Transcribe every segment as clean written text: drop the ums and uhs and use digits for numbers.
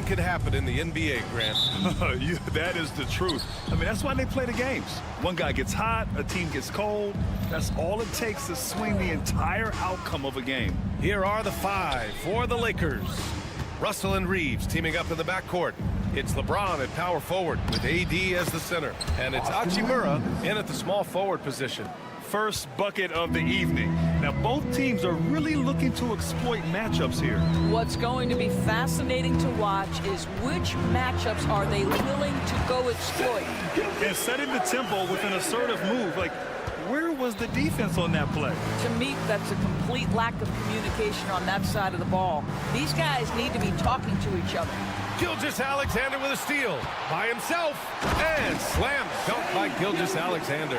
can happen in the NBA, Grant. That is the truth. I mean, that's why they play the games. One guy gets hot, a team gets cold. That's all it takes to swing the entire outcome of a game. Here are the five for the Lakers. Russell and Reeves teaming up in the backcourt. It's LeBron at power forward with AD as the center. And it's Hachimura in at the small forward position. First bucket of the evening. Now, both teams are really looking to exploit matchups here. What's going to be fascinating to watch is which matchups are they willing to go exploit. And setting the tempo with an assertive move. Like, where was the defense on that play? To me, that's a complete lack of communication on that side of the ball. These guys need to be talking to each other. Gilgeous-Alexander with a steal by himself, and slam dunk by Gilgeous-Alexander.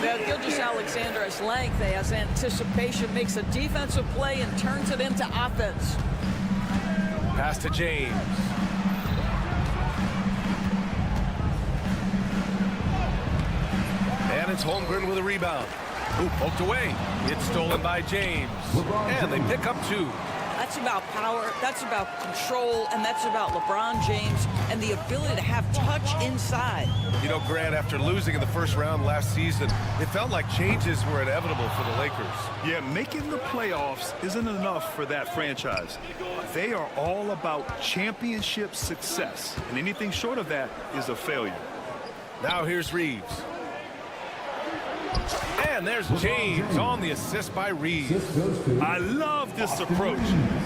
Now, Gilgeous-Alexander has length, has anticipation, makes a defensive play and turns it into offense. Pass to James. And it's Holmgren with a rebound. Ooh, poked away. It's stolen by James. And they pick up two. That's about power, that's about control, and that's about LeBron James and the ability to have touch inside. You know, Grant, after losing in the first round last season, it felt like changes were inevitable for the Lakers. Yeah, making the playoffs isn't enough for that franchise. They are all about championship success, and anything short of that is a failure. Now here's Reeves. And there's James on the assist by Reeves. I love this approach.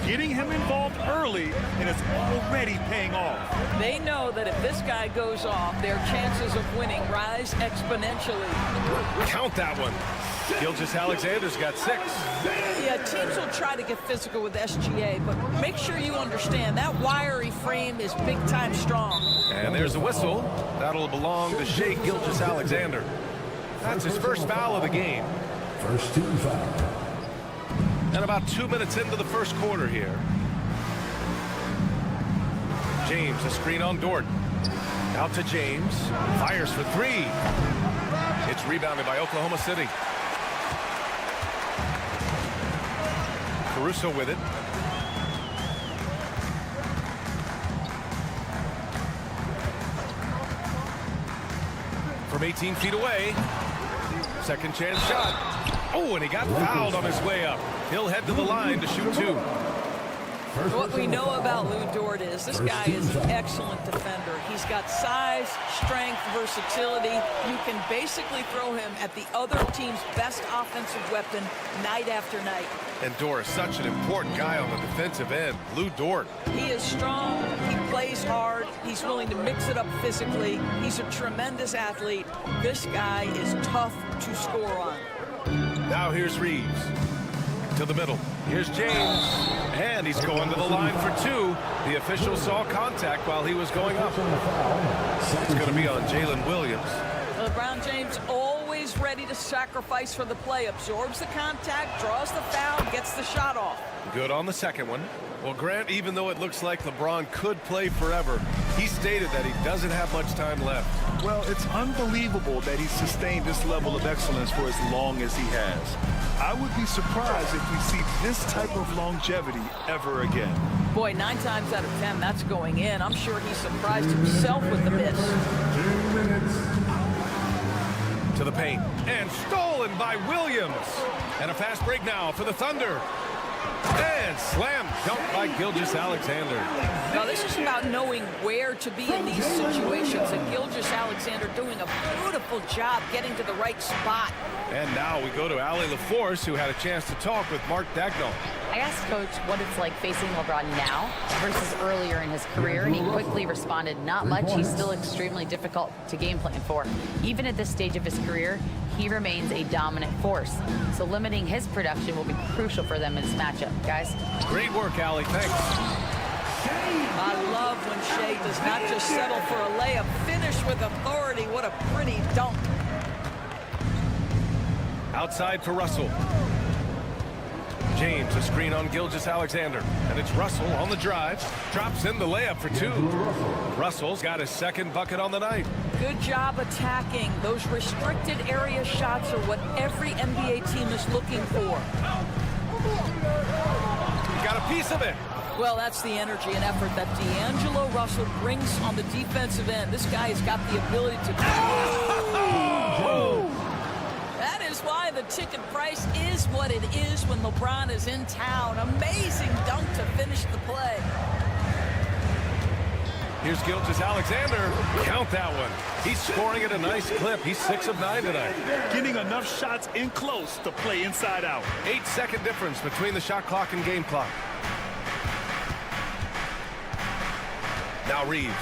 Getting him involved early, and it's already paying off. They know that if this guy goes off, their chances of winning rise exponentially. Count that one. Gilgeous-Alexander's got 6. Yeah, teams will try to get physical with SGA, but make sure you understand that wiry frame is big-time strong. And there's a whistle. That'll belong to Shai Gilgeous-Alexander. That's his first foul of the game. First team foul. And about 2 minutes into the first quarter here. James, a screen on Dort. Out to James. Fires for 3. It's rebounded by Oklahoma City. Caruso with it. From 18 feet away. Second chance shot. Oh, and he got fouled on his way up. He'll head to the line to shoot 2. What we know about Lou Dort is this guy is an excellent defender. He's got size, strength, versatility. You can basically throw him at the other team's best offensive weapon night after night. And Dort is such an important guy on the defensive end. Lou Dort. He is strong. He plays hard. He's willing to mix it up physically. He's a tremendous athlete. This guy is tough to score on. Now here's Reeves. To the middle. Here's James. And he's going to the line for 2. The official saw contact while he was going up. It's going to be on Jalen Williams. LeBron James always ready to sacrifice for the play. Absorbs the contact, draws the foul, gets the shot off. Good on the second one. Well, Grant, even though it looks like LeBron could play forever, he stated that he doesn't have much time left. Well, it's unbelievable that he's sustained this level of excellence for as long as he has. I would be surprised if we see this type of longevity ever again. Boy, 9 times out of 10, that's going in. I'm sure he surprised himself with the miss. 2 minutes. To the paint. And stolen by Williams. And a fast break now for the Thunder. And slam dunk by Gilgeous-Alexander. Now, this is about knowing where to be in these situations. And Gilgeous-Alexander doing a beautiful job getting to the right spot. And now we go to Allie LaForce, who had a chance to talk with Mark Dagnall. I asked Coach what it's like facing LeBron now versus earlier in his career, and he quickly responded, not much. He's still extremely difficult to game plan for. Even at this stage of his career, he remains a dominant force. So limiting his production will be crucial for them in this matchup, guys. Great work, Allie. Thanks. I love when Shai does not just settle for a layup. Finish with authority. What a pretty dunk. Outside for Russell. James, a screen on Gilgeous-Alexander. And it's Russell on the drive. Drops in the layup for 2. Russell's got his second bucket on the night. Good job attacking. Those restricted area shots are what every NBA team is looking for. Got a piece of it. Well, that's the energy and effort that D'Angelo Russell brings on the defensive end. This guy has got the ability to... Oh! That is why the ticket price is what it is when LeBron is in town. Amazing dunk to finish the play. Here's Gilgeous-Alexander. Count that one. He's scoring at a nice clip. He's 6 of 9 tonight. Getting enough shots in close to play inside out. 8-second difference between the shot clock and game clock. Now Reeves.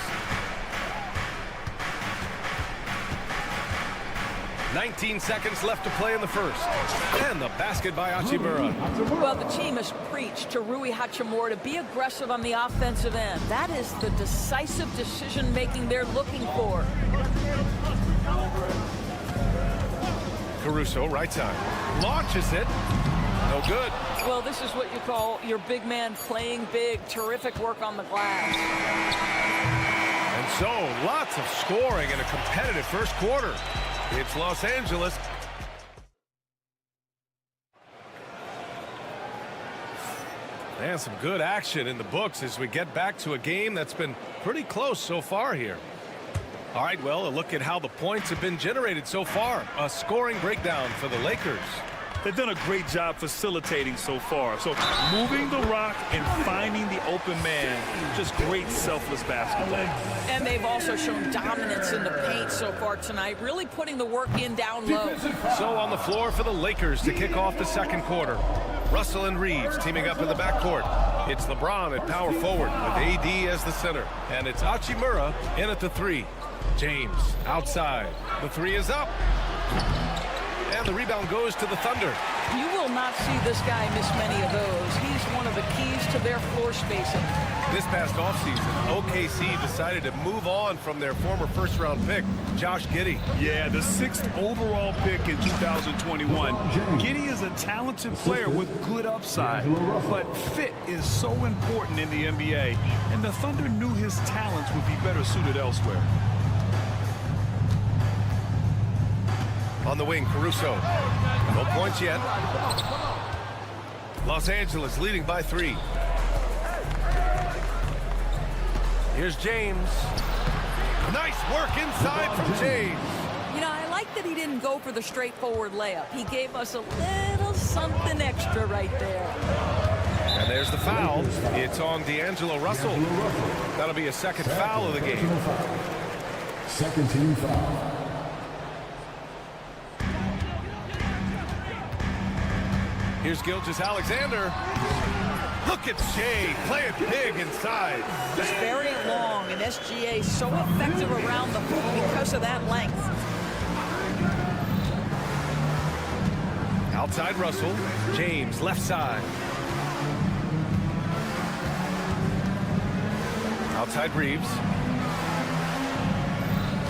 19 seconds left to play in the first. And the basket by Hachimura. Well, the team has preached to Rui Hachimura to be aggressive on the offensive end. That is the decisive decision-making they're looking for. Caruso, right side. Launches it. No good. Well, this is what you call your big man playing big. Terrific work on the glass. And so, lots of scoring in a competitive first quarter. It's Los Angeles. And some good action in the books as we get back to a game that's been pretty close so far here. All right, well, a look at how the points have been generated so far. A scoring breakdown for the Lakers. They've done a great job facilitating so far. So moving the rock and finding the open man, just great selfless basketball. And they've also shown dominance in the paint so far tonight, really putting the work in down low. So on the floor for the Lakers to kick off the second quarter. Russell and Reeves teaming up in the backcourt. It's LeBron at power forward with AD as the center. And it's Hachimura in at the 3. James outside. The 3 is up. And the rebound goes to the Thunder. You will not see this guy miss many of those. He's one of the keys to their floor spacing. This past offseason, OKC decided to move on from their former first-round pick, Josh Giddey. Yeah, the 6th overall pick in 2021. Giddey is a talented player with good upside, but fit is so important in the NBA, and the Thunder knew his talents would be better suited elsewhere. On the wing, Caruso. No points yet. Los Angeles leading by 3. Here's James. Nice work inside from James. You know, I like that he didn't go for the straightforward layup. He gave us a little something extra right there. And there's the foul. It's on D'Angelo Russell. That'll be a second foul of the game. Second team foul. Here's Gilgeous-Alexander. Look at Shea playing big inside. He's very long, and SGA is so effective around the hoop because of that length. Outside Russell. James left side. Outside Reeves.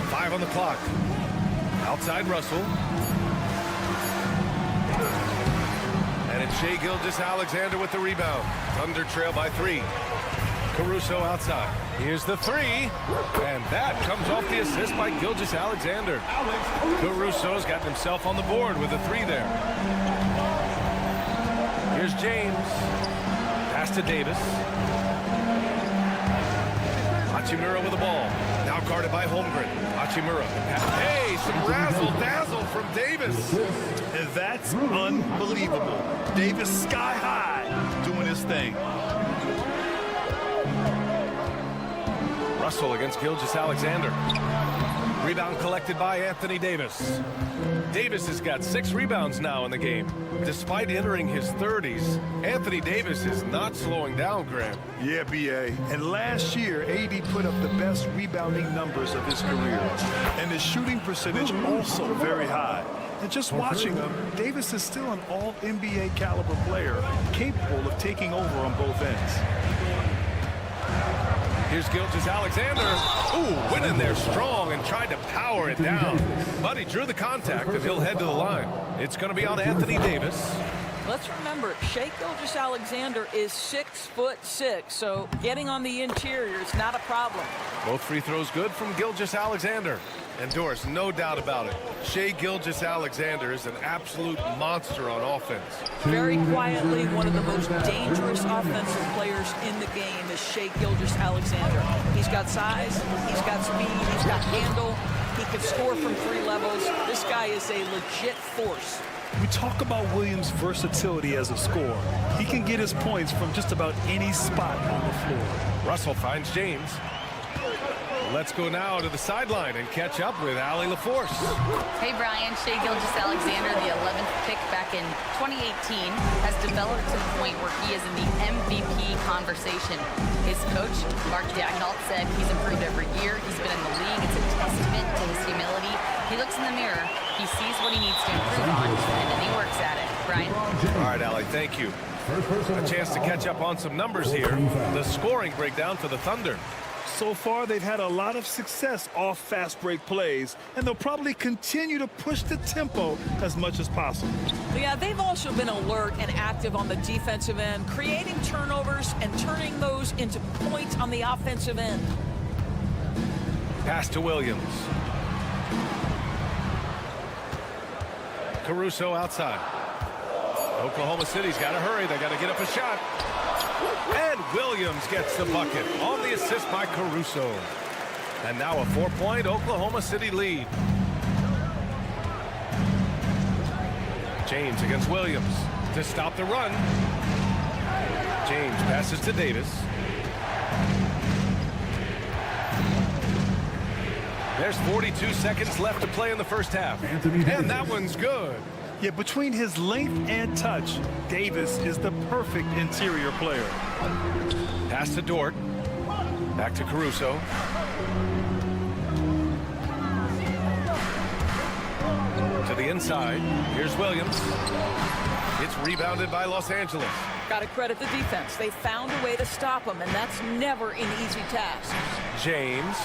5 on the clock. Outside Russell. And it's Shai Gilgeous-Alexander with the rebound. Thunder trail by 3. Caruso outside. Here's the 3. And that comes off the assist by Gilgeous-Alexander. Caruso's gotten himself on the board with a 3 there. Here's James. Pass to Davis. Hachimura with the ball. Now guarded by Holmgren. Hachimura. Hey, some razzle-dazzle from Davis. And that's unbelievable. Davis sky high doing his thing. Russell against Gilgeous-Alexander. Rebound collected by Anthony Davis. Davis has got 6 rebounds now in the game. Despite entering his 30s, Anthony Davis is not slowing down, Graham. Yeah, B.A. And last year, AD put up the best rebounding numbers of his career. And his shooting percentage also very high. And just watching him, Davis is still an all-NBA caliber player, capable of taking over on both ends. Here's Gilgeous-Alexander. Ooh, went in there strong and tried to power it down. But he drew the contact, and he'll head to the line. It's going to be on Anthony Davis. Let's remember, Shai Gilgeous-Alexander is 6'6", so getting on the interior is not a problem. Both free throws good from Gilgeous-Alexander. And Doris, no doubt about it, Shai Gilgeous-Alexander is an absolute monster on offense. Very quietly, one of the most dangerous offensive players in the game is Shai Gilgeous-Alexander. He's got size, he's got speed, he's got handle. He can score from 3 levels. This guy is a legit force. We talk about Williams' versatility as a scorer. He can get his points from just about any spot on the floor. Russell finds James. Let's go now to the sideline and catch up with Allie LaForce. Hey, Brian. Shai Gilgeous-Alexander, the 11th pick back in 2018, has developed to the point where he is in the MVP conversation. His coach, Mark Daignault, said he's improved every year. He's been in the league. It's a testament to his humility. He looks in the mirror, he sees what he needs to improve on, and then he works at it. Brian? All right, Allie, thank you. A chance to catch up on some numbers here. The scoring breakdown for the Thunder. So far, they've had a lot of success off fast break plays, and they'll probably continue to push the tempo as much as possible. Yeah, they've also been alert and active on the defensive end, creating turnovers and turning those into points on the offensive end. Pass to Williams. Caruso outside. Oklahoma City's got to hurry. They got to get up a shot. And Williams gets the bucket on the assist by Caruso. And now a 4-point Oklahoma City lead. James against Williams to stop the run. James passes to Davis. There's 42 seconds left to play in the first half. And that one's good. Yeah, between his length and touch, Davis is the perfect interior player. Pass to Dort. Back to Caruso. To the inside. Here's Williams. It's rebounded by Los Angeles. Got to credit the defense. They found a way to stop him, and that's never an easy task. James.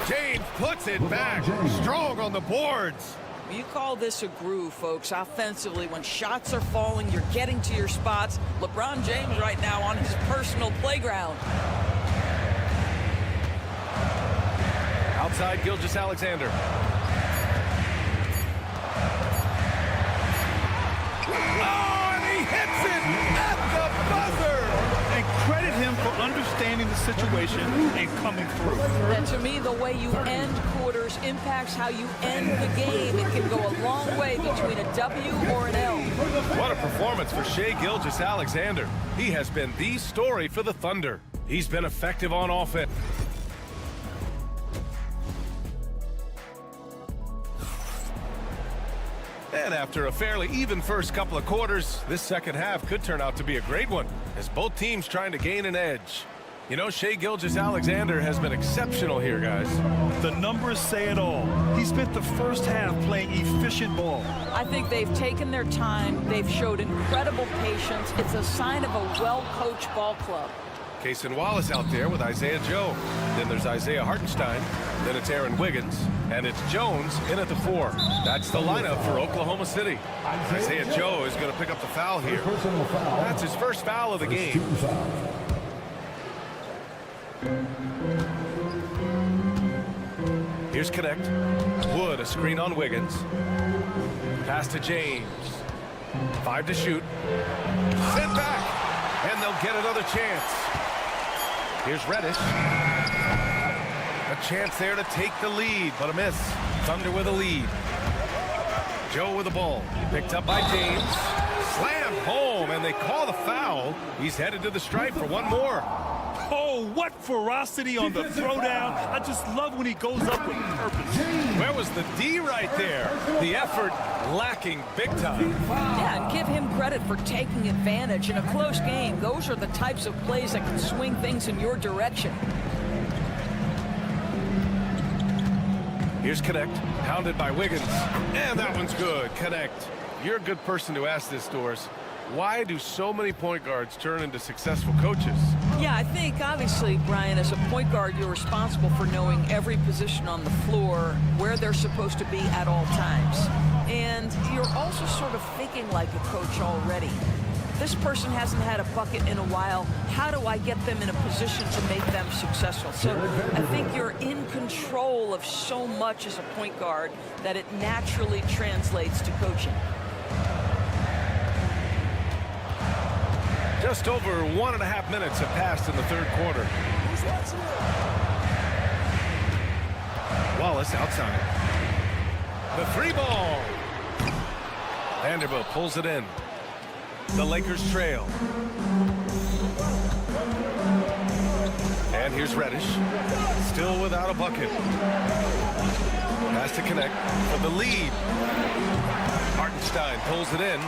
James puts it back. Strong on the boards. You call this a groove, folks. Offensively, when shots are falling, you're getting to your spots. LeBron James right now on his personal playground. Outside Gilgeous-Alexander. Oh, and he hits it at the buzzer. And credit him for understanding the situation and coming through. And to me, the way you end quarters impacts how you end the game. It can go a long way between a W or an L. What a performance for Shai Gilgeous-Alexander. He has been the story for the Thunder. He's been effective on offense. And after a fairly even first couple of quarters, this second half could turn out to be a great one, as both teams trying to gain an edge. You know, Shai Gilgeous-Alexander has been exceptional here, guys. The numbers say it all. He spent the first half playing efficient ball. I think they've taken their time. They've showed incredible patience. It's a sign of a well-coached ball club. Cason Wallace out there with Isaiah Joe. Then there's Isaiah Hartenstein. Then it's Aaron Wiggins. And it's Jones in at the 4. That's the lineup for Oklahoma City. Isaiah Joe is going to pick up the foul here. That's his first foul of the game. Here's Connect. Wood, a screen on Wiggins. Pass to James. 5 to shoot. Sent back. And they'll get another chance. Here's Reddish. A chance there to take the lead, but a miss. Thunder with a lead. Joe with the ball. Picked up by James. Slammed home, and they call the foul. He's headed to the stripe for one more. Oh, what ferocity on the throwdown. I just love when he goes up with purpose. Where was the D right there? The effort lacking big time. Yeah, and give him credit for taking advantage in a close game. Those are the types of plays that can swing things in your direction. Here's Connect, pounded by Wiggins. And that one's good. Connect. You're a good person to ask this, Doris. Why do so many point guards turn into successful coaches? Yeah, I think, obviously, Brian, as a point guard, you're responsible for knowing every position on the floor, where they're supposed to be at all times. And you're also sort of thinking like a coach already. this person hasn't had a bucket in a while. How do I get them in a position to make them successful? So I think you're in control of so much as a point guard that it naturally translates to coaching. Just over 1.5 minutes have passed in the third quarter. Wallace outside. The three ball. Vanderbilt pulls it in. The Lakers trail. And here's Reddish. Still without a bucket. Has to connect for the lead. Hartenstein pulls it in.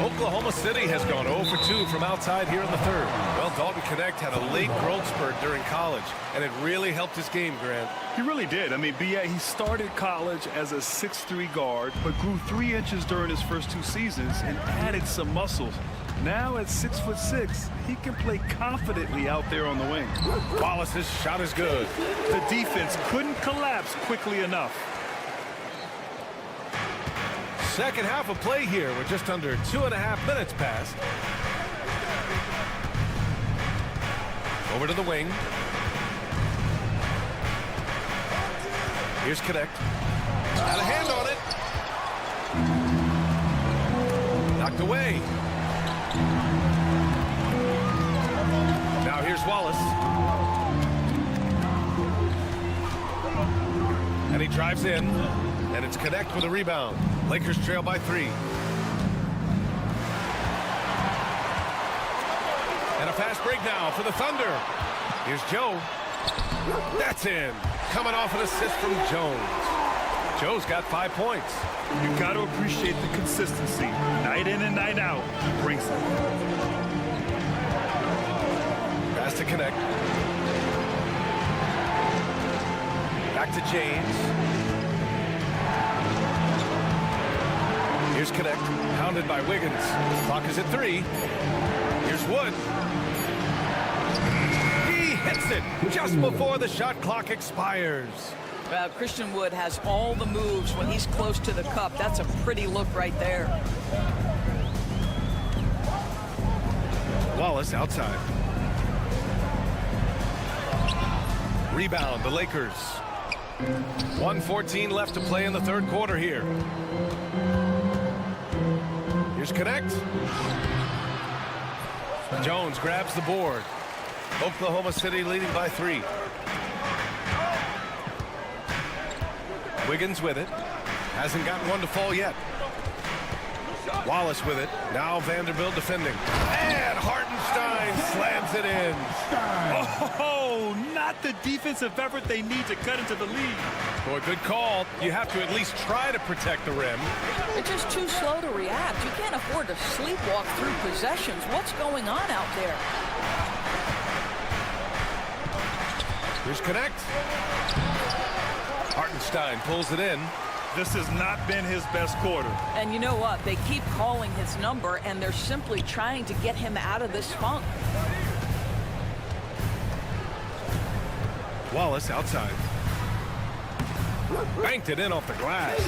Oklahoma City has gone 0 for 2 from outside here in the third. Well, Dalton Knecht had a late growth spurt during college, and it really helped his game, Grant. He really did. I mean, B.A., he started college as a 6'3" guard, but grew 3 inches during his first 2 seasons and added some muscles. Now at 6'6", he can play confidently out there on the wing. Wallace's shot is good. The defense couldn't collapse quickly enough. Second half of play here with just under 2.5 minutes passed. Over to the wing. Here's Knecht. Got a hand on it. Knocked away. Now here's Wallace. And he drives in. And it's Knecht with a rebound. Lakers trail by 3. And a fast break now for the Thunder. Here's Joe. That's in. Coming off an assist from Jones. Joe's got 5 points. You've got to appreciate the consistency. Night in and night out, he brings it. Pass to Knecht. Back to James. Here's Knecht, pounded by Wiggins. Clock is at 3. Here's Wood. He hits it just before the shot clock expires. Christian Wood has all the moves when he's close to the cup. That's a pretty look right there. Wallace outside. Rebound, the Lakers. 1:14 left to play in the third quarter here. Here's Knecht. Jones grabs the board. Oklahoma City leading by 3. Wiggins with it. Hasn't gotten one to fall yet. Wallace with it. Now Vanderbilt defending. And Hartenstein slams it in. Oh, not the defensive effort they need to cut into the lead. Boy, good call. You have to at least try to protect the rim. They're just too slow to react. You can't afford to sleepwalk through possessions. What's going on out there? Here's Knecht. Hartenstein pulls it in. This has not been his best quarter. And you know what? They keep calling his number, and they're simply trying to get him out of this funk. Wallace outside. Banked it in off the glass.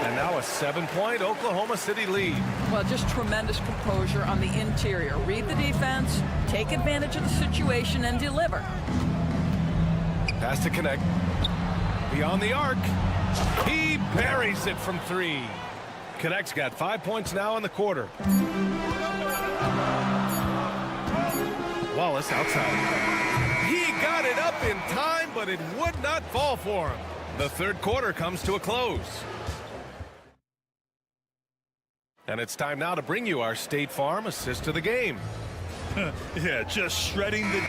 And now a 7-point Oklahoma City lead. Well, just tremendous composure on the interior. Read the defense, take advantage of the situation, and deliver. Pass to Knecht. Beyond the arc. He buries it from 3. Knecht's got 5 points now in the quarter. Wallace outside. He got it up in time, but it would not fall for him. The third quarter comes to a close. And it's time now to bring you our State Farm assist of the game. Yeah, just shredding the...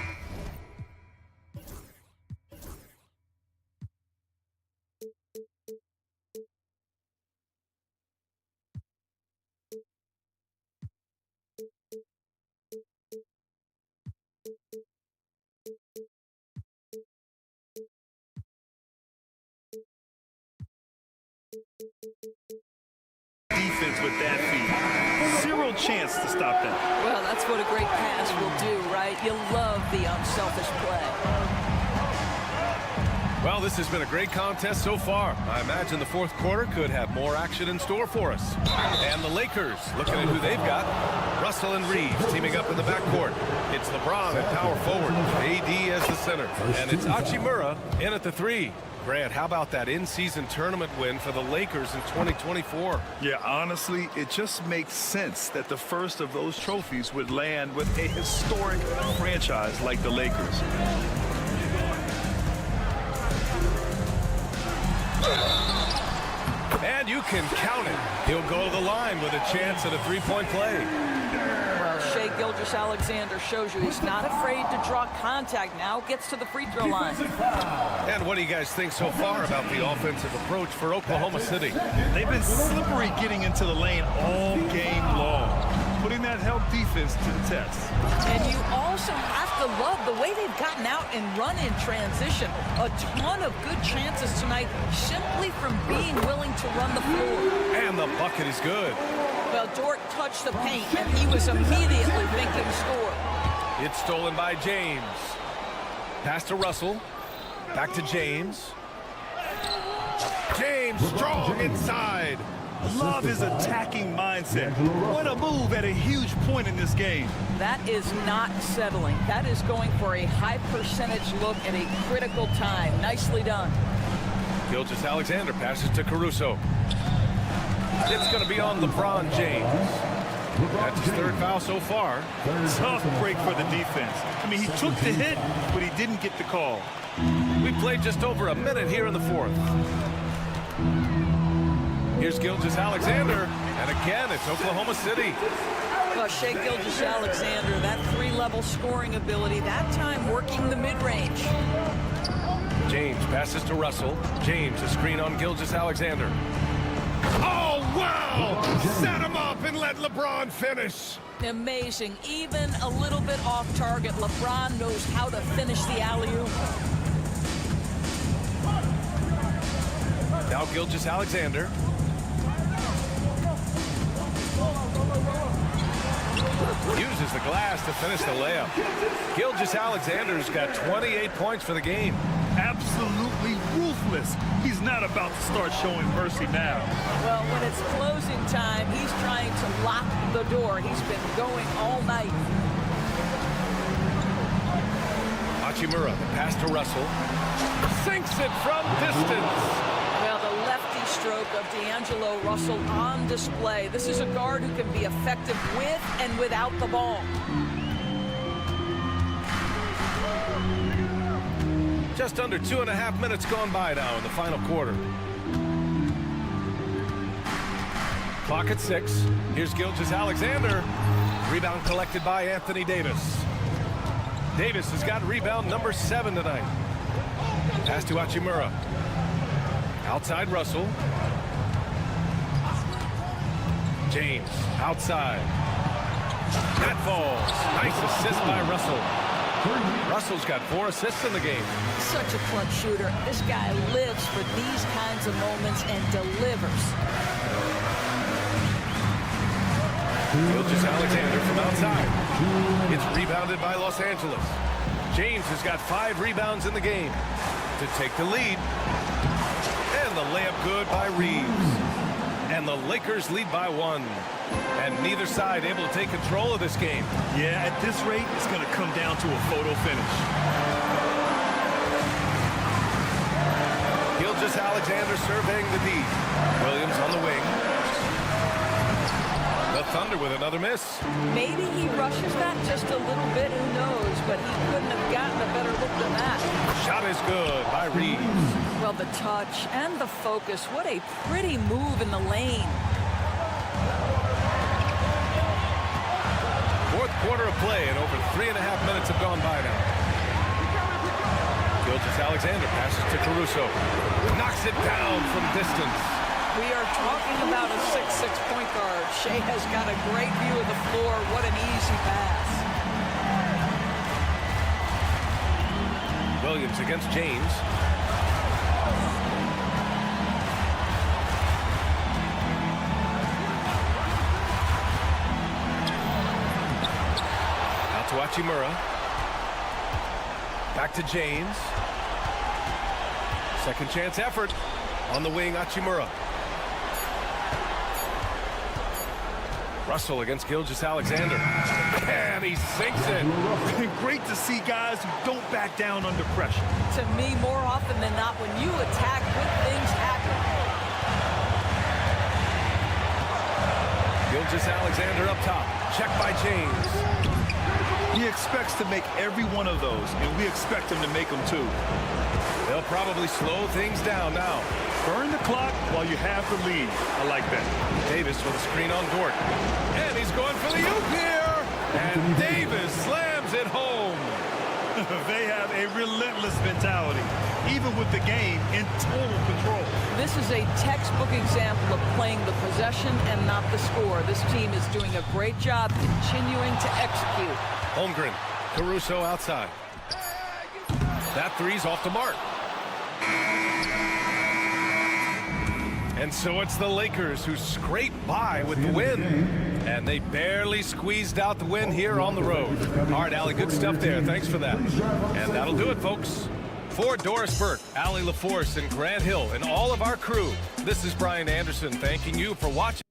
defense with that feed. Zero chance to stop that. Well, that's what a great pass will do, right? You love the unselfish play. Well, this has been a great contest so far. I imagine the fourth quarter could have more action in store for us. And the Lakers, looking at who they've got. Russell and Reeves teaming up in the backcourt. It's LeBron at power forward, AD as the center. And it's Hachimura in at the three. Grant, how about that in-season tournament win for the Lakers in 2024? Yeah, honestly, it just makes sense that the first of those trophies would land with a historic franchise like the Lakers. And you can count it. He'll go to the line with a chance at a three-point play. Well, Shai Gilgeous-Alexander shows you he's not afraid to draw contact. Now gets to the free throw line. And what do you guys think so far about the offensive approach for Oklahoma City? They've been slippery getting into the lane all game long, putting that help defense to the test. And you also have to love the way they've gotten out and run in transition. A ton of good chances tonight simply from being willing to run the floor. And the bucket is good. Well, Dort touched the paint, and he was immediately thinking score. It's stolen by James. Pass to Russell. Back to James. James strong inside. Love his attacking mindset. What a move at a huge point in this game. That is not settling. That is going for a high percentage look at a critical time. Nicely done. Gilgeous-Alexander passes to Caruso. It's going to be on LeBron James. That's his third foul so far. Tough break for the defense. I mean, he took the hit, but he didn't get the call. We played just over a minute here in the fourth. Here's Gilgeous-Alexander, and again, it's Oklahoma City. Well, Shai Gilgeous-Alexander, that three-level scoring ability, that time working the mid-range. James passes to Russell. James, a screen on Gilgeous-Alexander. Oh, wow! Set him up and let LeBron finish. Amazing. Even a little bit off target, LeBron knows how to finish the alley-oop. Now Gilgeous-Alexander. Uses the glass to finish the layup. Gilgeous-Alexander's got 28 points for the game. Absolutely ruthless. He's not about to start showing mercy now. Well, when it's closing time, he's trying to lock the door. He's been going all night. Hachimura, the pass to Russell. Sinks it from distance. Well, the lefty stroke of D'Angelo Russell on display. This is a guard who can be effective with and without the ball. Just under 2.5 minutes gone by now in the final quarter. Clock at 6. Here's Gilgeous-Alexander. Rebound collected by Anthony Davis. Davis has got rebound number 7 tonight. Pass to Hachimura. Outside Russell. James outside. That falls. Nice assist by Russell. Russell's got 4 assists in the game. Such a clutch shooter. This guy lives for these kinds of moments and delivers. Gilgeous-Alexander from outside. It's rebounded by Los Angeles. James has got 5 rebounds in the game to take the lead. And the layup good by Reeves. And the Lakers lead by 1. And neither side able to take control of this game. Yeah, at this rate, it's going to come down to a photo finish. Gilgeous-Alexander surveying the D. Williams on the wing. The Thunder with another miss. Maybe he rushes that just a little bit, who knows, but he couldn't have gotten a better look than that. Shot is good by Reeves. Well, the touch and the focus, what a pretty move in the lane. Fourth quarter of play, and over 3.5 minutes have gone by now. Gilgeous-Alexander passes to Caruso. Knocks it down from distance. We are talking about a 6'6" point guard. Shai has got a great view of the floor. What an easy pass. Williams against James. Out to Hachimura. Back to James. Second chance effort on the wing, Hachimura. Russell against Gilgeous-Alexander. And he sinks it. Great to see guys who don't back down under pressure. To me, more often than not, when you attack, good things happen. Gilgeous-Alexander up top. Check by James. He expects to make every one of those, and we expect him to make them too. They'll probably slow things down now. Burn the clock while you have the lead. I like that. Davis with a screen on Dort. And he's going for the oop here. And Davis slams it home. They have a relentless mentality, even with the game in total control. This is a textbook example of playing the possession and not the score. This team is doing a great job continuing to execute. Holmgren, Caruso outside. That three's off the mark. And so it's the Lakers who scrape by with the win. And they barely squeezed out the win here on the road. All right, Allie, good stuff there. Thanks for that. And that'll do it, folks. For Doris Burke, Allie LaForce, and Grant Hill, and all of our crew, this is Brian Anderson thanking you for watching.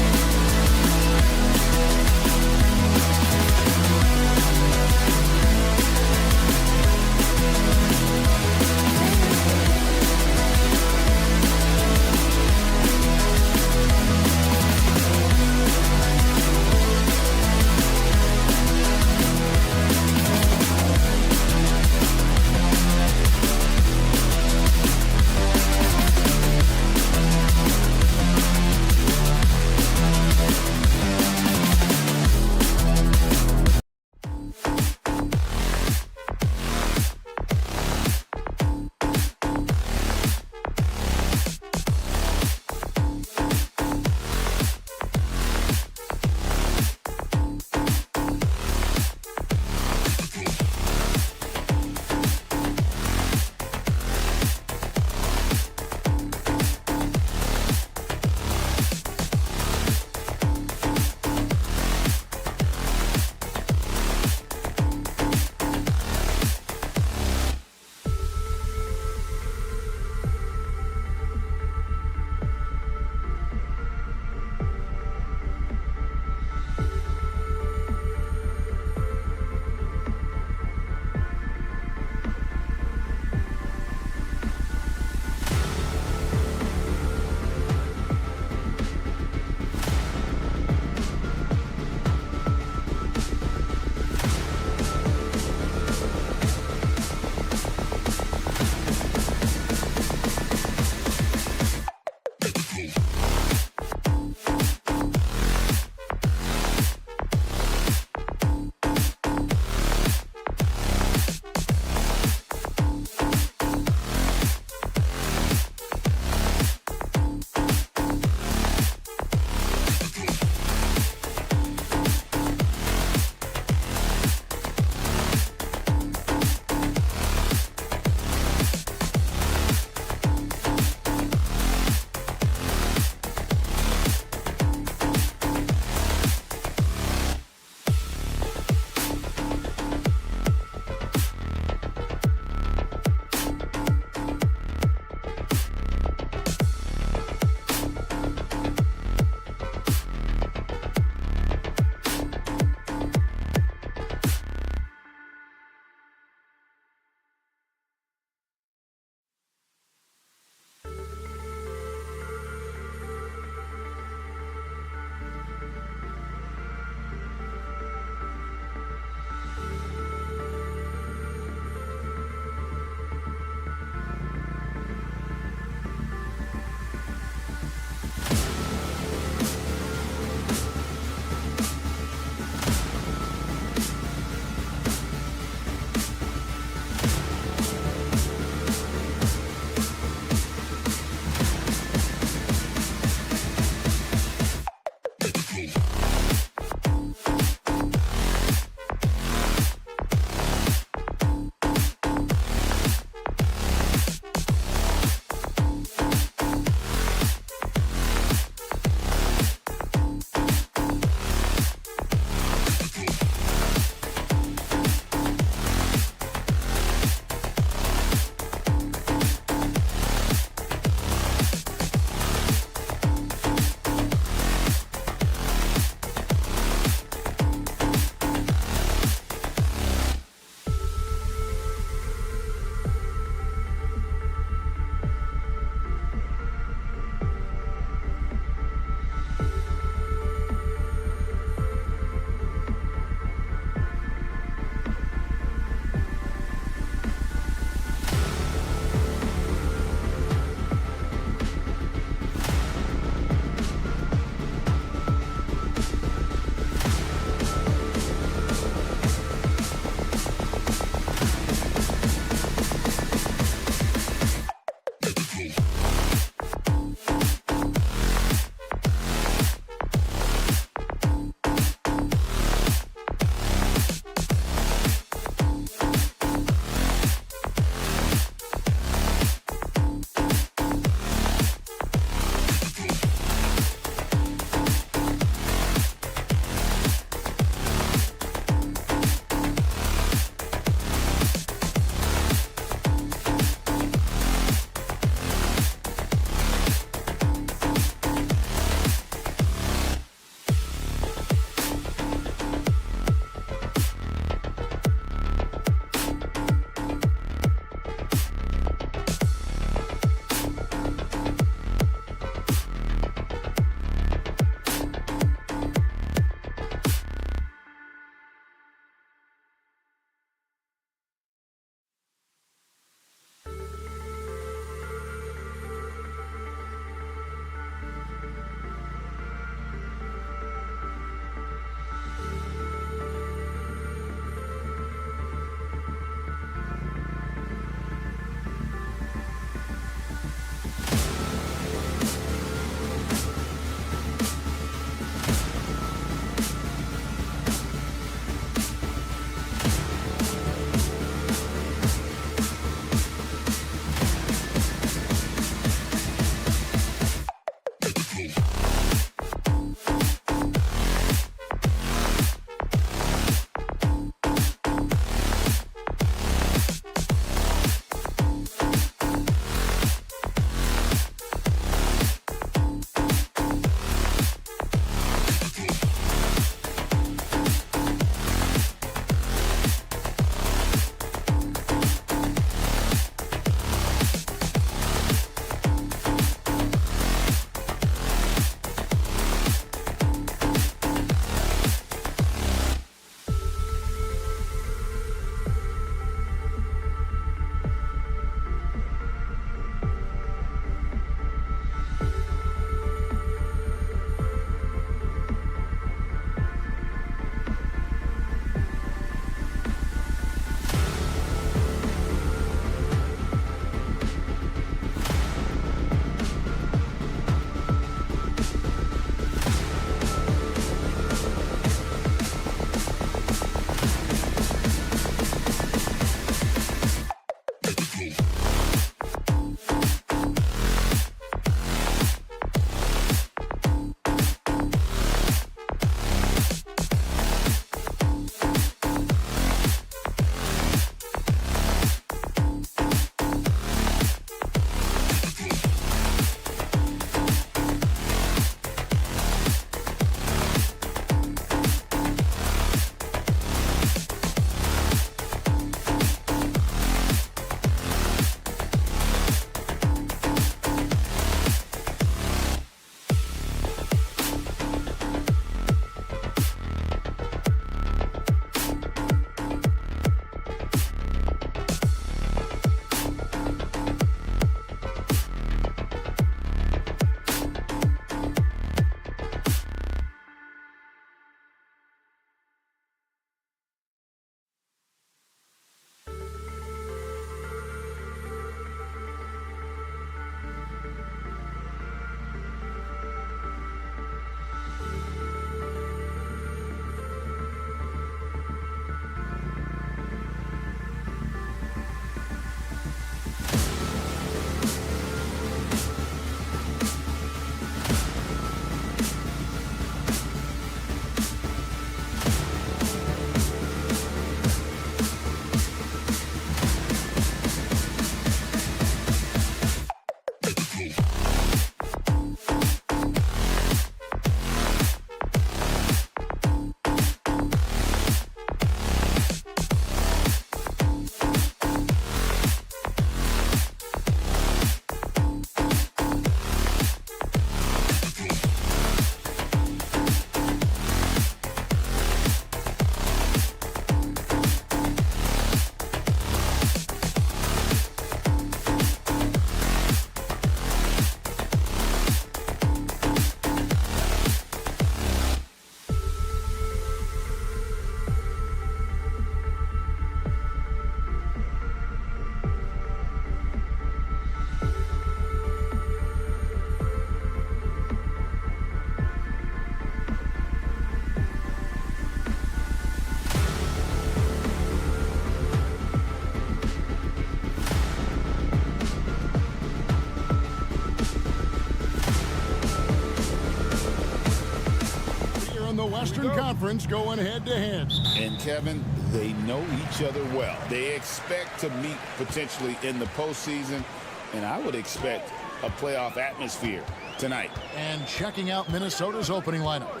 conference going head-to-head. And, Kevin, they know each other well. They expect to meet potentially in the postseason, and I would expect a playoff atmosphere tonight. And checking out Minnesota's opening lineup.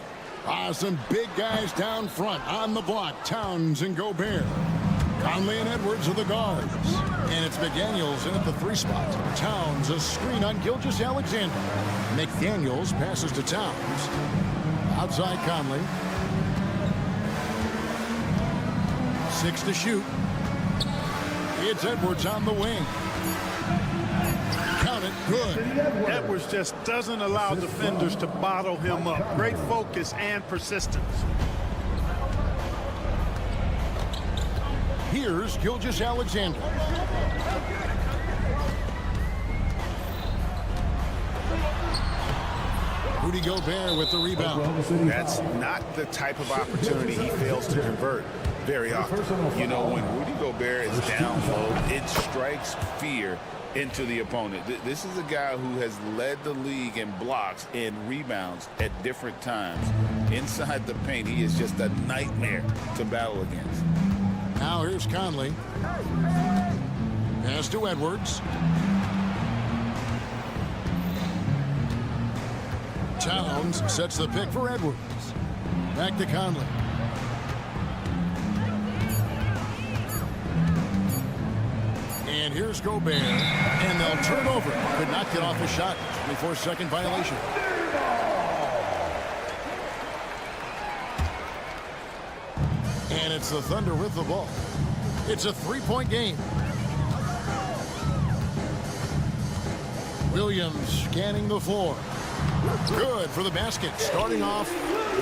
Some big guys down front on the block. Towns and Gobert. Conley and Edwards are the guards. And it's McDaniels in at the 3 spot. Towns a screen on Gilgeous-Alexander. McDaniels passes to Towns. Outside Conley. 6 to shoot. It's Edwards on the wing. Count it, good. Edwards just doesn't allow defenders to bottle him up. Great focus and persistence. Here's Gilgeous-Alexander. Rudy Gobert with the rebound. That's not the type of opportunity he fails to convert very often. You know, when Rudy Gobert is down low, it strikes fear into the opponent. This is a guy who has led the league in blocks and rebounds at different times. Inside the paint, he is just a nightmare to battle against. Now here's Conley. Pass to Edwards. Towns sets the pick for Edwards. Back to Conley. And here's Gobert. And they'll turn over. Could not get off a shot. 24-second violation. And it's the Thunder with the ball. It's a 3-point game. Williams scanning the floor. Good for the basket. Starting off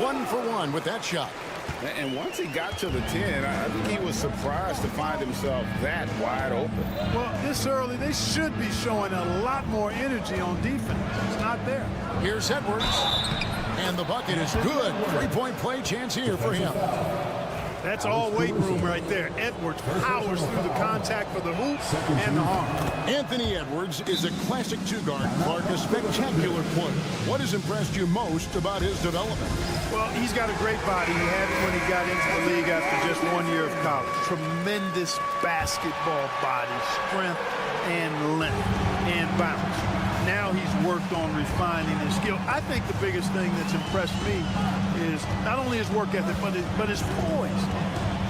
1 for 1 with that shot. And once he got to the 10, I think he was surprised to find himself that wide open. Well, this early, they should be showing a lot more energy on defense. It's not there. Here's Edwards. And the bucket is good. 3-point play chance here for him. That's all weight room right there. Edwards powers through the contact for the hoop and the arm. Anthony Edwards is a classic 2-guard. Clark, a spectacular player. What has impressed you most about his development? Well, he's got a great body. He had it when he got into the league after just 1 year of college. Tremendous basketball body, strength and length and bounce. Now he's worked on refining his skill. I think the biggest thing that's impressed me is not only his work ethic, but his poise.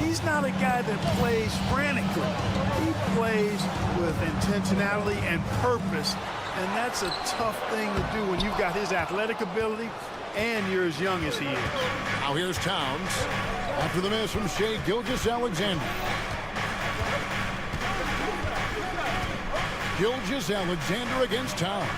He's not a guy that plays frantically. He plays with intentionality and purpose, and that's a tough thing to do when you've got his athletic ability and you're as young as he is. Now here's Towns. After the miss from Shai Gilgeous-Alexander. Gilgeous-Alexander against Towns.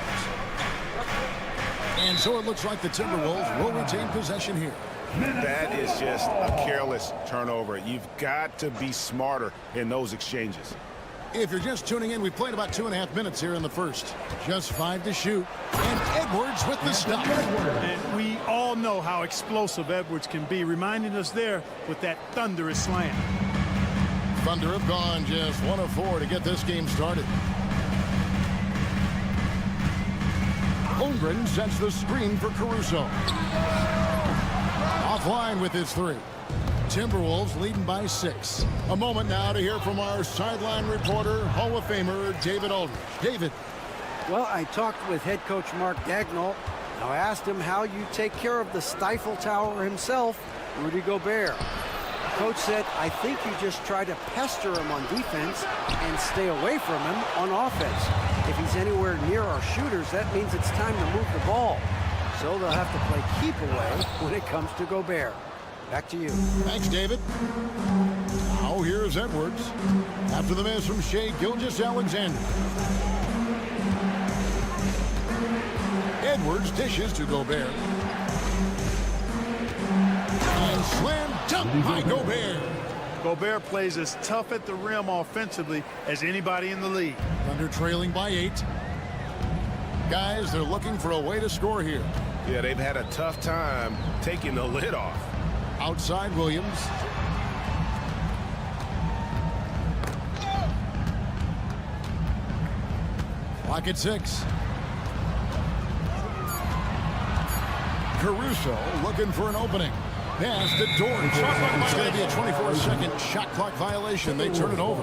And so it looks like the Timberwolves will retain possession here. That is just a careless turnover. You've got to be smarter in those exchanges. If you're just tuning in, we played about 2.5 minutes here in the first. Just 5 to shoot. And Edwards with the stop. And we all know how explosive Edwards can be, reminding us there with that thunderous slam. Thunder have gone just 1 of 4 to get this game started. Holmgren sets the screen for Caruso. Offline with his 3. Timberwolves leading by 6. A moment now to hear from our sideline reporter, Hall of Famer David Aldridge. David. Well, I talked with head coach Mark Dagnall. I asked him how you take care of the Stifle Tower himself, Rudy Gobert. Coach said, I think you just try to pester him on defense and stay away from him on offense. If he's anywhere near our shooters, that means it's time to move the ball. So they'll have to play keep away when it comes to Gobert. Back to you. Thanks, David. Now here's Edwards. After the miss from Shai Gilgeous-Alexander. Edwards dishes to Gobert. And slam dunk by Gobert. Gobert plays as tough at the rim offensively as anybody in the league. Thunder trailing by 8. Guys, they're looking for a way to score here. Yeah, they've had a tough time taking the lid off. Outside Williams. Clock at 6. Caruso looking for an opening. pass to Dortch. It's going to be a 24-second shot clock violation. They turn it over.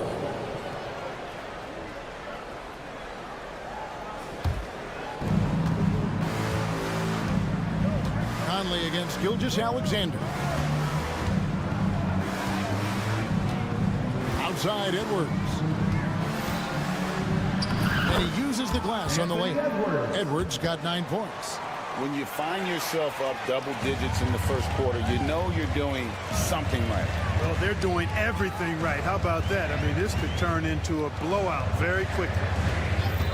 Conley against Gilgeous-Alexander. Outside Edwards. And he uses the glass on the layup. Edwards got 9 points. When you find yourself up double digits in the first quarter, you know you're doing something right. Well, they're doing everything right. How about that? I mean, this could turn into a blowout very quickly.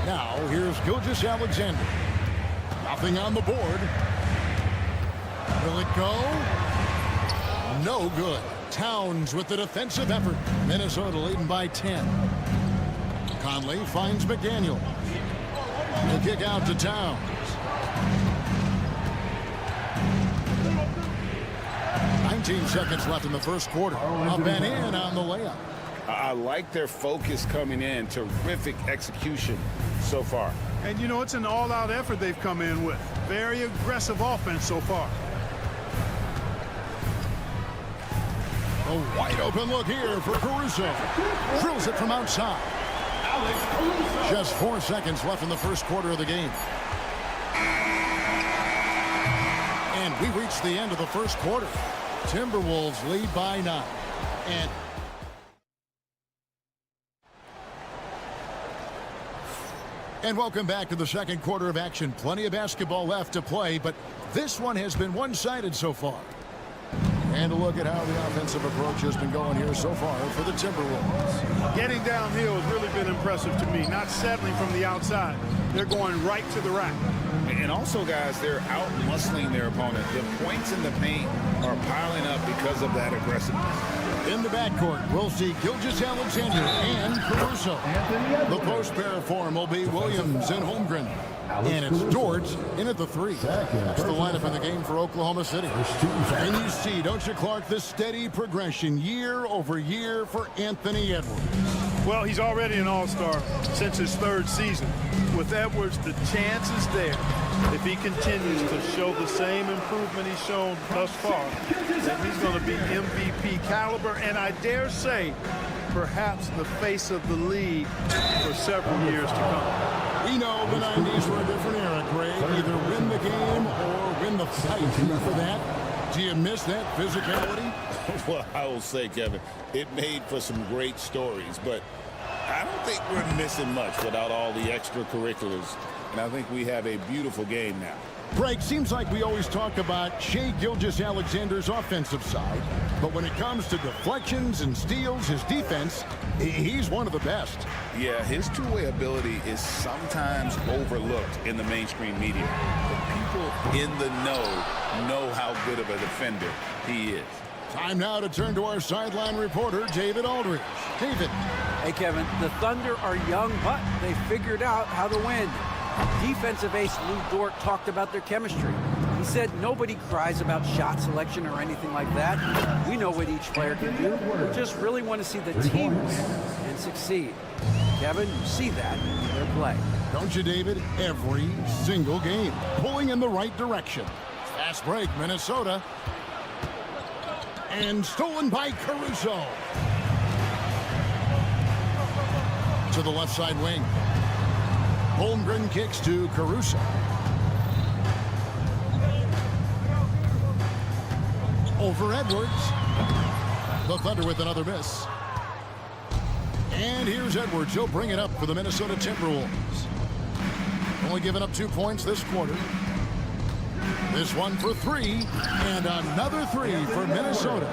Now, here's Gilgeous-Alexander. Nothing on the board. Will it go? No good. Towns with the defensive effort. Minnesota leading by 10. Conley finds McDaniel. The kick out to Towns. 19 seconds left in the first quarter. Up and in on the layup. I like their focus coming in. Terrific execution so far. And, you know, it's an all-out effort they've come in with. Very aggressive offense so far. A wide open look here for Caruso. Drills it from outside. Just 4 seconds left in the first quarter of the game. And we reach the end of the first quarter. Timberwolves lead by 9. And welcome back to the second quarter of action. Plenty of basketball left to play, but this one has been one-sided so far. And a look at how the offensive approach has been going here so far for the Timberwolves. Getting downhill has really been impressive to me. Not settling from the outside. They're going right to the rack. And also, guys, they're out-muscling their opponent. The points in the paint are piling up because of that aggressiveness. In the backcourt, we'll see Gilgeous-Alexander and Caruso. The post pair form will be Williams and Holmgren. And it's Dort in at the 3. That's the lineup in the game for Oklahoma City. And you see, don't you, Clark, the steady progression year over year for Anthony Edwards. Well, he's already an all-star since his 3rd season. With Edwards, the chance is there, if he continues to show the same improvement he's shown thus far, that he's going to be MVP caliber, and I dare say, perhaps the face of the league for several years to come. We know the 90s were a different era, Greg. Either win the game or win the fight. For that, do you miss that physicality? Well, I will say, Kevin, it made for some great stories, but I don't think we're missing much without all the extracurriculars. And I think we have a beautiful game now. Greg, seems like we always talk about Shai Gilgeous-Alexander's offensive side, but when it comes to deflections and steals, his defense, he's one of the best. Yeah, his two-way ability is sometimes overlooked in the mainstream media. But people in the know how good of a defender he is. Time now to turn to our sideline reporter, David Aldridge. David. Hey, Kevin, the Thunder are young, but they figured out how to win. Defensive ace Lou Dort talked about their chemistry. He said nobody cries about shot selection or anything like that. We know what each player can do. We just really want to see the team win and succeed. Kevin, you see that in their play. Don't you, David? Every single game, pulling in the right direction. Fast break, Minnesota. And stolen by Caruso. To the left side wing. Holmgren kicks to Caruso. Over Edwards. The Thunder with another miss. And here's Edwards. He'll bring it up for the Minnesota Timberwolves. Only giving up 2 points this quarter. This one for 3. And another 3 for Minnesota.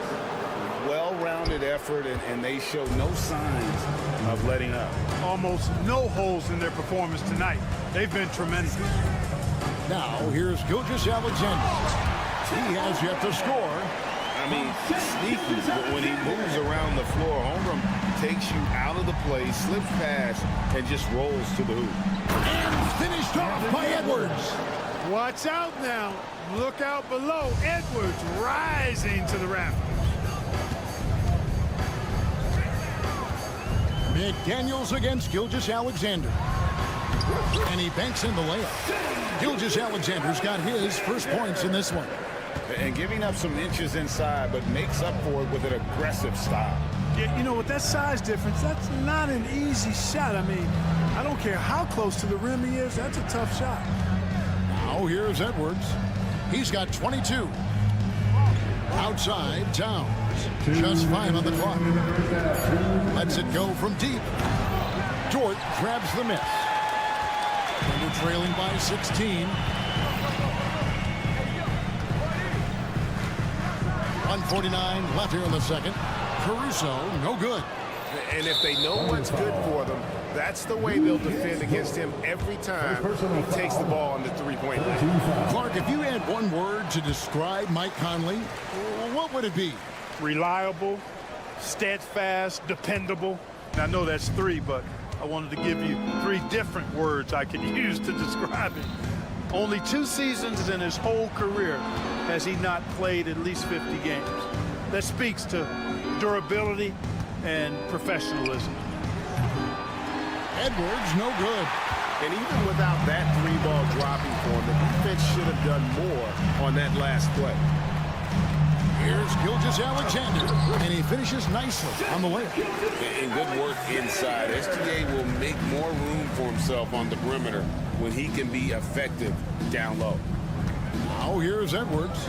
Well-rounded effort, and they show no signs of letting up. Almost no holes in their performance tonight. They've been tremendous. Now, here's Gilgeous-Alexander. He has yet to score. I mean, sneaky, but when he moves around the floor, Holmgren takes you out of the play, slips past, and just rolls to the hoop. And finished off by Edwards. Watch out now. Look out below. Edwards rising to the rafters. McDaniels against Gilgeous-Alexander. And he banks in the layup. Gilgeous-Alexander's got his first points in this one. and giving up some inches inside, but makes up for it with an aggressive style. Yeah, you know, with that size difference, that's not an easy shot. I mean, I don't care how close to the rim he is, that's a tough shot. Now here's Edwards. He's got 22. Outside, Towns. Just 5 on the clock. Lets it go from deep. Dort grabs the miss. And we're trailing by 16. 1:49 left here in the second. Caruso, no good. And if they know what's good for them, that's the way they'll defend against him every time he takes the ball on the three-point line. Clark, if you had one word to describe Mike Conley, what would it be? Reliable, steadfast, dependable. And I know that's 3, but I wanted to give you 3 different words I could use to describe it. Only 2 seasons in his whole career has he not played at least 50 games. That speaks to durability and professionalism. Edwards, no good. And even without that 3-ball dropping for him, the defense should have done more on that last play. Here's Gilgeous-Alexander, and he finishes nicely on the layup. And good work inside. SGA will make more room for himself on the perimeter when he can be effective down low. Now here's Edwards.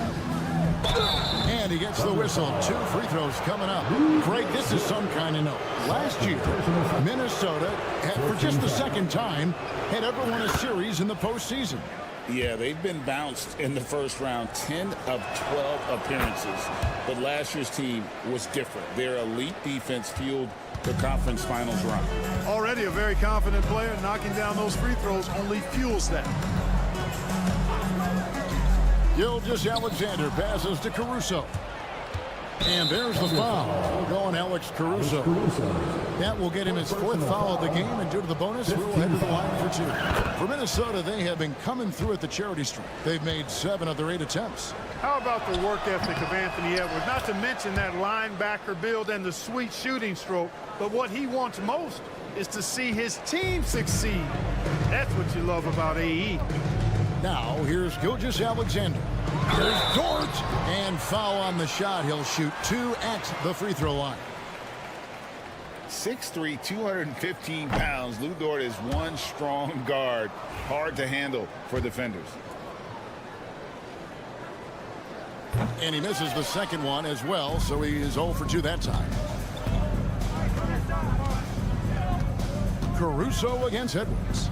And he gets the whistle. 2 free throws coming up. Craig, this is some kind of note. Last year, Minnesota, for just the second time, had ever won a series in the postseason. Yeah, they've been bounced in the first round, 10 of 12 appearances. But last year's team was different. Their elite defense fueled the conference finals run. Already a very confident player, knocking down those free throws only fuels that. Gilgeous-Alexander passes to Caruso. And there's the foul. Go on Alex Caruso. That will get him his 4th foul of the game, and due to the bonus, we will head to the line for 2. For Minnesota, they have been coming through at the charity stripe. They've made 7 of their 8 attempts. How about the work ethic of Anthony Edwards? Not to mention that linebacker build and the sweet shooting stroke, but what he wants most is to see his team succeed. That's what you love about AE. Now, here's Gilgeous-Alexander. Here's Dort. And foul on the shot. He'll shoot 2 at the free throw line. 6'3", 215 pounds. Lou Dort is one strong guard. Hard to handle for defenders. And he misses the second one as well, so he is 0 for 2 that time. Caruso against Edwards.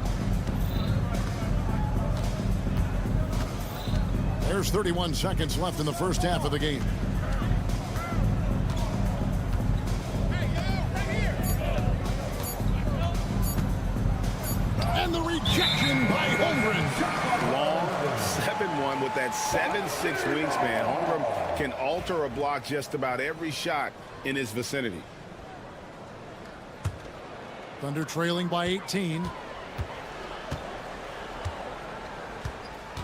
There's 31 seconds left in the first half of the game. And the rejection by Holmgren. Long 7-1 with that 7'6" wingspan. Holmgren can alter a block just about every shot in his vicinity. Thunder trailing by 18.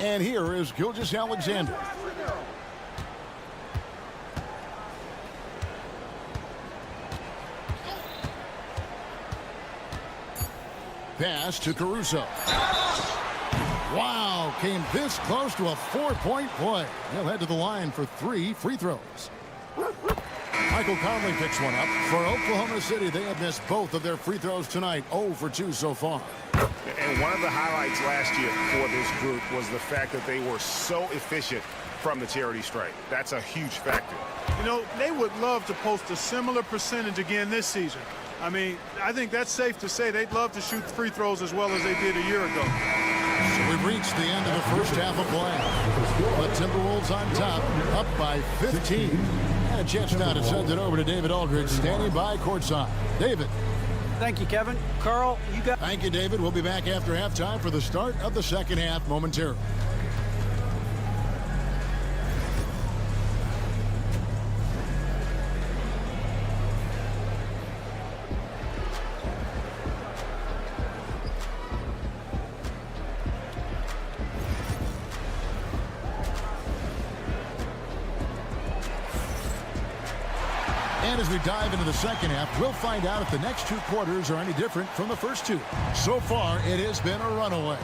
And here is Gilgeous-Alexander. Pass to Caruso. Wow, came this close to a 4-point play. He'll head to the line for 3 free throws. Michael Conley picks one up. For Oklahoma City, they have missed both of their free throws tonight. 0 for 2 so far. And one of the highlights last year for this group was the fact that they were so efficient from the charity stripe. That's a huge factor. You know, they would love to post a similar percentage again this season. I mean, I think that's safe to say they'd love to shoot free throws as well as they did a year ago. So we've reached the end of the first half of play. The Timberwolves on top, up by 15. And a chance now to send it over to David Aldridge, standing by courtside. David. Thank you, Kevin. Carl, you got... Thank you, David. We'll be back after halftime for the start of the second half momentarily. And as we dive into the second half, we'll find out if the next 2 quarters are any different from the first 2. So far, it has been a runaway.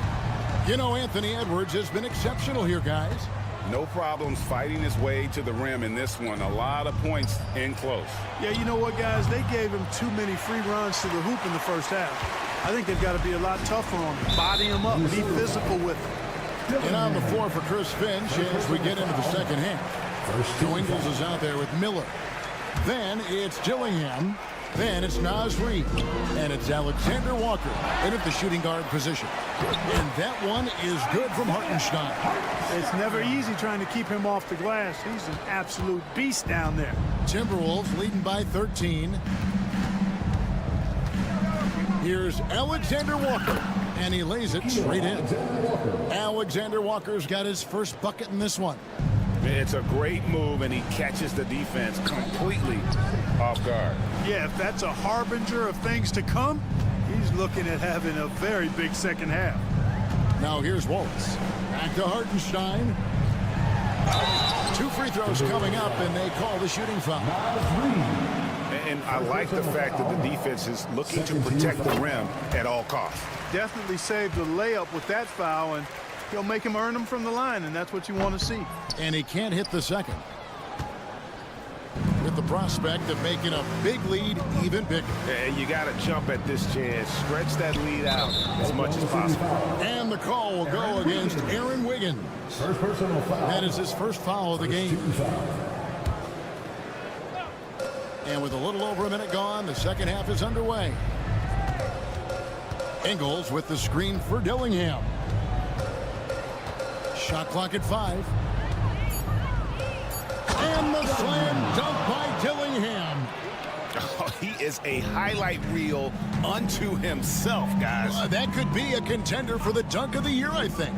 You know, Anthony Edwards has been exceptional here, guys. No problems fighting his way to the rim in this one. A lot of points in close. Yeah, you know what, guys? They gave him too many free runs to the hoop in the first half. I think they've got to be a lot tougher on him. Body him up, be physical with him. And on the floor for Chris Finch as we get into the second half. Joe Ingles is out there with Miller. Then it's Gillingham. Then it's Naz Reid. And it's Alexander Walker in at the shooting guard position. And that one is good from Hartenstein. It's never easy trying to keep him off the glass. He's an absolute beast down there. Timberwolves leading by 13. Here's Alexander Walker. And he lays it straight in. Alexander Walker's got his first bucket in this one. It's a great move, and he catches the defense completely off guard. Yeah, if that's a harbinger of things to come, he's looking at having a very big second half. Now here's Wallace. Back to Hartenstein. 2 free throws coming up, and they call the shooting foul. And I like the fact that the defense is looking to protect the rim at all costs. Definitely saved the layup with that foul, and he'll make him earn them from the line, and that's what you want to see. And he can't hit the second. With the prospect of making a big lead even bigger. And you got to jump at this chance. Stretch that lead out as much as possible. And the call will go against Aaron Wiggins. First personal foul. That is his first foul of the game. And with a little over a minute gone, the second half is underway. Ingles with the screen for Dillingham. Shot clock at 5. And the slam dunk by Dillingham. Oh, he is a highlight reel unto himself, guys. That could be a contender for the dunk of the year, I think.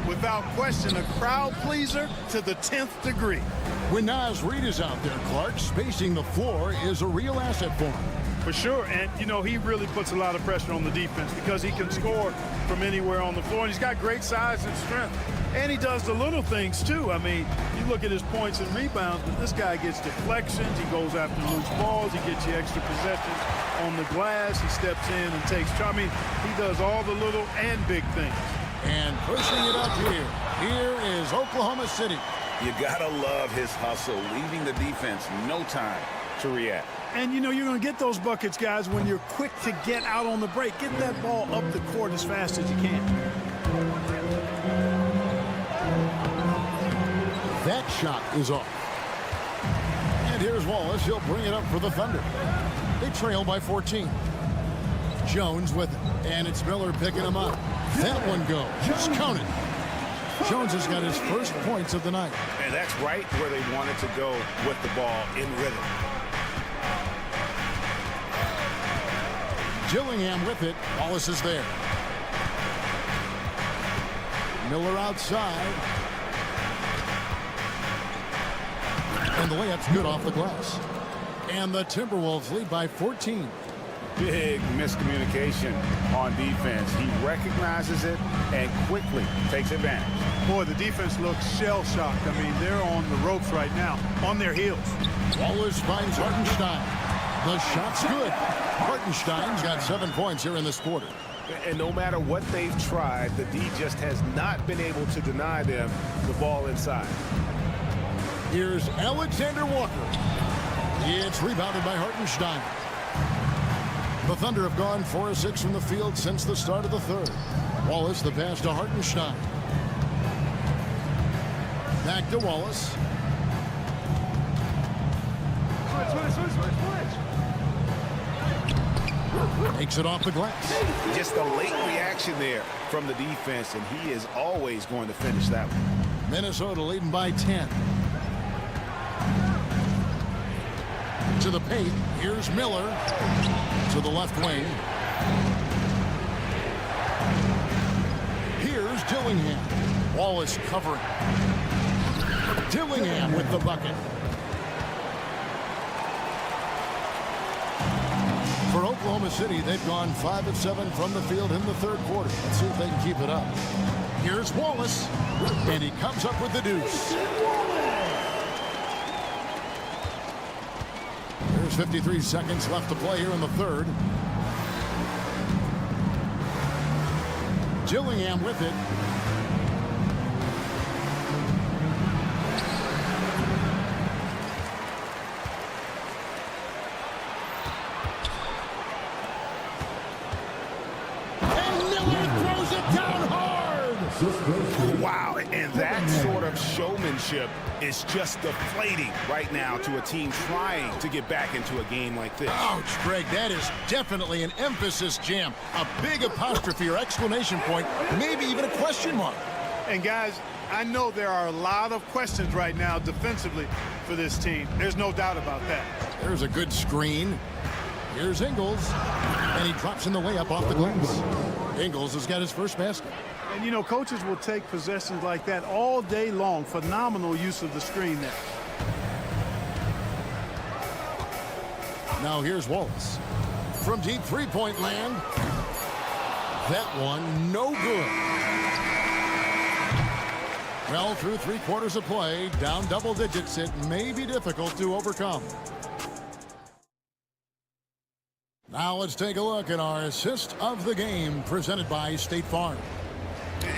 Without question, a crowd pleaser to the 10th degree. When Naz Reid is out there, Clark, spacing the floor is a real asset for him. For sure, and you know, he really puts a lot of pressure on the defense because he can score from anywhere on the floor, and he's got great size and strength. And he does the little things too. I mean, you look at his points and rebounds, but this guy gets deflections, he goes after loose balls, he gets you extra possessions on the glass, he steps in and takes charge. I mean, he does all the little and big things. And pushing it up here is Oklahoma City. You gotta love his hustle, leaving the defense no time to react. And you know, you're going to get those buckets, guys, when you're quick to get out on the break. Get that ball up the court as fast as you can. That shot is off. And here's Wallace. He'll bring it up for the Thunder. They trail by 14. Jones with it. And it's Miller picking him up. That one goes. Just count it. Jones has got his first points of the night. And that's right where they wanted to go with the ball, in rhythm. Gillingham with it. Wallace is there. Miller outside. And the layup's good off the glass. And the Timberwolves lead by 14. Big miscommunication on defense. He recognizes it and quickly takes advantage. Boy, the defense looks shell-shocked. I mean, they're on the ropes right now, on their heels. Wallace finds Hartenstein. The shot's good. Hartenstein's got 7 points here in this quarter. And no matter what they've tried, the D just has not been able to deny them the ball inside. Here's Alexander Walker. It's rebounded by Hartenstein. The Thunder have gone 4 of 6 from the field since the start of the third. Wallace, the pass to Hartenstein. Back to Wallace. Takes it off the glass. Just a late reaction there from the defense, and he is always going to finish that one. Minnesota leading by 10. To the paint. Here's Miller. To the left wing. Here's Dillingham. Wallace covering. Dillingham with the bucket. For Oklahoma City, they've gone 5 of 7 from the field in the third quarter. Let's see if they can keep it up. Here's Wallace. And he comes up with the deuce. There's 53 seconds left to play here in the third. Gillingham with it. Wow, and that sort of showmanship is just deflating right now to a team trying to get back into a game like this. Ouch, Greg, that is definitely an emphasis jam. A big apostrophe or exclamation point, maybe even a question mark. And guys, I know there are a lot of questions right now defensively for this team. There's no doubt about that. There's a good screen. Here's Ingles, and he drops in the way up off the glass. Ingles has got his first basket. And, you know, coaches will take possessions like that all day long. Phenomenal use of the screen there. Now here's Wallace. From deep three-point land. That one, no good. Well, through 3/4 of play, down double digits, it may be difficult to overcome. Now let's take a look at our assist of the game presented by State Farm.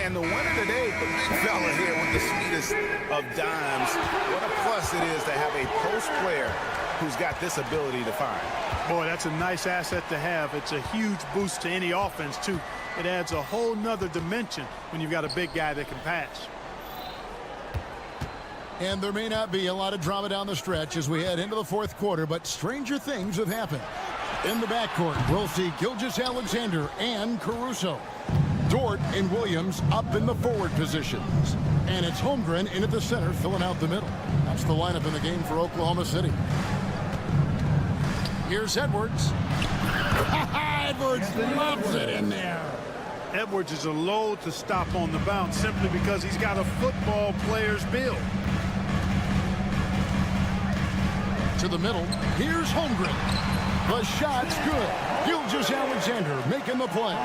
And the winner today, the big fella here with the sweetest of dimes. What a plus it is to have a post player who's got this ability to find. Boy, that's a nice asset to have. It's a huge boost to any offense, too. It adds a whole nother dimension when you've got a big guy that can pass. And there may not be a lot of drama down the stretch as we head into the fourth quarter, but stranger things have happened. In the backcourt, we'll see Gilgeous-Alexander and Caruso. Dort and Williams up in the forward positions. And it's Holmgren in at the center, filling out the middle. That's the lineup in the game for Oklahoma City. Here's Edwards. Edwards loves it in there. Edwards is a load to stop on the bounce simply because he's got a football player's build. To the middle, here's Holmgren. The shot's good. Gilgeous-Alexander making the play.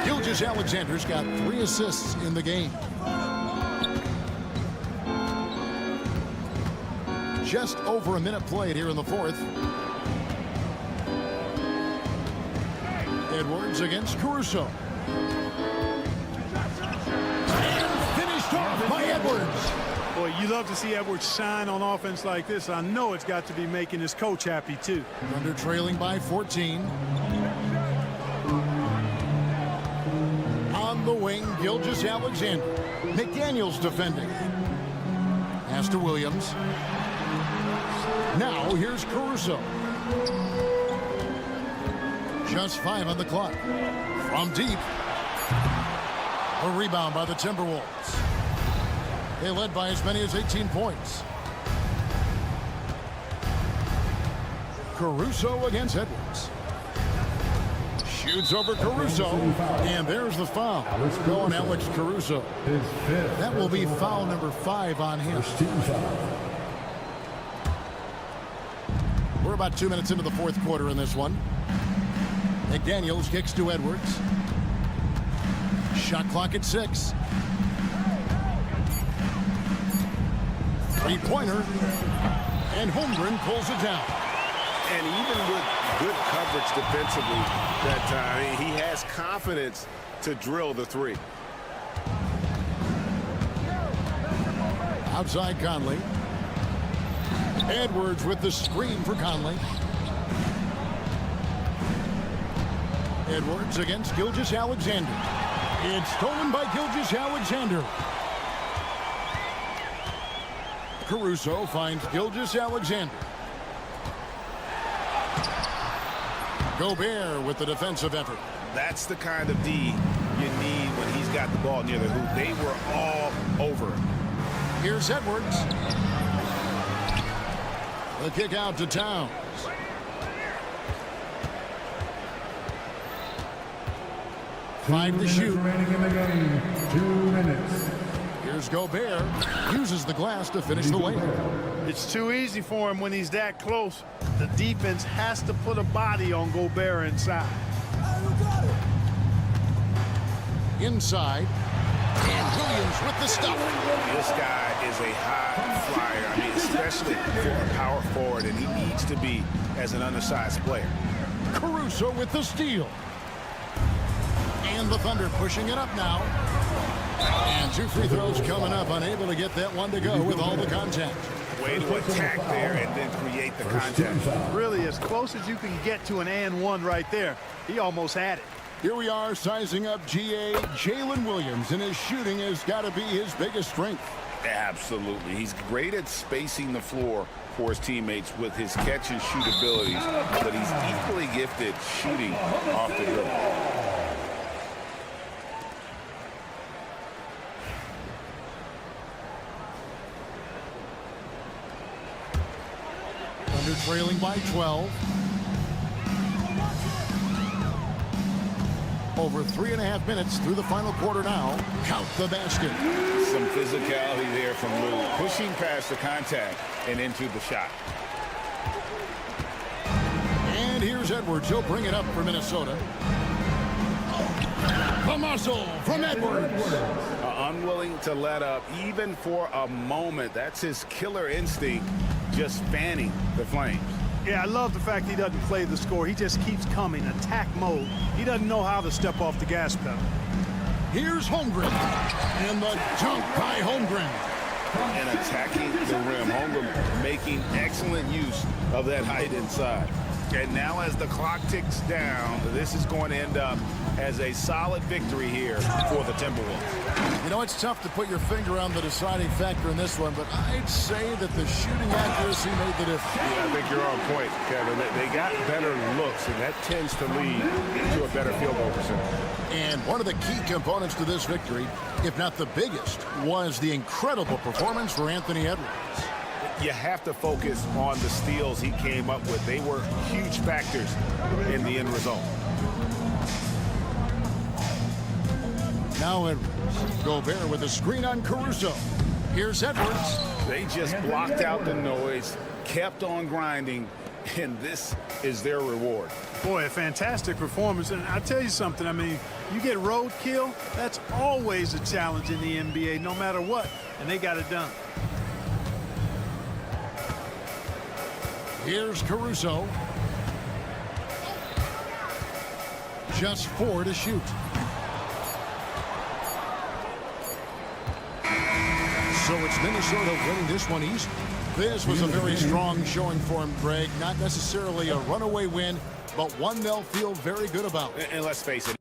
Gilgeous-Alexander's got 3 assists in the game. Just over a minute played here in the fourth. Edwards against Caruso. And finished off by Edwards. Boy, you love to see Edwards shine on offense like this. I know it's got to be making his coach happy, too. Thunder trailing by 14. On the wing, Gilgeous-Alexander. McDaniels defending. Pass to Williams. Now here's Caruso. Just 5 on the clock. From deep. A rebound by the Timberwolves. They led by as many as 18 points. Caruso against Edwards. Shoots over Caruso. And there's the foul. Going Alex Caruso. That will be foul number 5 on him. We're about 2 minutes into the fourth quarter in this one. McDaniels kicks to Edwards. Shot clock at 6. Three-pointer. And Holmgren pulls it down. And even with good coverage defensively that time, he has confidence to drill the 3. Outside Conley. Edwards with the screen for Conley. Edwards against Gilgeous-Alexander. It's stolen by Gilgeous-Alexander. Caruso finds Gilgeous-Alexander. Gobert with the defensive effort. That's the kind of D you need when he's got the ball near the hoop. They were all over him. Here's Edwards. The kick out to Towns. Five to shoot. Remaining in the game. 2 minutes. Here's Gobert. Uses the glass to finish the layup. It's too easy for him when he's that close. The defense has to put a body on Gobert inside. Inside. And Williams with the stuff. This guy is a high flyer. I mean, especially for a power forward, and he needs to be as an undersized player. Caruso with the steal. And the Thunder pushing it up now. And 2 free throws coming up. Unable to get that one to go with all the contact. Way to attack there and then create the contact. Really, as close as you can get to an and one right there. He almost had it. Here we are sizing up GA Jalen Williams, and his shooting has got to be his biggest strength. Absolutely. He's great at spacing the floor for his teammates with his catch and shoot abilities, but he's equally gifted shooting off the dribble. Thunder trailing by 12. Over 3.5 minutes through the final quarter now. Count the basket. Some physicality there from Lou, pushing past the contact and into the shot. And here's Edwards. He'll bring it up for Minnesota. The muscle from Edwards. Unwilling to let up even for a moment. That's his killer instinct, just fanning the Flames. Yeah, I love the fact he doesn't play the score. He just keeps coming, attack mode. He doesn't know how to step off the gas pedal. Here's Holmgren. And the dunk by Holmgren. And attacking the rim. Holmgren making excellent use of that height inside. And now as the clock ticks down, this is going to end up as a solid victory here for the Timberwolves. You know, it's tough to put your finger on the deciding factor in this one, but I'd say that the shooting accuracy made the difference. Yeah, I think you're on point, Kevin. They got better looks, and that tends to lead to a better field goal percentage. And one of the key components to this victory, if not the biggest, was the incredible performance for Anthony Edwards. You have to focus on the steals he came up with. They were huge factors in the end result. Now Edwards. Gobert with a screen on Caruso. Here's Edwards. They just blocked out the noise, kept on grinding, and this is their reward. Boy, a fantastic performance. And I'll tell you something, I mean, you get roadkill, that's always a challenge in the NBA, no matter what. And they got it done. Here's Caruso. Just 4 to shoot. So it's Minnesota winning this one easy. This was a very strong showing for him, Greg. Not necessarily a runaway win, but one they'll feel very good about. And let's face it.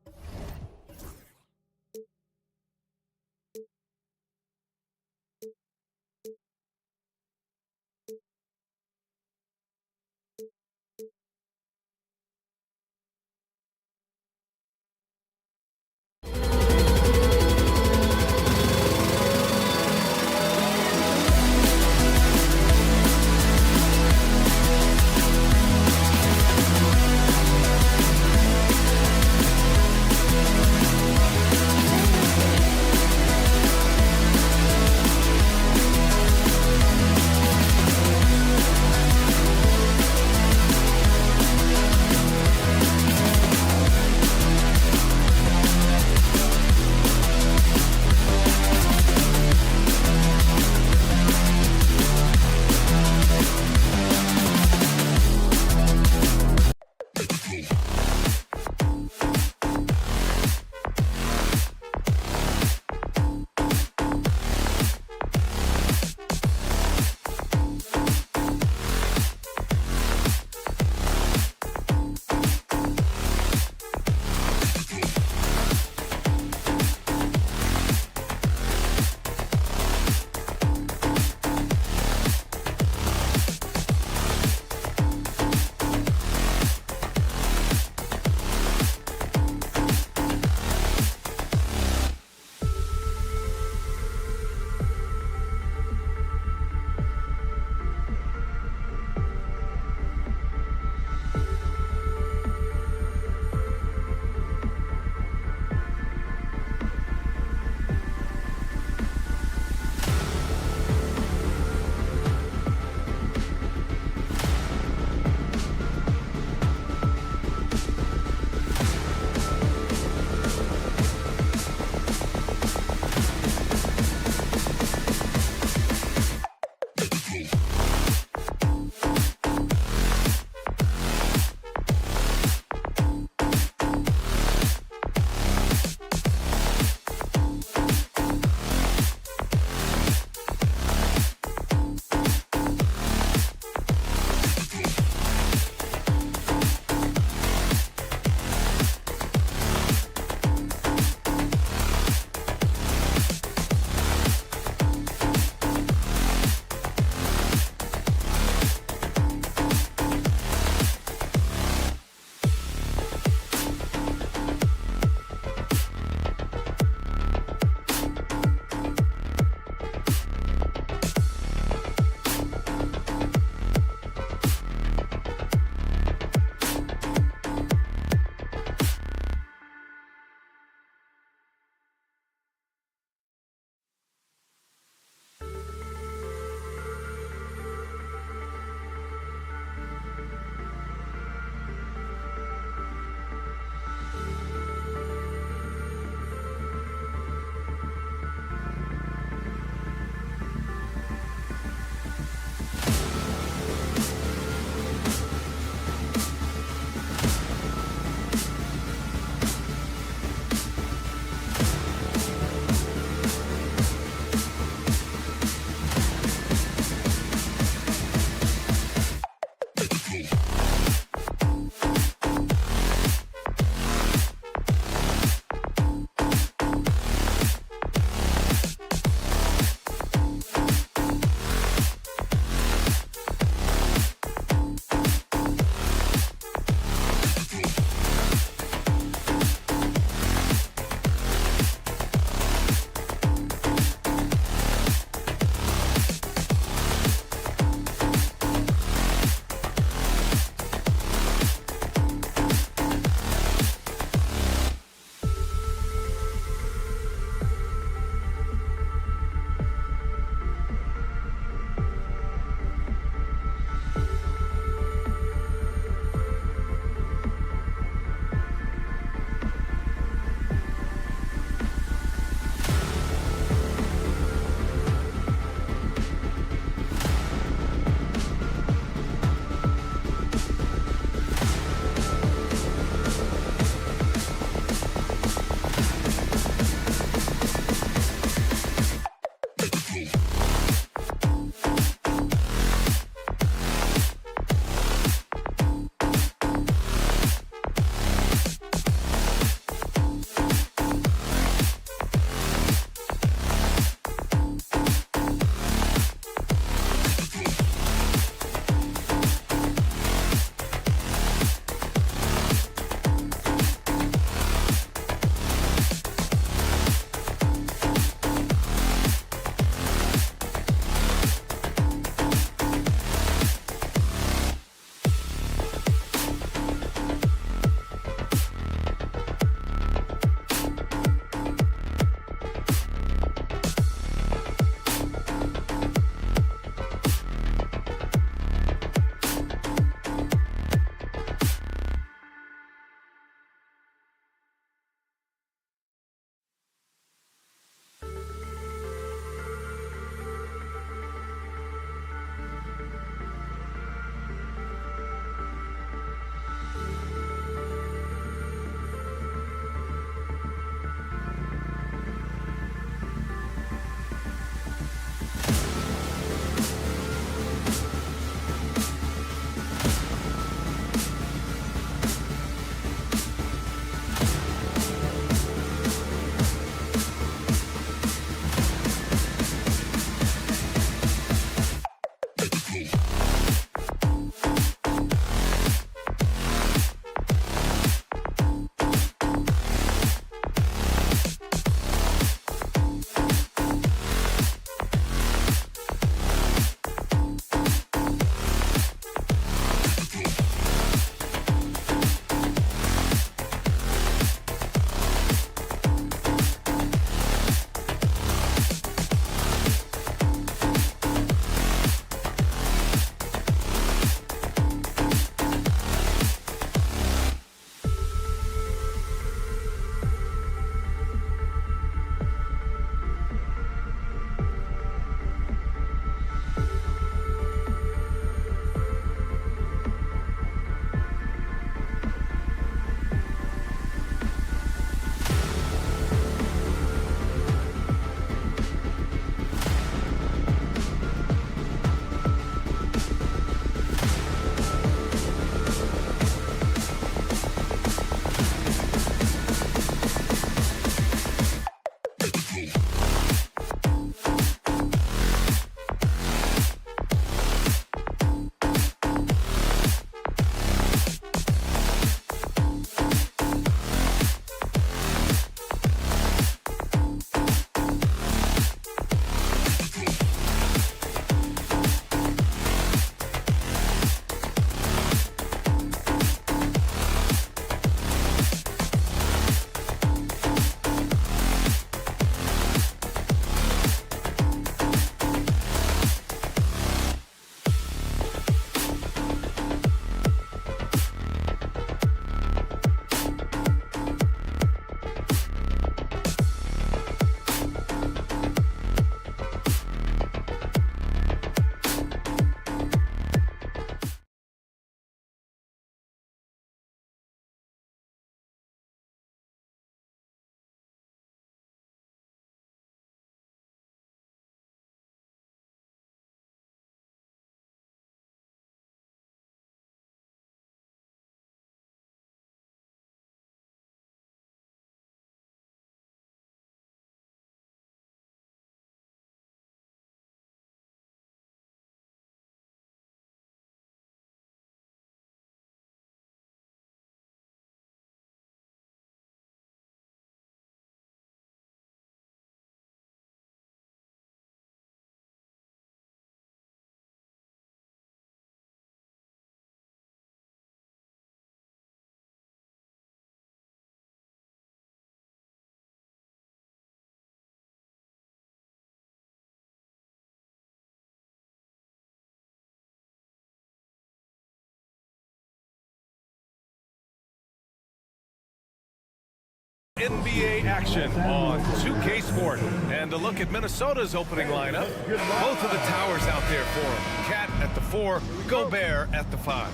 NBA action on 2K Sport. And a look at Minnesota's opening lineup. Both of the towers out there for him. Cat at the 4, Gobert at the 5.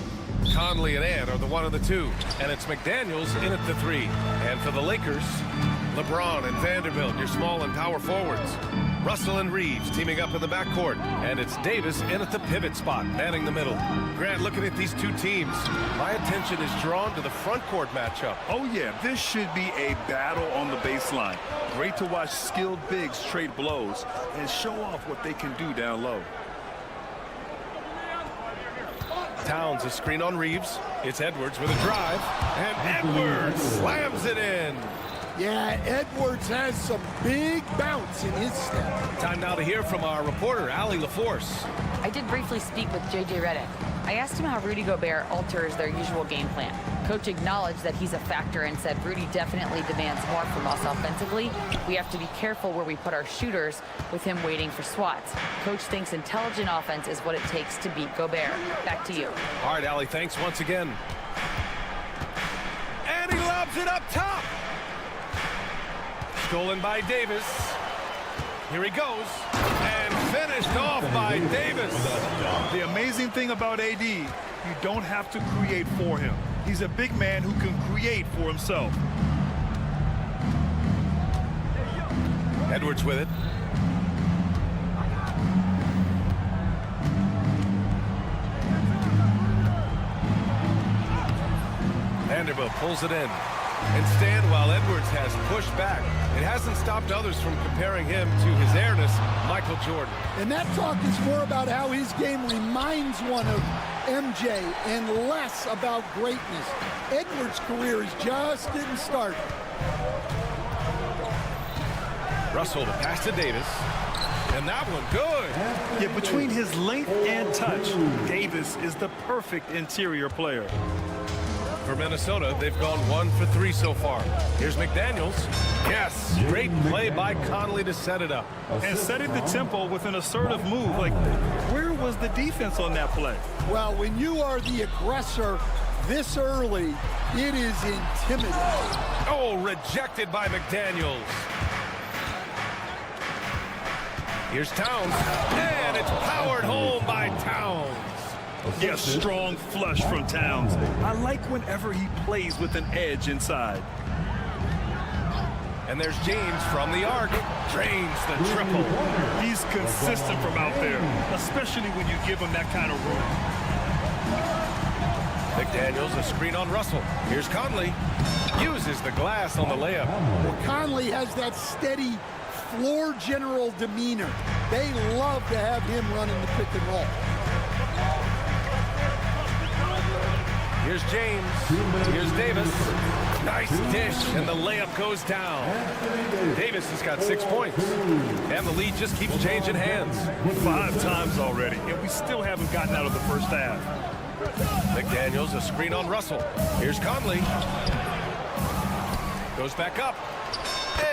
Conley and Ant are the 1 and the 2. And it's McDaniels in at the 3. And for the Lakers, LeBron and Vanderbilt, your small and power forwards. Russell and Reeves teaming up in the backcourt. And it's Davis in at the pivot spot, manning the middle. Grant, looking at these two teams, my attention is drawn to the front court matchup. Oh, yeah, this should be a battle on the baseline. Great to watch skilled bigs trade blows and show off what they can do down low. Towns a screen on Reeves. It's Edwards with a drive. And Edwards slams it in. Yeah, Edwards has some big bounce in his step. Time now to hear from our reporter, Allie LaForce. I did briefly speak with J.J. Redick. I asked him how Rudy Gobert alters their usual game plan. Coach acknowledged that he's a factor and said Rudy definitely demands more from us offensively. We have to be careful where we put our shooters with him waiting for swats. Coach thinks intelligent offense is what it takes to beat Gobert. Back to you. All right, Allie, thanks once again. And he lobs it up top. Stolen by Davis. Here he goes. And finished off by Davis. The amazing thing about AD, you don't have to create for him. He's a big man who can create for himself. Edwards with it. Vanderbilt pulls it in. Instead, while Edwards has pushed back, it hasn't stopped others from comparing him to his airness, Michael Jordan. And that talk is more about how his game reminds one of MJ and less about greatness. Edwards' career is just getting started. Russell the pass to Davis. And that one good. Yeah, between his length and touch, Davis is the perfect interior player. For Minnesota, they've gone 1 for 3 so far. Here's McDaniels. Yes, great play by Conley to set it up. And setting the tempo with an assertive move. Like, where was the defense on that play? Well, when you are the aggressor this early, it is intimidating. Oh, rejected by McDaniels. Here's Towns. And it's powered home by Towns. Yes, strong flush from Towns. I like whenever he plays with an edge inside. And there's James from the arc. Drains the triple. He's consistent from out there, especially when you give him that kind of room. McDaniels, a screen on Russell. Here's Conley. Uses the glass on the layup. Well, Conley has that steady floor general demeanor. They love to have him running the pick and roll. Here's James. Here's Davis. Nice dish, and the layup goes down. Davis has got 6 points. And the lead just keeps changing hands. 5 times already, and we still haven't gotten out of the first half. McDaniels, a screen on Russell. Here's Conley. Goes back up.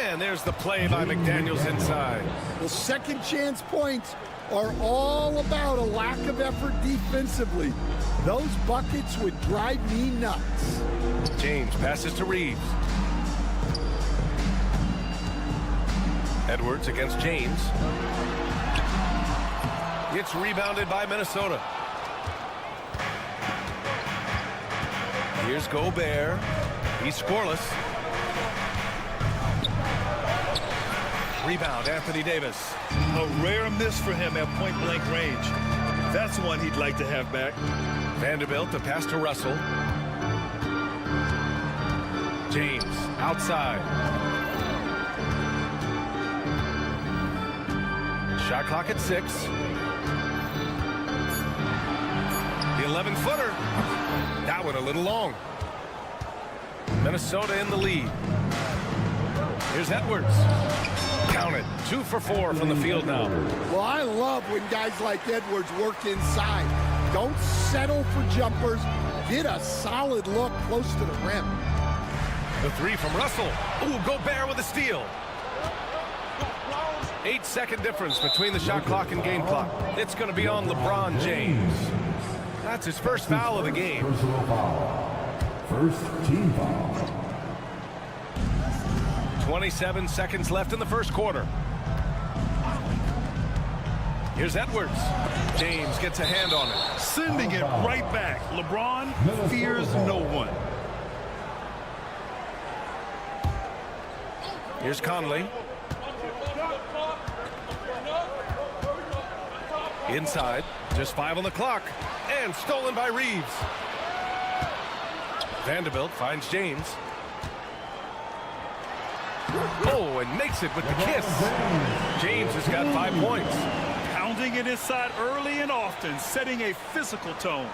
And there's the play by McDaniels inside. The second chance points are all about a lack of effort defensively. Those buckets would drive me nuts. James passes to Reeves. Edwards against James. It's rebounded by Minnesota. Here's Gobert. He's scoreless. Rebound, Anthony Davis. A rare miss for him at point-blank range. That's one he'd like to have back. Vanderbilt, the pass to Russell. James, outside. Shot clock at 6. The 11-footer. That one a little long. Minnesota in the lead. Here's Edwards. Count it. 2 for 4 from the field now. Well, I love when guys like Edwards work inside. Don't settle for jumpers. Get a solid look close to the rim. The 3 from Russell. Ooh, Gobert with a steal. 8-second difference between the shot clock and game clock. It's going to be on LeBron James. That's his first foul of the game. First team foul. 27 seconds left in the first quarter. Here's Edwards. James gets a hand on it. Sending it right back. LeBron fears no one. Here's Conley. Inside, just 5 on the clock, and stolen by Reeves. Vanderbilt finds James. Oh, and makes it with the kiss. James has got 5 points. Pounding it inside early and often, setting a physical tone.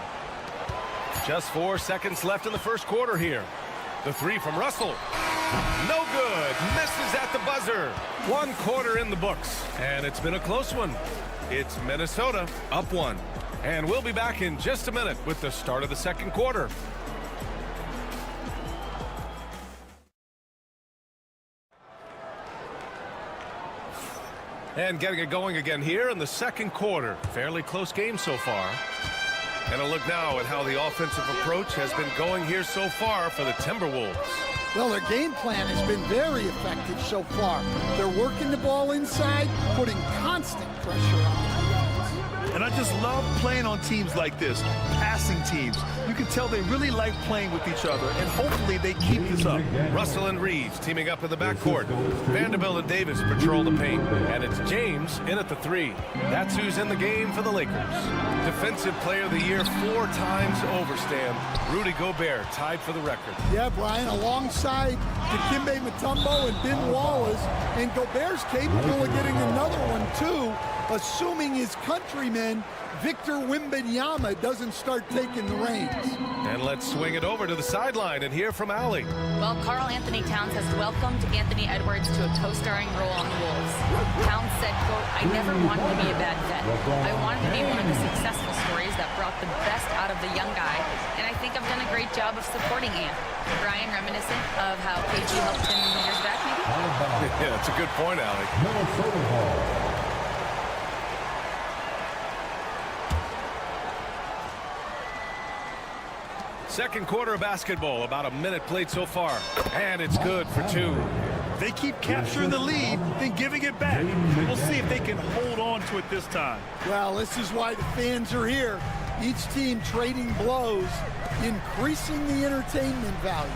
Just 4 seconds left in the first quarter here. The 3 from Russell. No good. Misses at the buzzer. 1 quarter in the books, and it's been a close one. It's Minnesota up 1. And we'll be back in just a minute with the start of the second quarter. And getting it going again here in the second quarter. Fairly close game so far. And a look now at how the offensive approach has been going here so far for the Timberwolves. Well, their game plan has been very effective so far. They're working the ball inside, putting constant pressure on the defense. And I just love playing on teams like this, passing teams. You can tell they really like playing with each other, and hopefully they keep this up. Russell and Reeves teaming up in the backcourt. Vanderbilt and Davis patrol the paint. And it's James in at the 3. That's who's in the game for the Lakers. Defensive Player of the Year 4 times over, Stan. Rudy Gobert tied for the record. Yeah, Brian, alongside Dikembe Mutombo and Ben Wallace, and Gobert's capable of getting another one, too, assuming his countryman Victor Wembanyama doesn't start taking the reins. And let's swing it over to the sideline and hear from Allie. Well, Karl Anthony Towns has welcomed Anthony Edwards to a co-starring role on the Wolves. Towns said, quote, "I never wanted to be a bad vet. I wanted to be one of the successful stories that brought the best out of the young guy, and I think I've done a great job of supporting Ant." Brian, reminiscent of how KG helped him years back, maybe? Yeah, that's a good point, Allie. Second quarter of basketball, about a minute played so far. And it's good for 2. They keep capturing the lead, then giving it back. We'll see if they can hold on to it this time. Well, this is why the fans are here. Each team trading blows, increasing the entertainment value.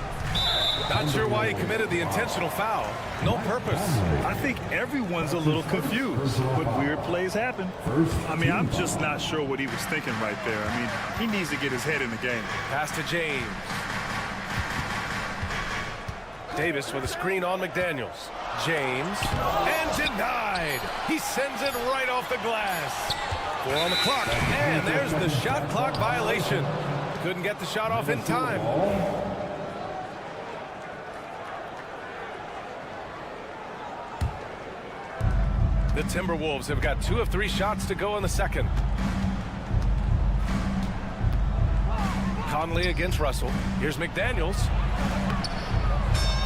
Not sure why he committed the intentional foul. No purpose. I think everyone's a little confused, but weird plays happen. I mean, I'm just not sure what he was thinking right there. I mean, he needs to get his head in the game. Pass to James. Davis with a screen on McDaniels. James. And denied. He sends it right off the glass. 4 on the clock. And there's the shot clock violation. Couldn't get the shot off in time. The Timberwolves have got 2 of 3 shots to go in the second. Conley against Russell. Here's McDaniels.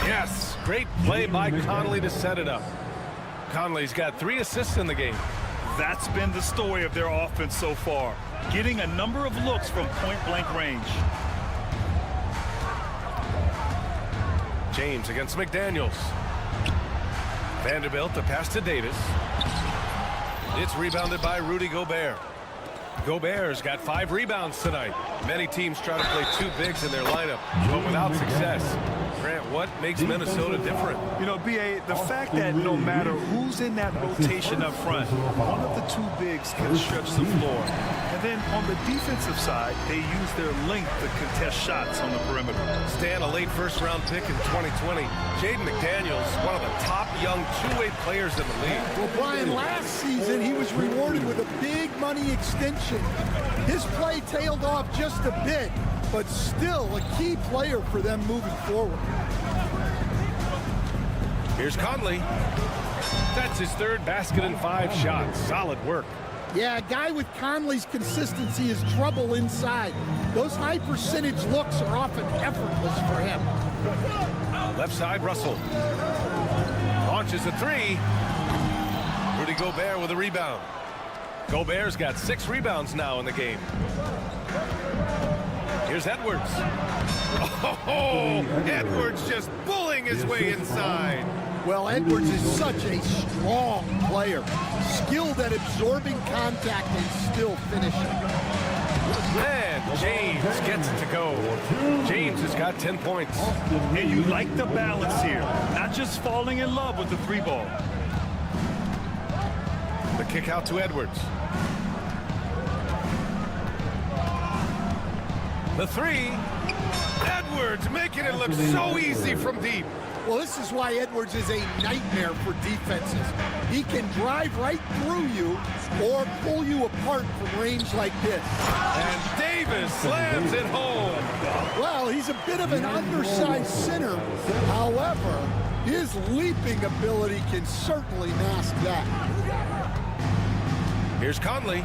Yes, great play by Conley to set it up. Conley's got 3 assists in the game. That's been the story of their offense so far, getting a number of looks from point-blank range. James against McDaniels. Vanderbilt, the pass to Davis. It's rebounded by Rudy Gobert. Gobert's got 5 rebounds tonight. Many teams try to play 2 bigs in their lineup, but without success. Grant, what makes Minnesota different? You know, B.A., the fact that no matter who's in that rotation up front, one of the 2 bigs can stretch the floor. And then on the defensive side, they use their length to contest shots on the perimeter. Stan, a late first-round pick in 2020. Jaden McDaniels, one of the top young two-way players in the league. Well, Brian, last season he was rewarded with a big money extension. His play tailed off just a bit, but still a key player for them moving forward. Here's Conley. That's his 3rd basket in 5 shots. Solid work. Yeah, a guy with Conley's consistency is trouble inside. Those high percentage looks are often effortless for him. Left side, Russell. Launches a 3. Rudy Gobert with a rebound. Gobert's got 6 rebounds now in the game. Here's Edwards. Oh, Edwards just bullying his way inside. Well, Edwards is such a strong player, skilled at absorbing contact and still finishing. And James gets it to go. James has got 10 points. And you like the balance here, not just falling in love with the three ball. The kick out to Edwards. The three. Edwards making it look so easy from deep. Well, this is why Edwards is a nightmare for defenses. He can drive right through you or pull you apart from range like this. And Davis slams it home. Well, he's a bit of an undersized center. However, his leaping ability can certainly mask that. Here's Conley.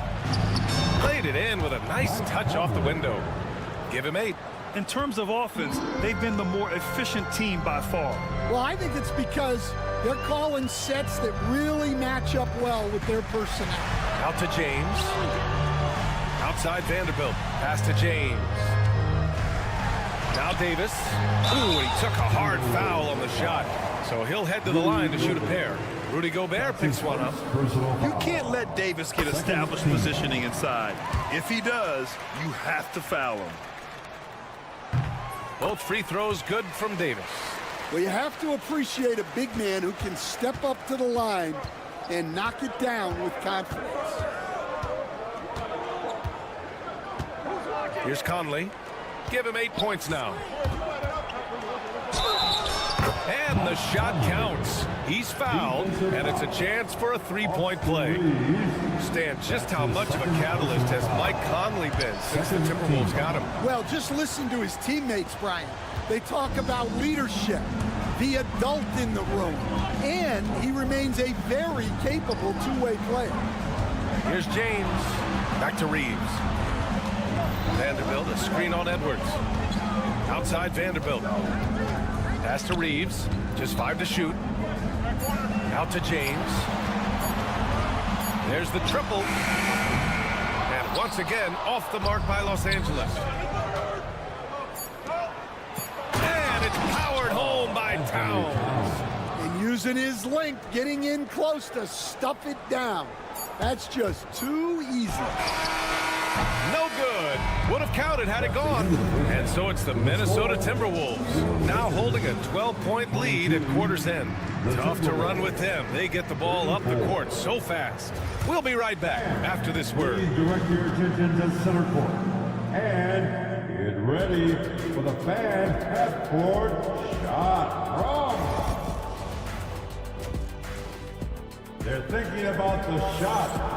Played it in with a nice touch off the window. Give him 8. In terms of offense, they've been the more efficient team by far. Well, I think it's because they're calling sets that really match up well with their personnel. Out to James. Outside Vanderbilt. Pass to James. Now Davis. Ooh, and he took a hard foul on the shot. So he'll head to the line to shoot a pair. Rudy Gobert picks one up. You can't let Davis get established positioning inside. If he does, you have to foul him. Both free throws good from Davis. Well, you have to appreciate a big man who can step up to the line and knock it down with confidence. Here's Conley. Give him 8 points now. And the shot counts. He's fouled, and it's a chance for a three-point play. Stan, just how much of a catalyst has Mike Conley been since the Timberwolves got him? Well, just listen to his teammates, Brian. They talk about leadership, the adult in the room, and he remains a very capable two-way player. Here's James. Back to Reeves. Vanderbilt, a screen on Edwards. Outside Vanderbilt. Pass to Reeves. Just 5 to shoot. Out to James. There's the triple. And once again, off the mark by Los Angeles. And it's powered home by Towns. And using his length, getting in close to stuff it down. That's just too easy. No good. Would have counted had it gone. And so it's the Minnesota Timberwolves now holding a 12-point lead at quarter's end. Tough to run with them. They get the ball up the court so fast. We'll be right back after this word. Direct your attention to center court. And get ready for the fan half-court shot. Wrong. They're thinking about the shot.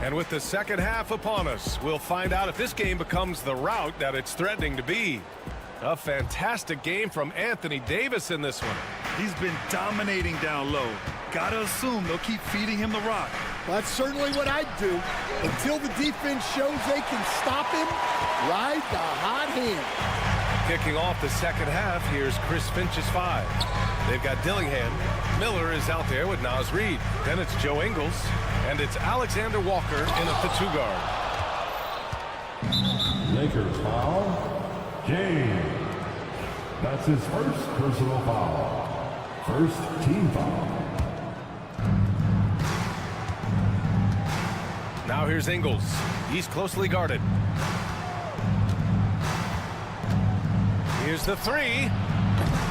And with the second half upon us, we'll find out if this game becomes the rout that it's threatening to be. A fantastic game from Anthony Davis in this one. He's been dominating down low. Gotta assume they'll keep feeding him the rock. That's certainly what I'd do. Until the defense shows they can stop him, ride the hot hand. Kicking off the second half, here's Chris Finch's 5. They've got Dillingham. Miller is out there with Naz Reid. Then it's Joe Ingles. And it's Alexander Walker in at the 2 guard. Lakers foul. James. That's his first personal foul. First team foul. Now here's Ingles. He's closely guarded. Here's the 3.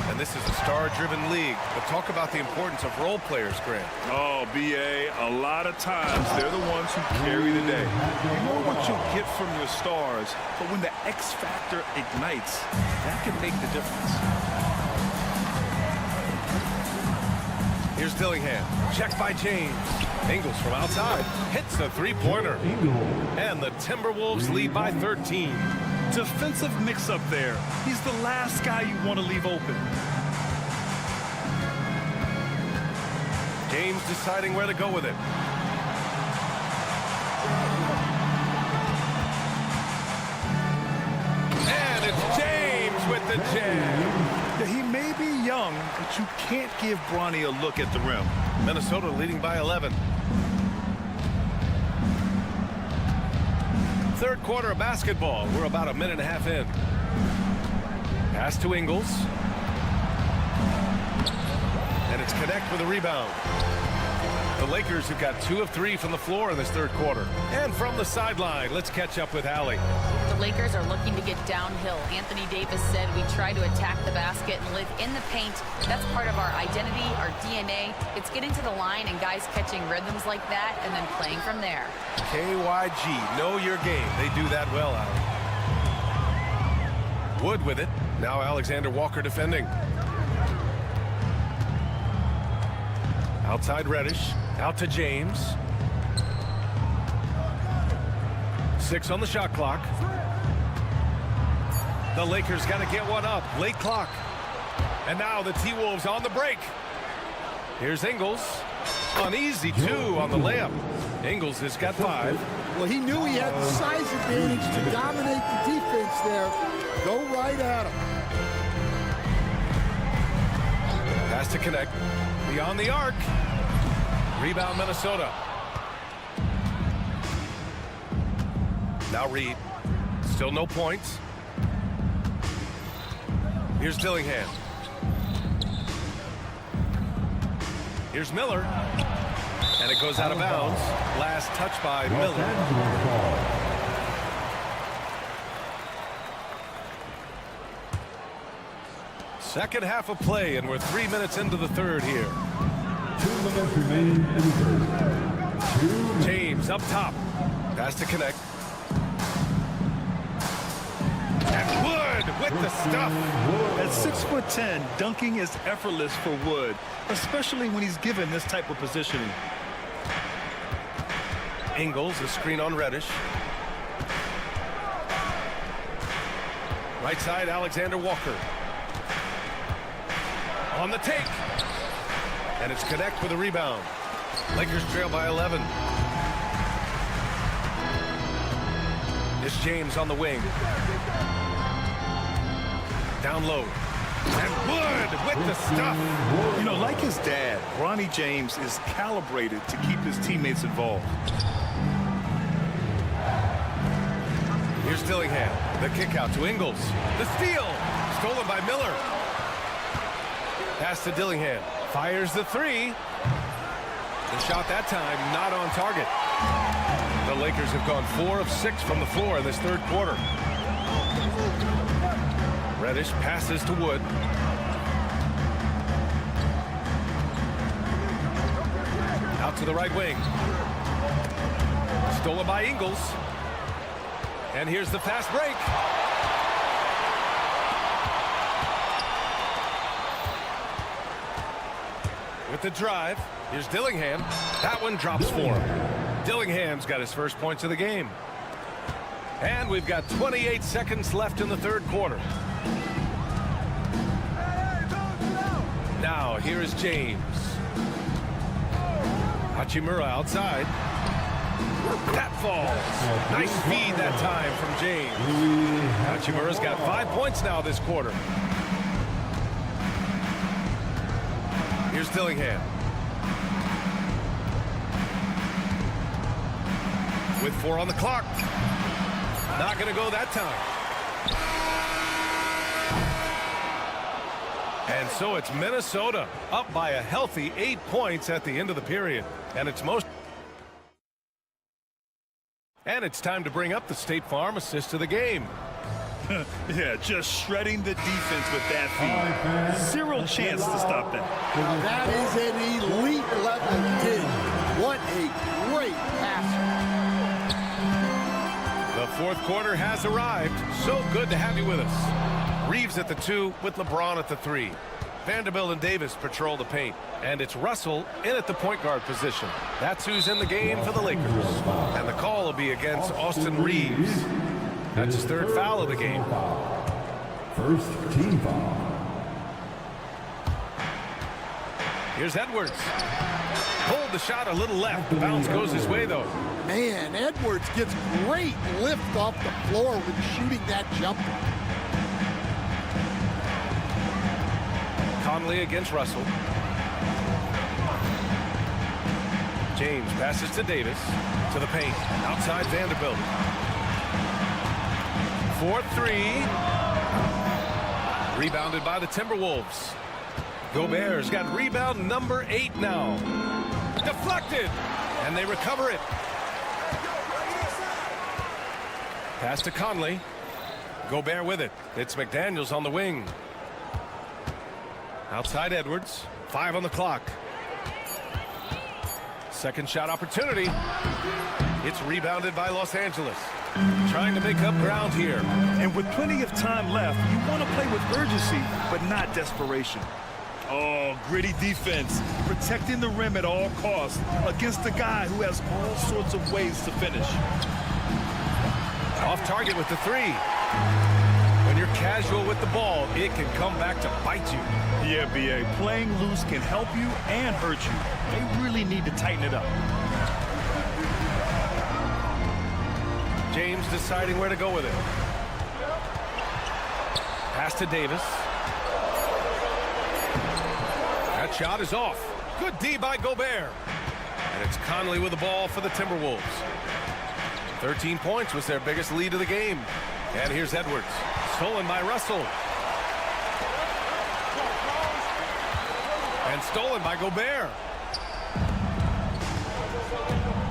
And this is a star-driven league. But talk about the importance of role players, Grant. Oh, B.A., a lot of times they're the ones who carry the day. You know what you'll get from your stars, but when the X factor ignites, that can make the difference. Here's Dillingham. Checked by James. Ingles from outside. Hits the three-pointer. And the Timberwolves lead by 13. Defensive mix-up there. He's the last guy you want to leave open. James deciding where to go with it. And it's James with the jam. He may be young, but you can't give Bronny a look at the rim. Minnesota leading by 11. Third quarter of basketball. We're about a minute and a half in. Pass to Ingles. And it's connect with a rebound. The Lakers have got 2 of 3 from the floor in this third quarter. And from the sideline, let's catch up with Allie. The Lakers are looking to get downhill. Anthony Davis said we try to attack the basket and live in the paint. That's part of our identity, our DNA. It's getting to the line and guys catching rhythms like that and then playing from there. KYG, know your game. They do that well, Allie. Wood with it. Now Alexander Walker defending. Outside Reddish. Out to James. 6 on the shot clock. The Lakers got to get one up. Late clock. And now the T-Wolves on the break. Here's Ingles. An easy 2 on the layup. Ingles has got 5. Well, he knew he had the size advantage to dominate the defense there. Go right at him. Pass to connect. Beyond the arc. Rebound Minnesota. Now Reed. Still no points. Here's Dillingham. Here's Miller. And it goes out of bounds. Last touch by Miller. Second half of play, and we're 3 minutes into the third here. 2 minutes remain in the third. James up top. Pass to connect. And Wood with the stuff. At 6'10", dunking is effortless for Wood, especially when he's given this type of positioning. Ingles, a screen on Reddish. Right side, Alexander Walker. On the take. And it's connect with a rebound. Lakers trail by 11. It's James on the wing. Down low. And Wood with the stuff. You know, like his dad, Ronnie James is calibrated to keep his teammates involved. Here's Dillingham. The kick out to Ingles. The steal. Stolen by Miller. Pass to Dillingham. Fires the 3. The shot that time not on target. The Lakers have gone 4 of 6 from the floor in this third quarter. Reddish passes to Wood. Out to the right wing. Stolen by Ingles. And here's the fast break. With the drive, here's Dillingham. That one drops for him. Dillingham's got his first points of the game. And we've got 28 seconds left in the third quarter. Now, here is James. Hachimura outside. That falls. Nice feed that time from James. Hachimura's got 5 points now this quarter. Here's Dillingham. With 4 on the clock. Not going to go that time. And so it's Minnesota up by a healthy 8 points at the end of the period. And it's time to bring up the State Farm assist of the game. Yeah, just shredding the defense with that feed. Zero chance to stop that. That is an elite level dig. What a great passer. The fourth quarter has arrived. So good to have you with us. Reeves at the 2 with LeBron at the 3. Vanderbilt and Davis patrol the paint. And it's Russell in at the point guard position. That's who's in the game for the Lakers. And the call will be against Austin Reeves. That's his third foul of the game. First team foul. Here's Edwards. Pulled the shot a little left. The bounce goes his way, though. Man, Edwards gets great lift off the floor when shooting that jumper. Conley against Russell. James passes to Davis. To the paint. Outside Vanderbilt. 4-3. Rebounded by the Timberwolves. Gobert's got rebound number 8 now. Deflected, and they recover it. Pass to Conley. Gobert with it. It's McDaniels on the wing. Outside Edwards. 5 on the clock. Second shot opportunity. It's rebounded by Los Angeles. Trying to make up ground here. And with plenty of time left, you want to play with urgency, but not desperation. Oh, gritty defense, protecting the rim at all costs against a guy who has all sorts of ways to finish. Off target with the 3. When you're casual with the ball, it can come back to bite you. Yeah, B.A., playing loose can help you and hurt you. They really need to tighten it up. James deciding where to go with it. Pass to Davis. That shot is off. Good D by Gobert. And it's Conley with the ball for the Timberwolves. 13 points was their biggest lead of the game. And here's Edwards. Stolen by Russell. And stolen by Gobert.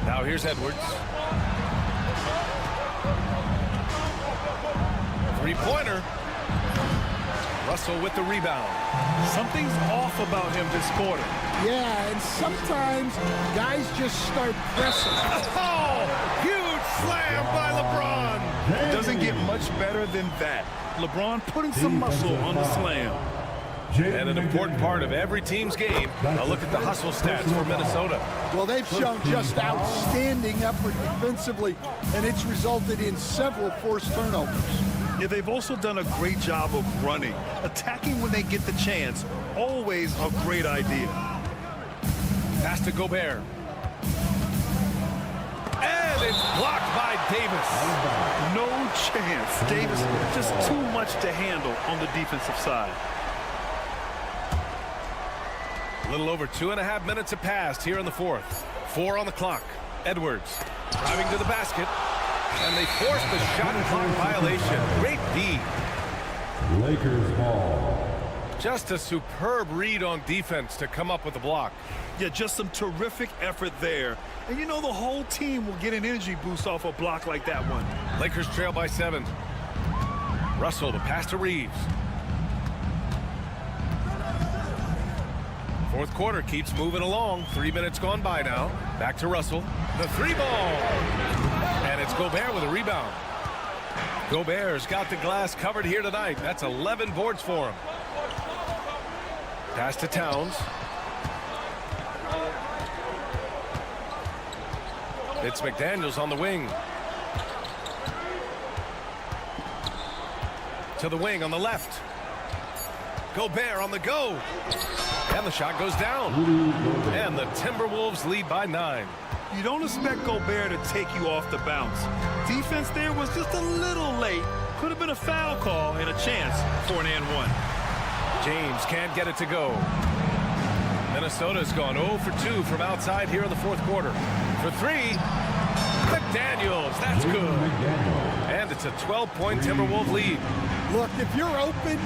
Now here's Edwards. Three-pointer. Russell with the rebound. Something's off about him this quarter. Yeah, and sometimes guys just start pressing. Oh, huge slam by LeBron. It doesn't get much better than that. LeBron putting some muscle on the slam. And an important part of every team's game. Now look at the hustle stats for Minnesota. Well, they've shown just outstanding effort defensively, and it's resulted in several forced turnovers. Yeah, they've also done a great job of running. Attacking when they get the chance, always a great idea. Pass to Gobert. And it's blocked by Davis. No chance. Davis, just too much to handle on the defensive side. A little over 2.5 minutes have passed here in the fourth. 4 on the clock. Edwards driving to the basket. And they force the shot clock violation. Great D. Lakers ball. Just a superb read on defense to come up with the block. Yeah, just some terrific effort there. And you know the whole team will get an energy boost off a block like that one. Lakers trail by 7. Russell, the pass to Reeves. Fourth quarter keeps moving along. 3 minutes gone by now. Back to Russell. The 3-ball. And it's Gobert with a rebound. Gobert's got the glass covered here tonight. That's 11 boards for him. Pass to Towns. It's McDaniels on the wing. To the wing on the left. Gobert on the go. And the shot goes down. And the Timberwolves lead by 9. You don't expect Gobert to take you off the bounce. Defense there was just a little late. Could have been a foul call and a chance for an and 1. James can't get it to go. Minnesota's gone 0 for 2 from outside here in the fourth quarter. For 3, McDaniels. That's good. And it's a 12-point Timberwolves lead. Look, if you're open,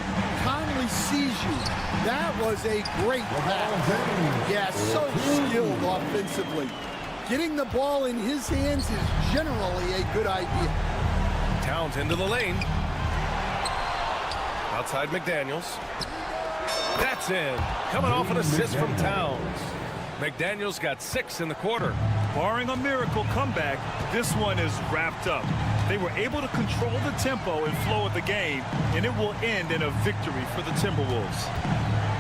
Conley sees you. That was a great pass. Yeah, so skilled offensively. Getting the ball in his hands is generally a good idea. Towns into the lane. Outside McDaniels. That's in. Coming off an assist from Towns. McDaniels got 6 in the quarter. Barring a miracle comeback, this one is wrapped up. They were able to control the tempo and flow of the game, and it will end in a victory for the Timberwolves.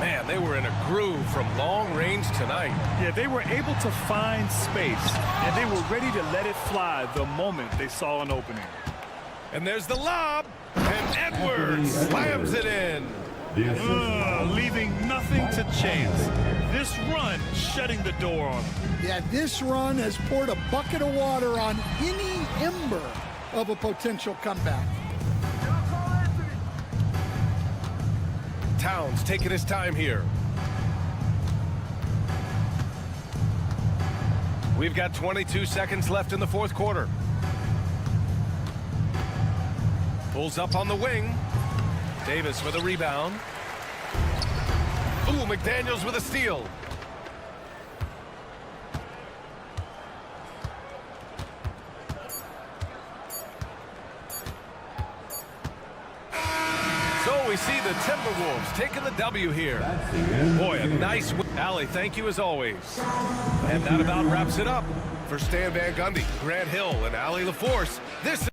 Man, they were in a groove from long range tonight. Yeah, they were able to find space, and they were ready to let it fly the moment they saw an opening. And there's the lob, and Edwards slams it in. Leaving nothing to chance. This run shutting the door on them. Yeah, this run has poured a bucket of water on any ember of a potential comeback. Towns taking his time here. We've got 22 seconds left in the fourth quarter. Pulls up on the wing. Davis with a rebound. Ooh, McDaniels with a steal. So we see the Timberwolves taking the W here. Boy, a nice win. Allie, thank you as always. And that about wraps it up. For Stan Van Gundy, Grant Hill, and Allie LaForce, this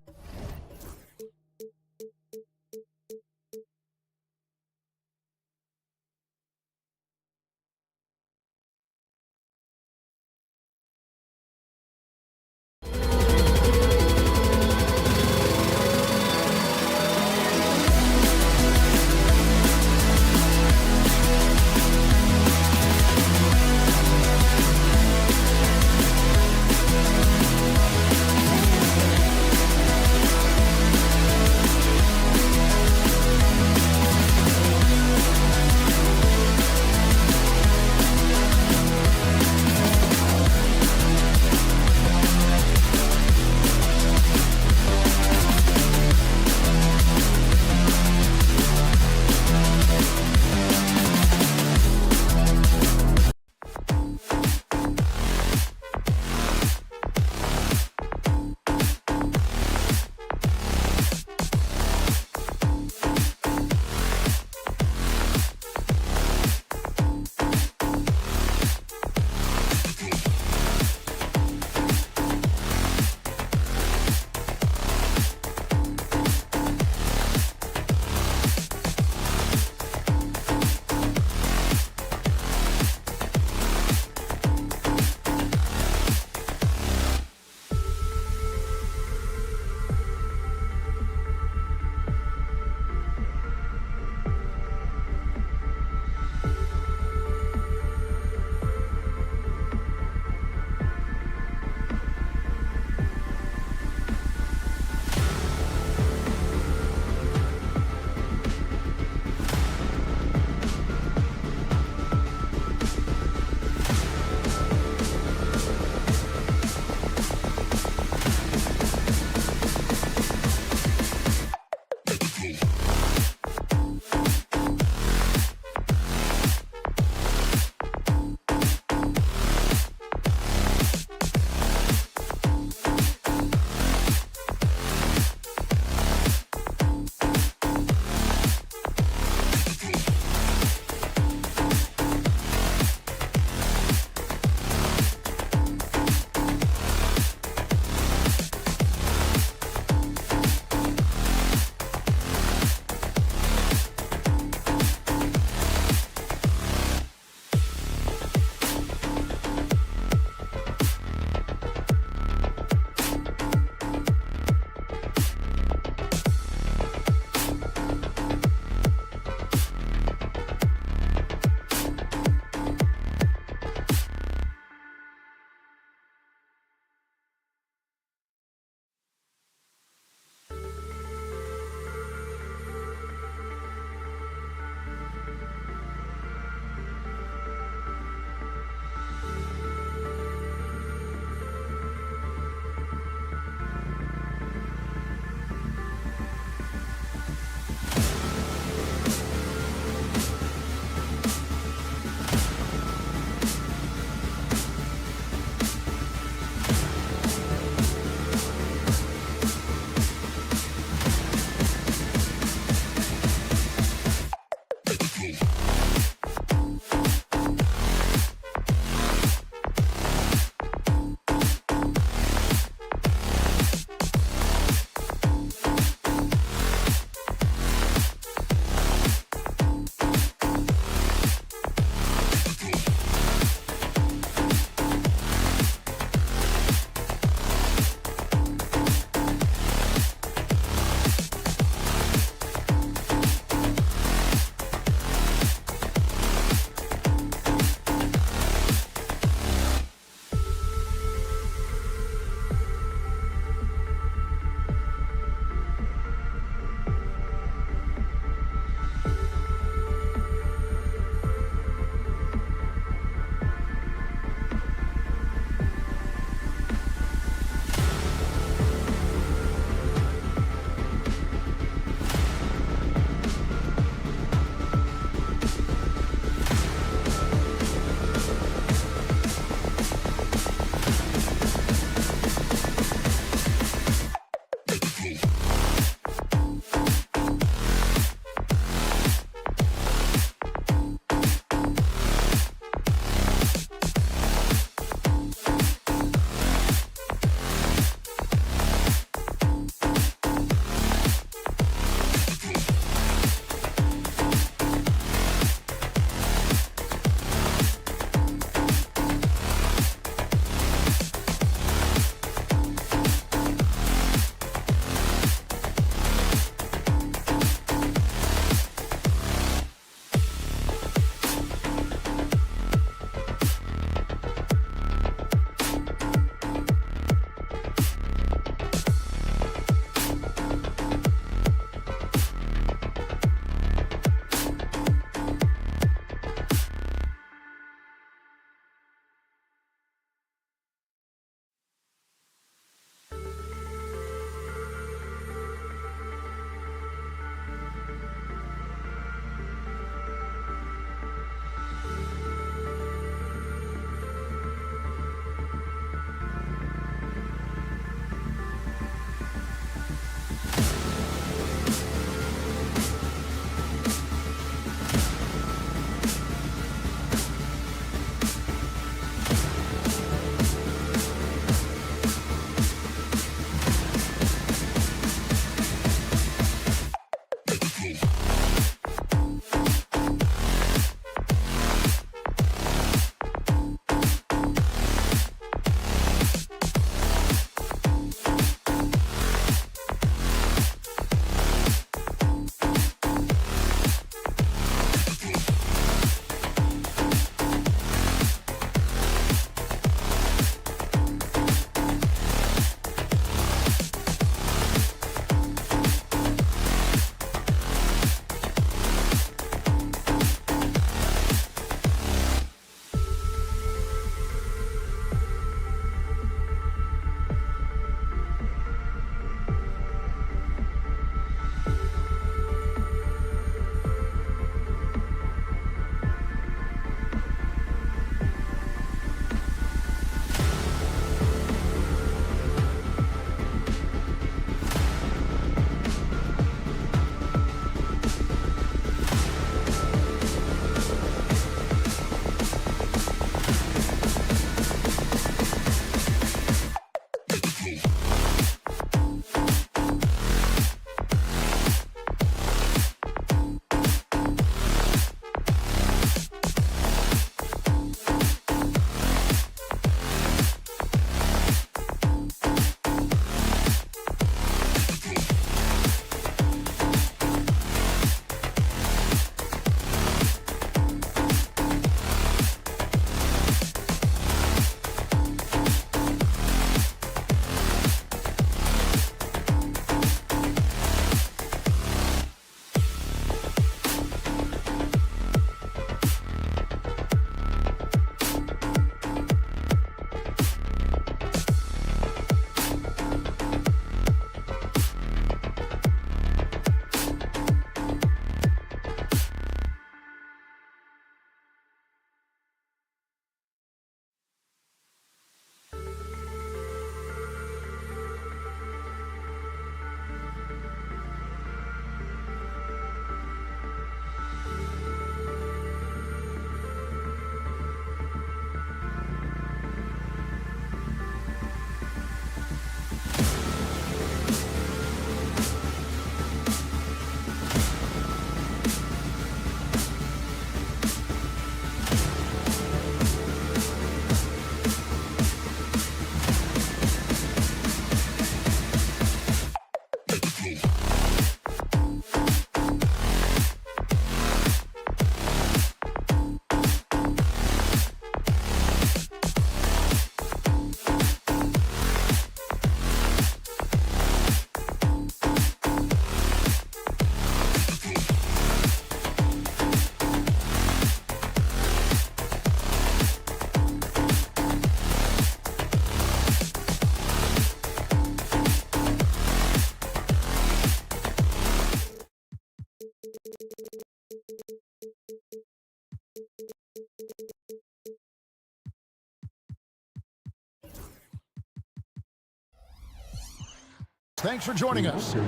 Thanks for joining us. So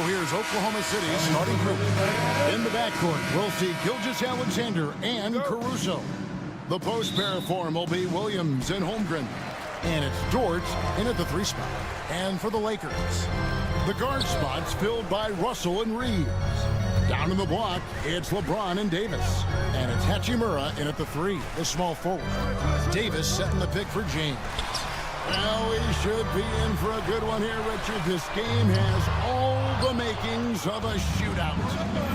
here's Oklahoma City's starting group. In the backcourt, we'll see Gilgeous-Alexander and Caruso. The post pair form will be Williams and Holmgren. And it's Dort in at the 3 spot. And for the Lakers, the guard spots filled by Russell and Reeves. Down in the block, it's LeBron and Davis. And it's Hachimura in at the 3, the small forward. Davis setting the pick for James. Well, we should be in for a good one here, Richard. This game has all the makings of a shootout.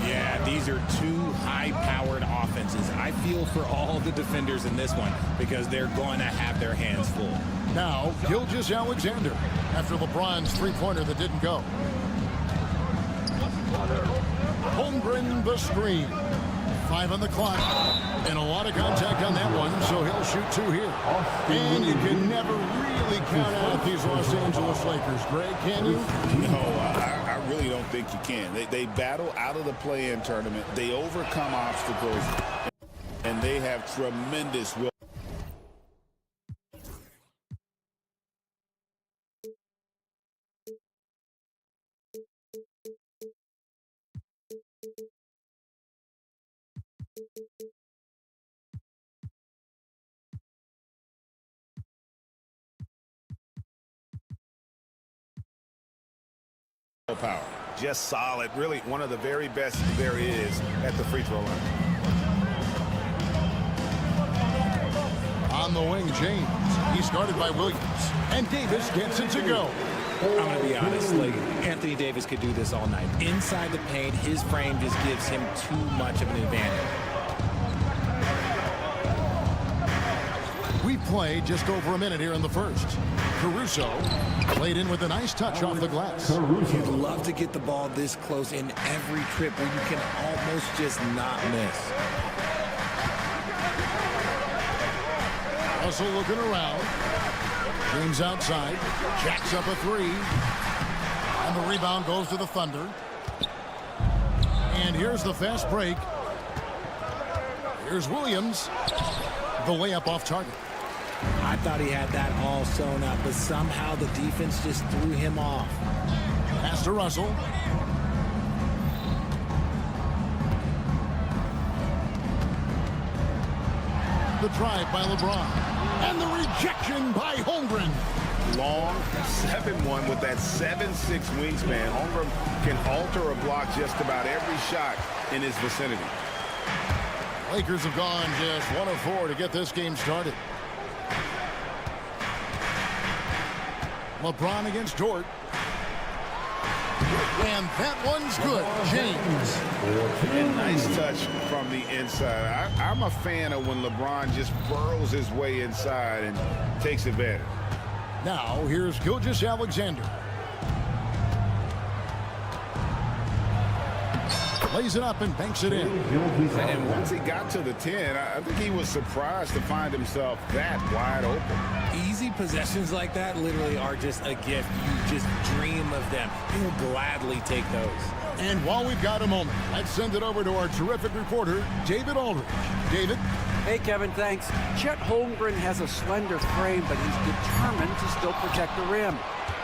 Yeah, these are two high-powered offenses. I feel for all the defenders in this one because they're going to have their hands full. Now, Gilgeous-Alexander after LeBron's three-pointer that didn't go. Holmgren the screen. 5 on the clock. And a lot of contact on that one, so he'll shoot 2 here. And you can never really count out these Los Angeles Lakers, Greg, can you? No, I really don't think you can. They battle out of the play-in tournament. They overcome obstacles, and they have tremendous will. Power. Just solid. Really one of the very best there is at the free throw line. On the wing, James. He's guarded by Williams. And Davis gets it to go. I'm going to be honest, like, Anthony Davis could do this all night. Inside the paint, his frame just gives him too much of an advantage. We play just over a minute here in the first. Caruso played in with a nice touch off the glass. You'd love to get the ball this close in every trip where you can almost just not miss. Russell looking around. James outside. Jacks up a 3. And the rebound goes to the Thunder. And here's the fast break. Here's Williams. The layup off target. I thought he had that all sewn up, but somehow the defense just threw him off. Pass to Russell. The drive by LeBron. And the rejection by Holmgren. Long 7-1 with that 7'6" wingspan. Holmgren can alter a block just about every shot in his vicinity. Lakers have gone just 1 of 4 to get this game started. LeBron against Dort. And that one's good. James. And nice touch from the inside. I'm a fan of when LeBron just burrows his way inside and takes advantage. Now, here's Gilgeous-Alexander. Lays it up and banks it in. And once he got to the 10, I think he was surprised to find himself that wide open. Easy possessions like that literally are just a gift. You just dream of them. He'll gladly take those. And while we've got a moment, let's send it over to our terrific reporter, David Aldridge. David? Hey, Kevin, thanks. Chet Holmgren has a slender frame, but he's determined to still protect the rim.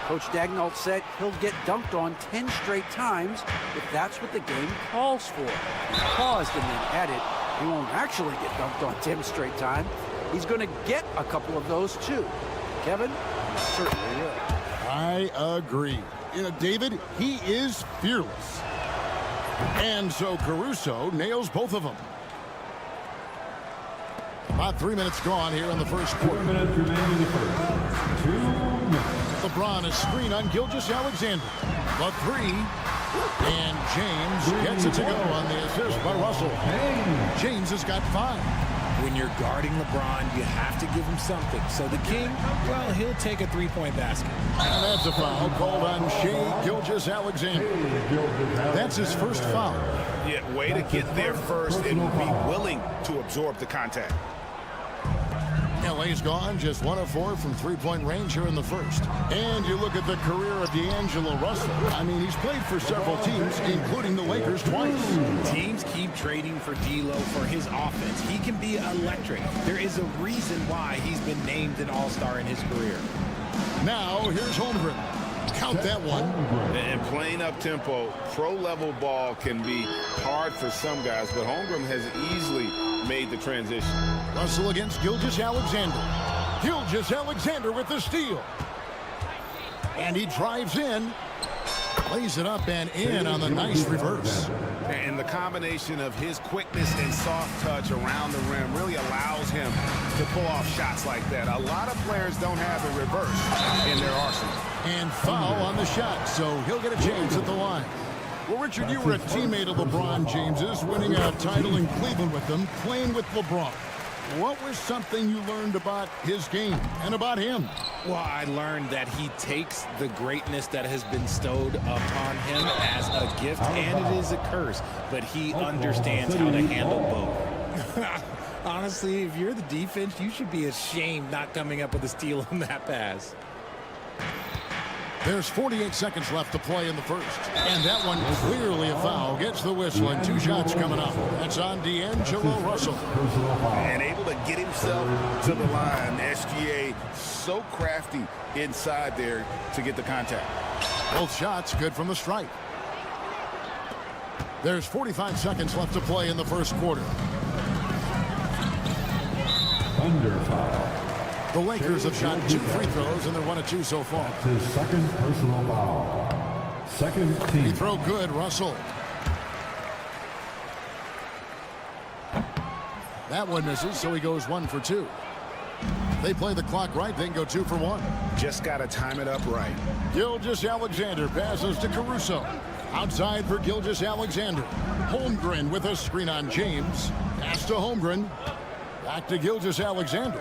Coach Daigneault said he'll get dunked on 10 straight times if that's what the game calls for. He paused and then added, he won't actually get dunked on 10 straight times. He's going to get a couple of those too. Kevin, he certainly will. I agree. You know, David, he is fearless. And so Caruso nails both of them. About 3 minutes gone here in the first quarter. 2 minutes remaining in the first. 2 minutes. LeBron is screen on Gilgeous-Alexander. The 3. And James gets it to go on the assist by Russell. James has got 5. When you're guarding LeBron, you have to give him something. So the King, well, he'll take a three-point basket. And that's a foul called on Shai Gilgeous-Alexander. That's his first foul. Yeah, way to get there first and be willing to absorb the contact. LA's gone just 1 of 4 from three-point range here in the first. And you look at the career of D'Angelo Russell. I mean, he's played for several teams, including the Lakers twice. Teams keep trading for D'Lo for his offense. He can be electric. There is a reason why he's been named an all-star in his career. Now, here's Holmgren. Count that one. And playing up tempo, pro-level ball can be hard for some guys, but Holmgren has easily made the transition. Russell against Gilgeous-Alexander. Gilgeous-Alexander with the steal. And he drives in. Lays it up and in on the nice reverse. And the combination of his quickness and soft touch around the rim really allows him to pull off shots like that. A lot of players don't have the reverse in their arsenal. And foul on the shot, so he'll get a chance at the line. Well, Richard, you were a teammate of LeBron James's, winning a title in Cleveland with them, playing with LeBron. What was something you learned about his game and about him? Well, I learned that he takes the greatness that has been bestowed upon him as a gift, and it is a curse, but he understands how to handle both. Honestly, if you're the defense, you should be ashamed not coming up with a steal on that pass. There's 48 seconds left to play in the first. And that one clearly a foul. Gets the whistle and 2 shots coming up. That's on D'Angelo Russell. And able to get himself to the line. SGA so crafty inside there to get the contact. Both shots good from the stripe. There's 45 seconds left to play in the first quarter. Under foul. The Lakers have shot 2 free throws, and they're 1 of 2 so far. His second personal foul. Second team. Free throw good, Russell. That one misses, so he goes 1 for 2. They play the clock right, they can go 2 for 1. Just got to time it up right. Gilgeous-Alexander passes to Caruso. Outside for Gilgeous-Alexander. Holmgren with a screen on James. Pass to Holmgren. Back to Gilgeous-Alexander.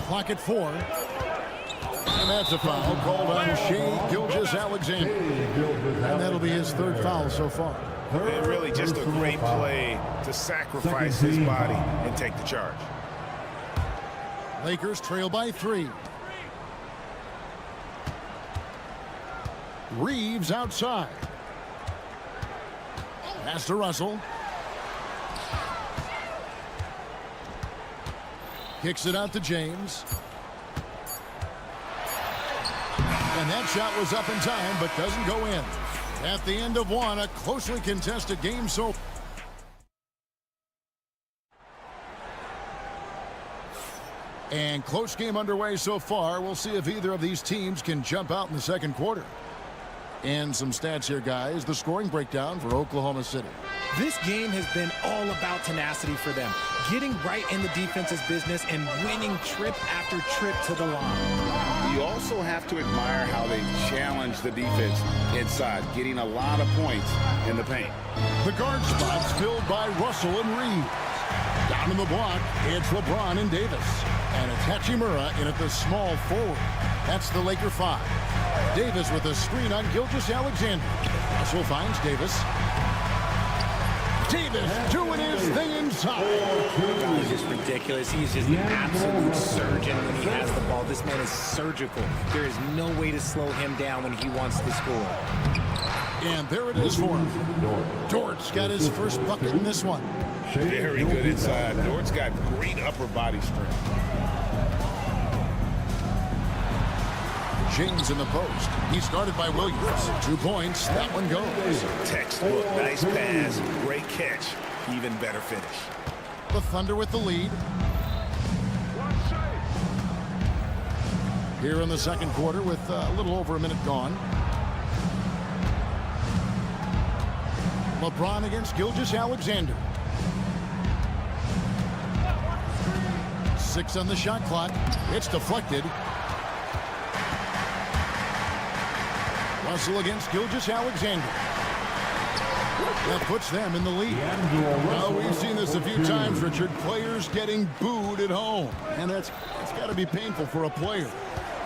Clock at 4. And that's a foul called on Shai Gilgeous-Alexander. And that'll be his 3rd foul so far. And really just a great play to sacrifice his body and take the charge. Lakers trail by 3. Reeves outside. Pass to Russell. Kicks it out to James. And that shot was up in time, but doesn't go in. At the end of 1, a closely contested game so and close game underway so far. We'll see if either of these teams can jump out in the second quarter. And some stats here, guys. The scoring breakdown for Oklahoma City. This game has been all about tenacity for them, getting right in the defense's business and winning trip after trip to the line. You also have to admire how they challenge the defense inside, getting a lot of points in the paint. The guard spots filled by Russell and Reed. Down in the block, it's LeBron and Davis. And it's Hachimura in at the small forward. That's the Laker 5. Davis with a screen on Gilgeous-Alexander. Russell finds Davis. Davis doing his thing inside. He's just ridiculous. He's just an absolute surgeon when he has the ball. This man is surgical. There is no way to slow him down when he wants to score. And there it is for him. Dort's got his first bucket in this one. Very good inside. Dort's got great upper body strength. James in the post. He's guarded by Williams. 2 points. That one goes. Textbook. Nice pass. Great catch. Even better finish. The Thunder with the lead. Here in the second quarter with a little over a minute gone. LeBron against Gilgeous-Alexander. 6 on the shot clock. It's deflected. Russell against Gilgeous-Alexander. That puts them in the lead. Well, we've seen this a few times, Richard. Players getting booed at home. And it's got to be painful for a player.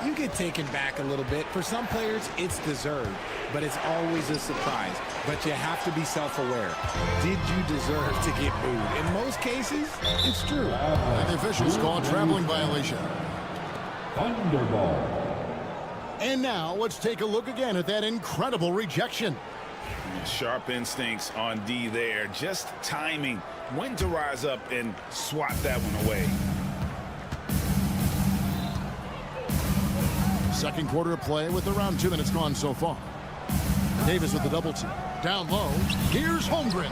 You get taken back a little bit. For some players, it's deserved, but it's always a surprise. But you have to be self-aware. Did you deserve to get booed? In most cases, it's true. And the officials call a traveling violation. Thunderball. And now let's take a look again at that incredible rejection. Sharp instincts on D there. Just timing when to rise up and swat that one away. Second quarter of play with around 2 minutes gone so far. Davis with the double team. Down low. Here's Holmgren.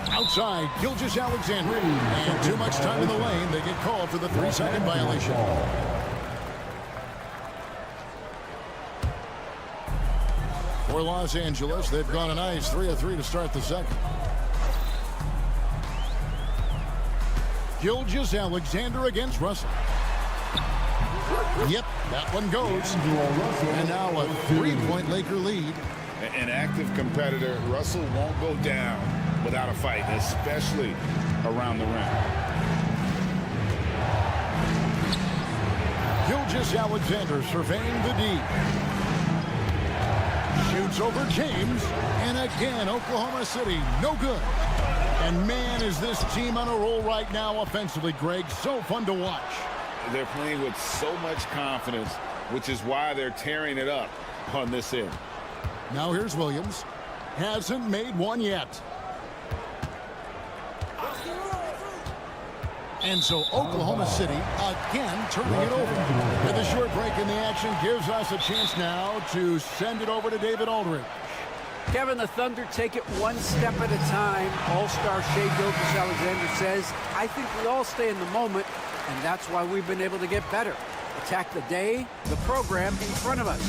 Outside, Gilgeous-Alexander. And too much time in the lane. They get called for the 3-second violation. For Los Angeles, they've gone a nice 3 of 3 to start the second. Gilgeous-Alexander against Russell. Yep, that one goes. And now a 3-point Laker lead. An active competitor. Russell won't go down without a fight, especially around the rim. Gilgeous-Alexander surveying the D. Shoots over James. And again, Oklahoma City, no good. And man, is this team on a roll right now offensively, Greg. So fun to watch. They're playing with so much confidence, which is why they're tearing it up on this end. Now here's Williams. Hasn't made one yet. And so Oklahoma City again turning it over. And the short break in the action gives us a chance now to send it over to David Aldridge. Kevin, the Thunder take it one step at a time. All-star Shai Gilgeous-Alexander says, I think we all stay in the moment, and that's why we've been able to get better. Attack the day, the program in front of us.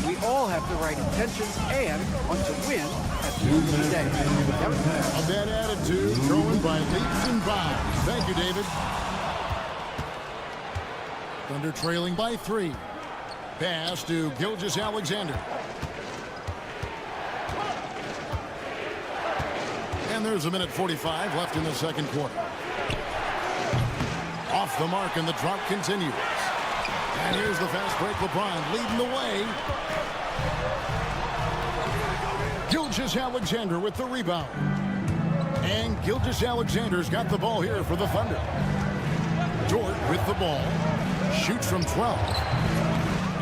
We all have the right intentions and want to win at the end of the day. A bad attitude thrown by leaps and bounds. Thank you, David. Thunder trailing by 3. Pass to Gilgeous-Alexander. And there's a minute 45 left in the second quarter. Off the mark, and the drop continues. And here's the fast break. LeBron leading the way. Gilgeous-Alexander with the rebound. And Gilgeous-Alexander's got the ball here for the Thunder. Dort with the ball. Shoots from 12.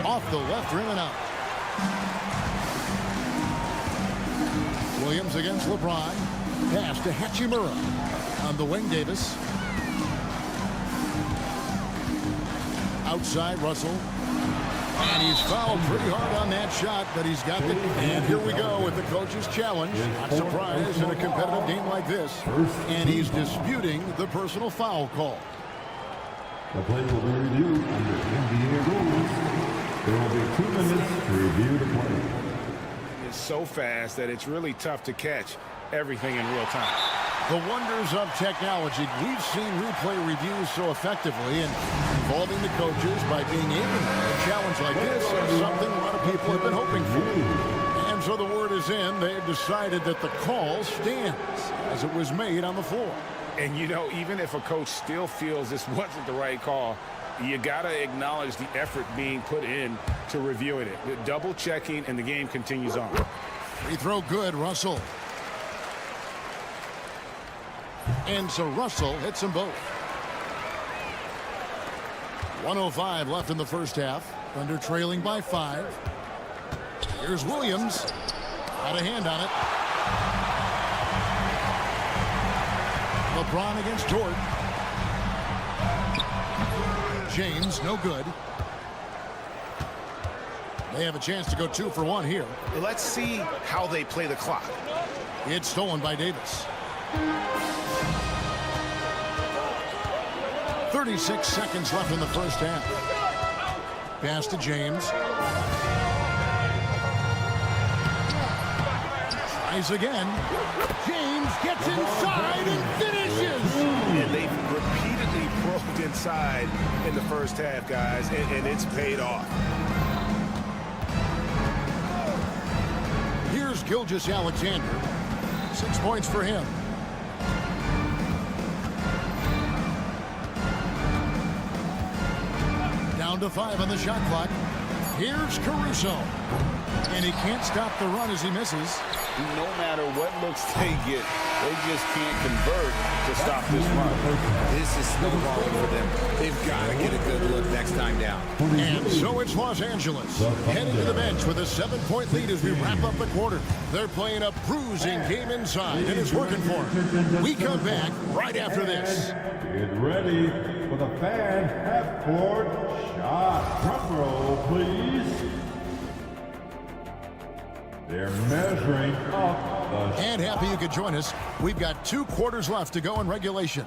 Off the left rim and out. Williams against LeBron. Pass to Hachimura. On the wing, Davis. Outside, Russell. And he's fouled pretty hard on that shot, but he's got the... And here we go with the coach's challenge. Not surprised in a competitive game like this. And he's disputing the personal foul call. The play will be reviewed under NBA rules. There will be 2 minutes to review the play. It's so fast that it's really tough to catch everything in real time. The wonders of technology. We've seen replay reviews so effectively, and involving the coaches by being able to a challenge like this is something a lot of people have been hoping for. And so the word is in. They've decided that the call stands as it was made on the floor. And, you know, even if a coach still feels this wasn't the right call, you got to acknowledge the effort being put in to reviewing it. Double checking, and the game continues on. Free throw good, Russell. And so Russell hits them both. 1:05 left in the first half. Thunder trailing by 5. Here's Williams. Got a hand on it. LeBron against Dort. James, no good. They have a chance to go 2 for 1 here. Let's see how they play the clock. It's stolen by Davis. 36 seconds left in the first half. Pass to James. Tries again. James gets inside and finishes. And they've repeatedly probed inside in the first half, guys, and it's paid off. Here's Gilgeous-Alexander. 6 points for him. Down to 5 on the shot clock. Here's Caruso. And he can't stop the run as he misses. No matter what looks they get, they just can't convert to stop this run. This is snowballing for them. They've got to get a good look next time down. And so it's Los Angeles heading to the bench with a 7-point lead as we wrap up the quarter. They're playing a bruising game inside, and it's working for them. We come back right after this. Get ready for the fan half-court shot. Drum roll, please. They're measuring up the And happy you could join us. We've got 2 quarters left to go in regulation.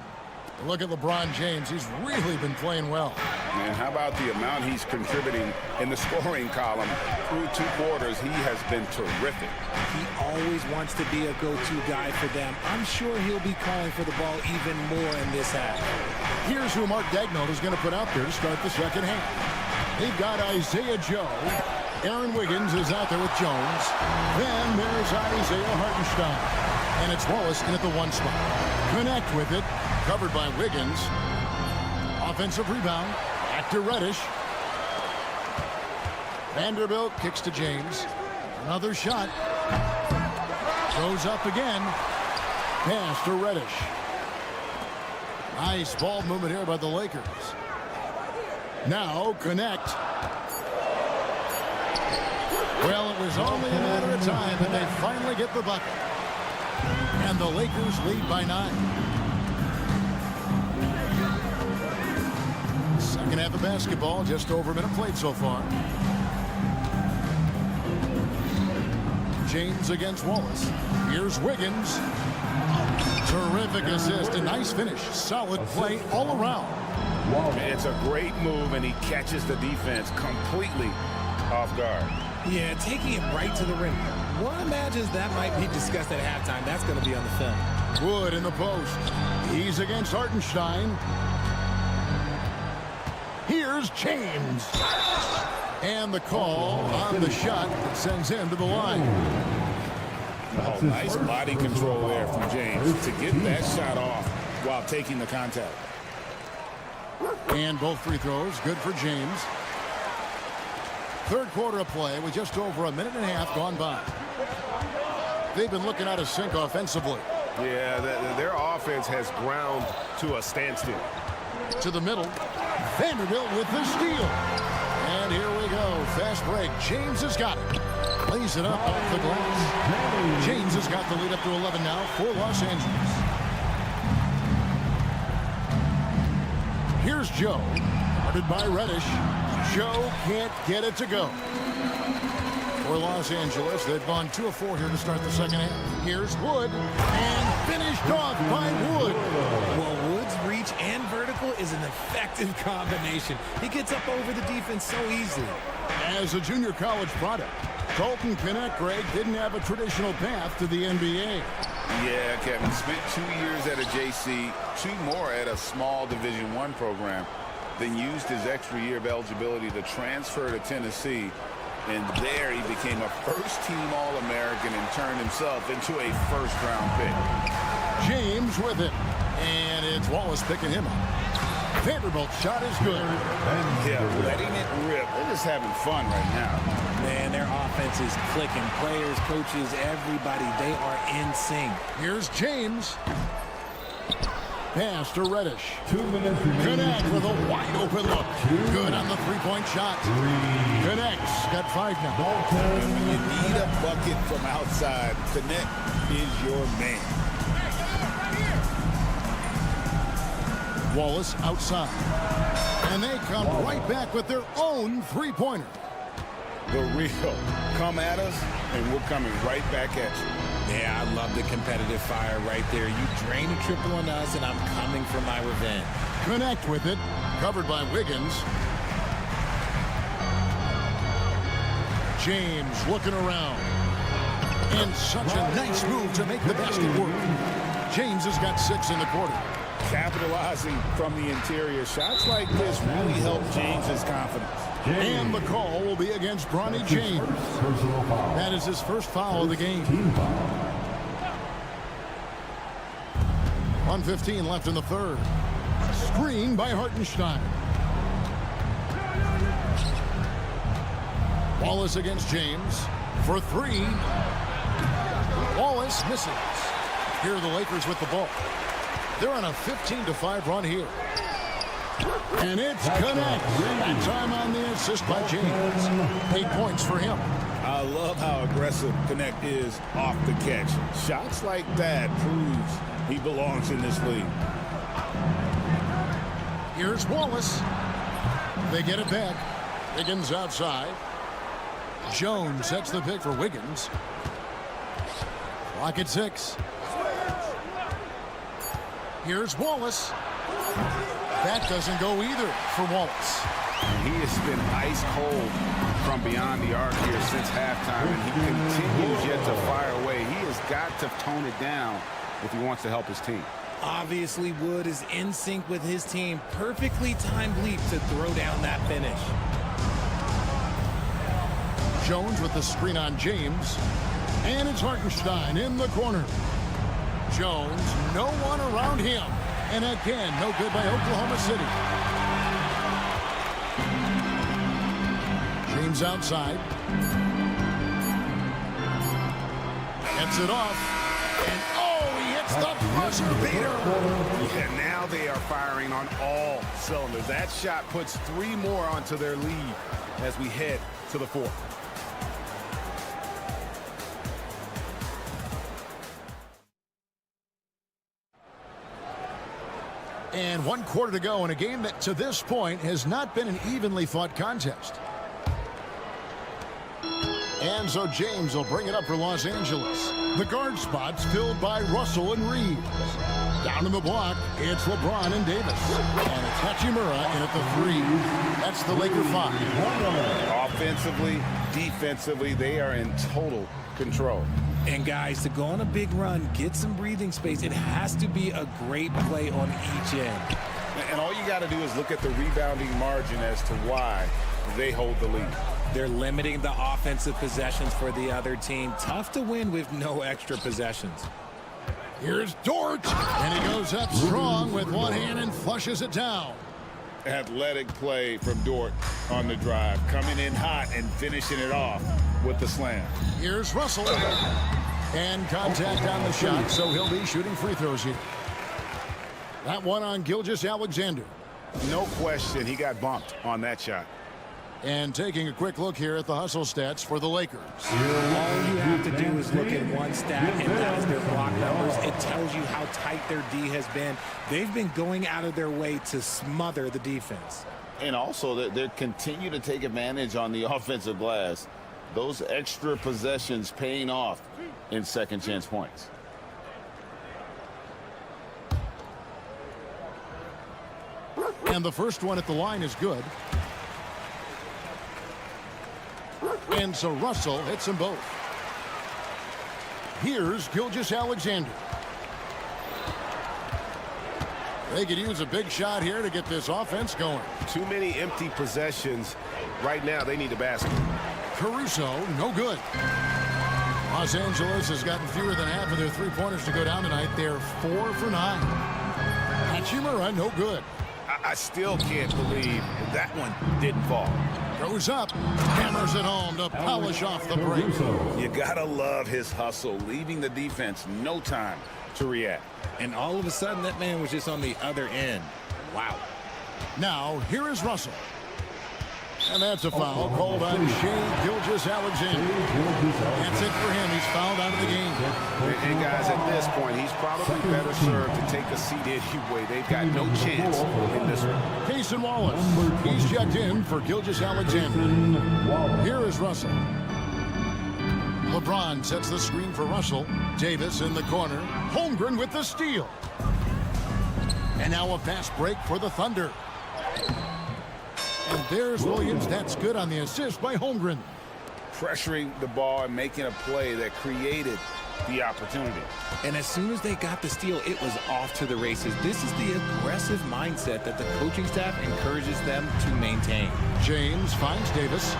Look at LeBron James. He's really been playing well. And how about the amount he's contributing in the scoring column through 2 quarters? He has been terrific. He always wants to be a go-to guy for them. I'm sure he'll be calling for the ball even more in this half. Here's who Mark Daigneault is going to put out there to start the second half. They've got Isaiah Joe. Aaron Wiggins is out there with Jones. Then there's Isaiah Hartenstein. And it's Wallace in at the 1 spot. Connect with it. Covered by Wiggins. Offensive rebound. Back to Reddish. Vanderbilt kicks to James. Another shot. Goes up again. Pass to Reddish. Nice ball movement here by the Lakers. Now connect. Well, it was only a matter of time that they finally get the bucket. And the Lakers lead by 9. Second half of basketball, just over a minute played so far. James against Wallace. Here's Wiggins. Terrific assist, a nice finish. Solid play all around. It's a great move, and he catches the defense completely off guard. Yeah, taking it right to the rim. One imagines that might be discussed at halftime. That's going to be on the film. Wood in the post. He's against Hartenstein. Here's James. And the call on the shot that sends him to the line. Oh, nice body control there from James to get that shot off while taking the contact. And both free throws good for James. Third quarter of play with just over a minute and a half gone by. They've been looking out of sync offensively. Yeah, their offense has ground to a standstill. To the middle. Vanderbilt with the steal. And here we go. Fast break. James has got it. Lays it up off the glass. James has got the lead up to 11 now for Los Angeles. Here's Joe. Guarded by Reddish. Joe can't get it to go. For Los Angeles, they've gone 2 of 4 here to start the second half. Here's Wood. And finished off by Wood. Well, Wood's reach and vertical is an effective combination. He gets up over the defense so easily. As a junior college product, Colton Connect, Greg, didn't have a traditional path to the NBA. Yeah, Kevin, spent 2 years at a JC, 2 more at a small Division I program, then used his extra year of eligibility to transfer to Tennessee. And there he became a first-team All-American and turned himself into a first-round pick. James with it. And it's Wallace picking him up. Vanderbilt's shot is good. Yeah, letting it rip. They're just having fun right now. Man, their offense is clicking. Players, coaches, everybody, they are in sync. Here's James. Pass to Reddish. 2 minutes remaining. Connect with a wide open look. Good on the three-point shot. Connect's got 5 now. And when you need a bucket from outside, Connect is your man. Wallace outside. And they come right back with their own three-pointer. The real. Come at us, and we're coming right back at you. Yeah, I love the competitive fire right there. You drain a triple on us, and I'm coming for my revenge. Connect with it. Covered by Wiggins. James looking around. And such a nice move to make the basket work. James has got 6 in the quarter. Capitalizing from the interior. Shots like this really help James's confidence. And the call will be against Bronny James. That is his first foul of the game. 1:15 left in the third. Screen by Hartenstein. Wallace against James for 3. Wallace misses. Here are the Lakers with the ball. They're on a 15-5 run here. And it's connect. That time on the assist by James. 8 points for him. I love how aggressive Connect is off the catch. Shots like that proves he belongs in this league. Here's Wallace. They get it back. Wiggins outside. Jones sets the pick for Wiggins. Clock at 6. Here's Wallace. That doesn't go either for Wallace. He has been ice cold from beyond the arc here since halftime, and he continues yet to fire away. He has got to tone it down if he wants to help his team. Obviously, Wood is in sync with his team. Perfectly timed leap to throw down that finish. Jones with the screen on James. And it's Hartenstein in the corner. Jones, no one around him. And again, no good by Oklahoma City. James outside. Gets it off. And oh, he hits the buzzer beater. And now they are firing on all cylinders. That shot puts 3 more onto their lead as we head to the 4th. And 1 quarter to go in a game that to this point has not been an evenly fought contest. And so James will bring it up for Los Angeles. The guard spots filled by Russell and Reeves. Down in the block, it's LeBron and Davis. And it's Hachimura in at the 3. That's the Laker 5. Offensively, defensively, they are in total control. And guys, to go on a big run, get some breathing space, it has to be a great play on each end. And all you got to do is look at the rebounding margin as to why they hold the lead. They're limiting the offensive possessions for the other team. Tough to win with no extra possessions. Here's Dort, and he goes up strong with one hand and flushes it down. Athletic play from Dort on the drive, coming in hot and finishing it off with the slam. Here's Russell, and contact on the shot, so he'll be shooting free throws here. That one on Gilgeous-Alexander. No question, he got bumped on that shot. And taking a quick look here at the hustle stats for the Lakers. All you have to do is look at one stat, and that is their block numbers. It tells you how tight their D has been. They've been going out of their way to smother the defense. And also, they continue to take advantage on the offensive glass. Those extra possessions paying off in second chance points. And the first one at the line is good. And so Russell hits them both. Here's Gilgeous-Alexander. They could use a big shot here to get this offense going. Too many empty possessions. Right now, they need the basket. Caruso, no good. Los Angeles has gotten fewer than half of their three-pointers to go down tonight. They're 4 for 9. Hachimura, no good. I still can't believe that one didn't fall. Goes up, hammers it home to polish off the break. You gotta love his hustle, leaving the defense no time to react. And all of a sudden, that man was just on the other end. Wow. Now, here is Russell. And that's a foul called on Shea Gilgeous-Alexander. That's it for him. He's fouled out of the game. And guys, at this point, he's probably better served to take a seat anyway. They've got no chance in this one. Cason Wallace. He's checked in for Gilgeous-Alexander. Here is Russell. LeBron sets the screen for Russell. Davis in the corner. Holmgren with the steal. And now a fast break for the Thunder. And there's Williams. That's good on the assist by Holmgren. Pressuring the ball and making a play that created the opportunity. And as soon as they got the steal, it was off to the races. This is the aggressive mindset that the coaching staff encourages them to maintain. James finds Davis.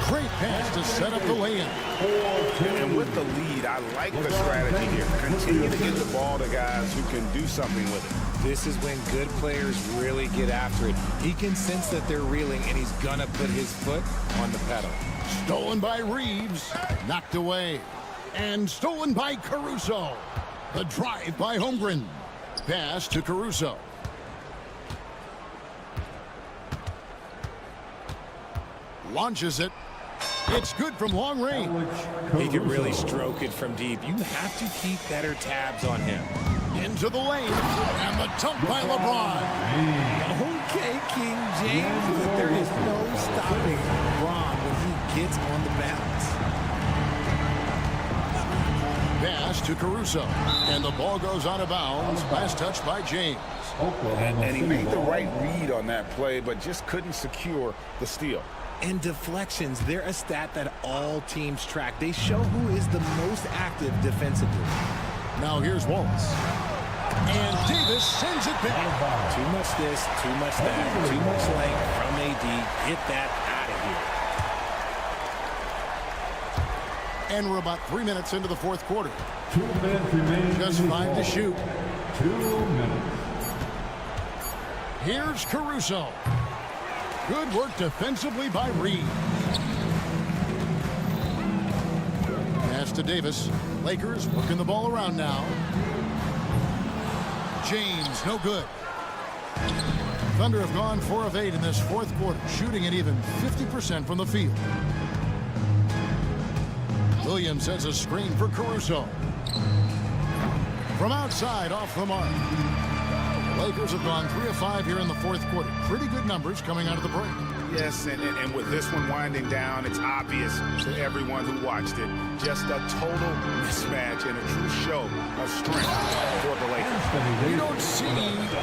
Great pass to set up the lay-in. And with the lead, I like the strategy here. Continue to get the ball to guys who can do something with it. This is when good players really get after it. He can sense that they're reeling, and he's going to put his foot on the pedal. Stolen by Reeves. Knocked away. And stolen by Caruso. The drive by Holmgren. Pass to Caruso. Launches it. It's good from long range. He can really stroke it from deep. You have to keep better tabs on him. Into the lane. And the dunk by LeBron. Okay, King James, but there is no stopping LeBron when he gets on the bounce. Pass to Caruso. And the ball goes out of bounds. Last touch by James. And he made the right read on that play, but just couldn't secure the steal. And deflections, they're a stat that all teams track. They show who is the most active defensively. Now here's Wallace. And Davis sends it back. Too much this, too much that, too much length from AD. Get that out of here. And we're about 3 minutes into the fourth quarter. 2 minutes remaining. Just 5 to shoot. 2 minutes. Here's Caruso. Good work defensively by Reeves. Pass to Davis. Lakers working the ball around now. James, no good. Thunder have gone 4 of 8 in this fourth quarter, shooting at even 50% from the field. Williams sets a screen for Caruso. From outside, off the mark. Lakers have gone 3 of 5 here in the fourth quarter. Pretty good numbers coming out of the break. Yes, and with this one winding down, it's obvious to everyone who watched it. Just a total mismatch and a true show of strength for the Lakers. You don't see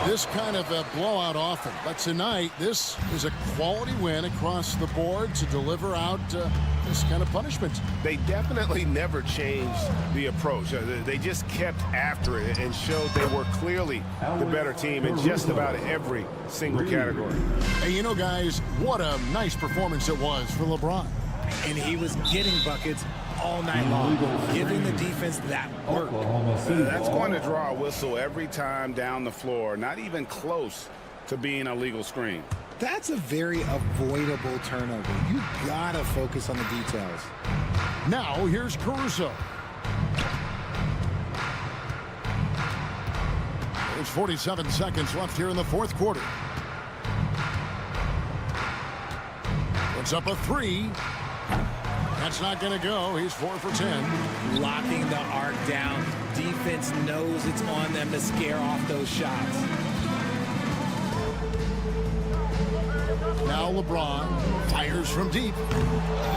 this kind of a blowout often, but tonight this is a quality win across the board to deliver out this kind of punishment. They definitely never changed the approach. They just kept after it and showed they were clearly the better team in just about every single category. Hey, you know, guys, what a nice performance it was for LeBron. And he was getting buckets all night long, giving the defense that work. That's going to draw a whistle every time down the floor, not even close to being a legal screen. That's a very avoidable turnover. You gotta focus on the details. Now here's Caruso. There's 47 seconds left here in the fourth quarter. Puts up a 3. That's not going to go. He's 4 for 10. Locking the arc down. Defense knows it's on them to scare off those shots. Now LeBron fires from deep.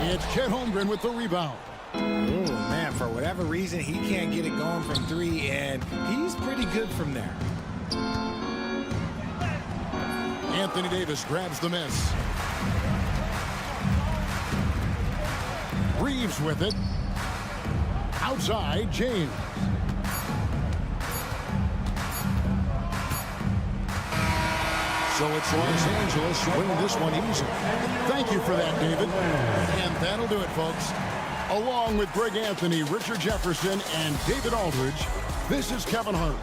It's Chet Holmgren with the rebound. Oh, man, for whatever reason, he can't get it going from 3, and he's pretty good from there. Anthony Davis grabs the miss. Reeves with it. Outside, James. So it's Los Angeles winning this one easy. Thank you for that, David. And that'll do it, folks. Along with Greg Anthony, Richard Jefferson, and David Aldridge, this is Kevin Hart.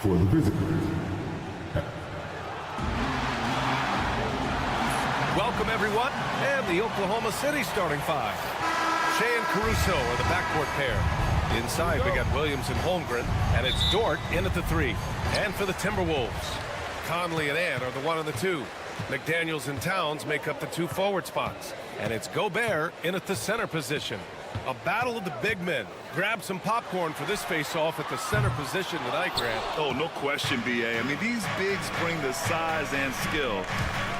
For the visitors. Welcome, everyone, and the Oklahoma City starting five. Shea and Caruso are the backcourt pair. Inside, we got Williams and Holmgren, and it's Dort in at the 3. And for the Timberwolves, Conley and Ant are the 1 and the 2. McDaniels and Towns make up the 2 forward spots. And it's Gobert in at the center position. A battle of the big men. Grab some popcorn for this face-off at the center position tonight, Grant. Oh, no question, B.A. I mean, these bigs bring the size and skill.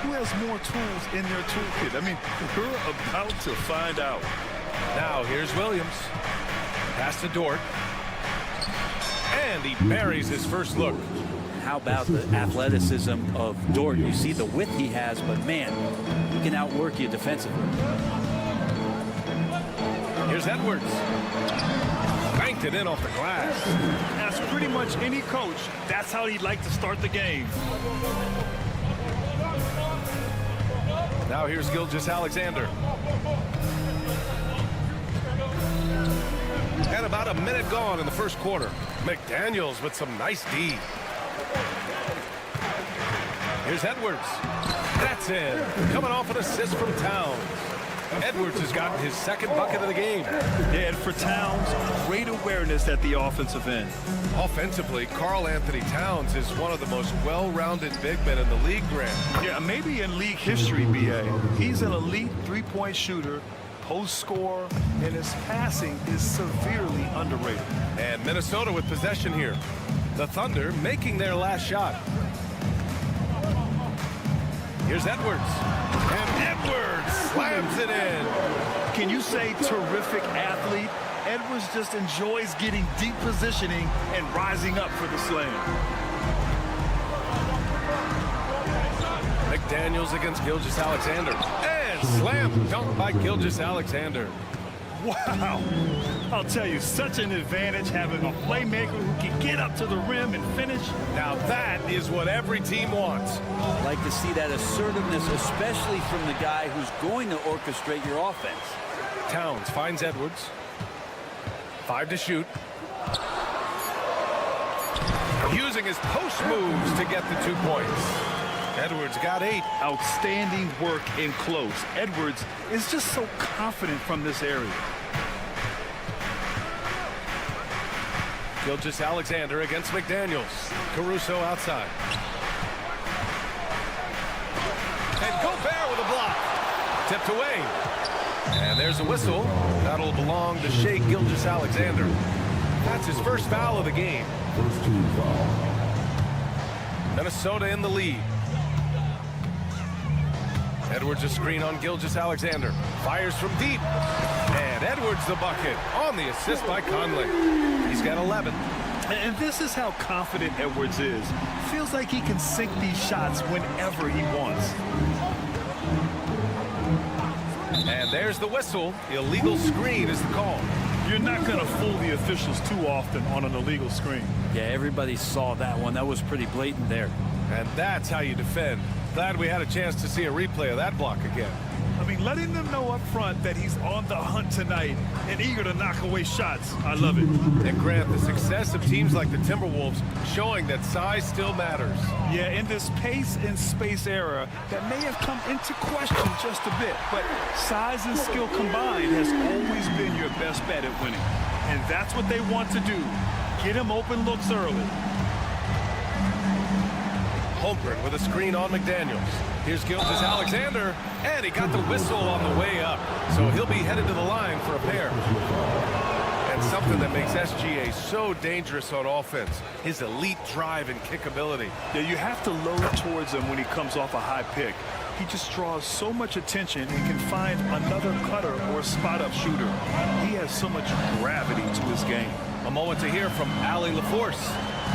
Who has more tools in their toolkit? I mean, we're about to find out. Now, here's Williams. Pass to Dort. And he buries his first look. How about the athleticism of Dort? You see the width he has, but man, he can outwork you defensively. Here's Edwards. Banked it in off the glass. As pretty much any coach, that's how he'd like to start the game. Now here's Gilgeous-Alexander. And about a minute gone in the first quarter. McDaniels with some nice D. Here's Edwards. That's in. Coming off an assist from Towns. Edwards has gotten his second bucket of the game. Yeah, and for Towns, great awareness at the offensive end. Offensively, Karl Anthony Towns is one of the most well-rounded big men in the league, Grant. Yeah, maybe in league history, B.A. He's an elite three-point shooter, post scorer, and his passing is severely underrated. And Minnesota with possession here. The Thunder making their last shot. Here's Edwards. And Edwards slams it in. Can you say terrific athlete? Edwards just enjoys getting deep positioning and rising up for the slam. McDaniels against Gilgeous-Alexander. And slam dunk by Gilgeous-Alexander. Wow. I'll tell you, such an advantage having a playmaker who can get up to the rim and finish. Now that is what every team wants. Like to see that assertiveness, especially from the guy who's going to orchestrate your offense. Towns finds Edwards. 5 to shoot. Using his post moves to get the 2 points. Edwards got 8. Outstanding work in close. Edwards is just so confident from this area. Gilgeous-Alexander against McDaniels. Caruso outside. And Gobert with a block. Tipped away. And there's a whistle. That'll belong to Shea Gilgeous-Alexander. That's his first foul of the game. First team foul. Minnesota in the lead. Edwards a screen on Gilgeous-Alexander. Fires from deep. And Edwards the bucket on the assist by Conley. He's got 11. And this is how confident Edwards is. Feels like he can sink these shots whenever he wants. And there's the whistle. Illegal screen is the call. You're not going to fool the officials too often on an illegal screen. Yeah, everybody saw that one. That was pretty blatant there. And that's how you defend. Glad we had a chance to see a replay of that block again. I mean, letting them know up front that he's on the hunt tonight and eager to knock away shots. I love it. And Grant, the success of teams like the Timberwolves showing that size still matters. Yeah, in this pace and space era, that may have come into question just a bit, but size and skill combined has always been your best bet at winning. And that's what they want to do. Get him open looks early. Holmgren with a screen on McDaniels. Here's Gilgeous-Alexander, and he got the whistle on the way up. So he'll be headed to the line for a pair. And something that makes SGA so dangerous on offense, his elite drive and kick ability. Yeah, you have to load towards him when he comes off a high pick. He just draws so much attention and can find another cutter or spot-up shooter. He has so much gravity to his game. A moment to hear from Allie LaForce.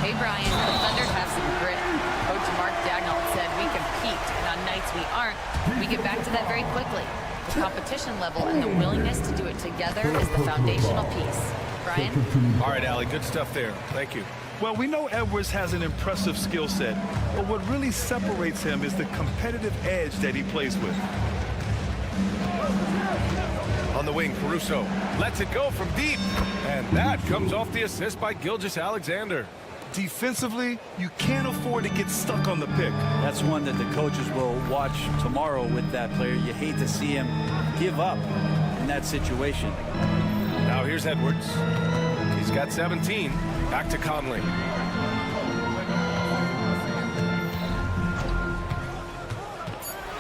Hey, Brian, the Thunder have some grit. Coach Mark Dagnall said we compete, and on nights we aren't, we get back to that very quickly. The competition level and the willingness to do it together is the foundational piece. Brian? All right, Allie, good stuff there. Thank you. Well, we know Edwards has an impressive skill set, but what really separates him is the competitive edge that he plays with. On the wing, Caruso lets it go from deep. And that comes off the assist by Gilgeous-Alexander. Defensively, you can't afford to get stuck on the pick. That's one that the coaches will watch tomorrow with that player. You hate to see him give up in that situation. Now here's Edwards. He's got 17. Back to Conley.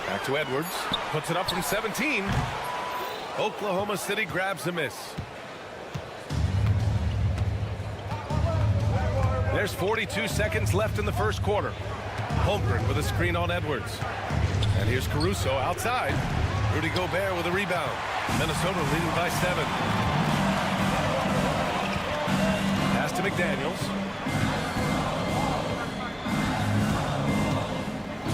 Back to Edwards. Puts it up from 17. Oklahoma City grabs a miss. There's 42 seconds left in the first quarter. Holmgren with a screen on Edwards. And here's Caruso outside. Rudy Gobert with a rebound. Minnesota leading by 7. Pass to McDaniels.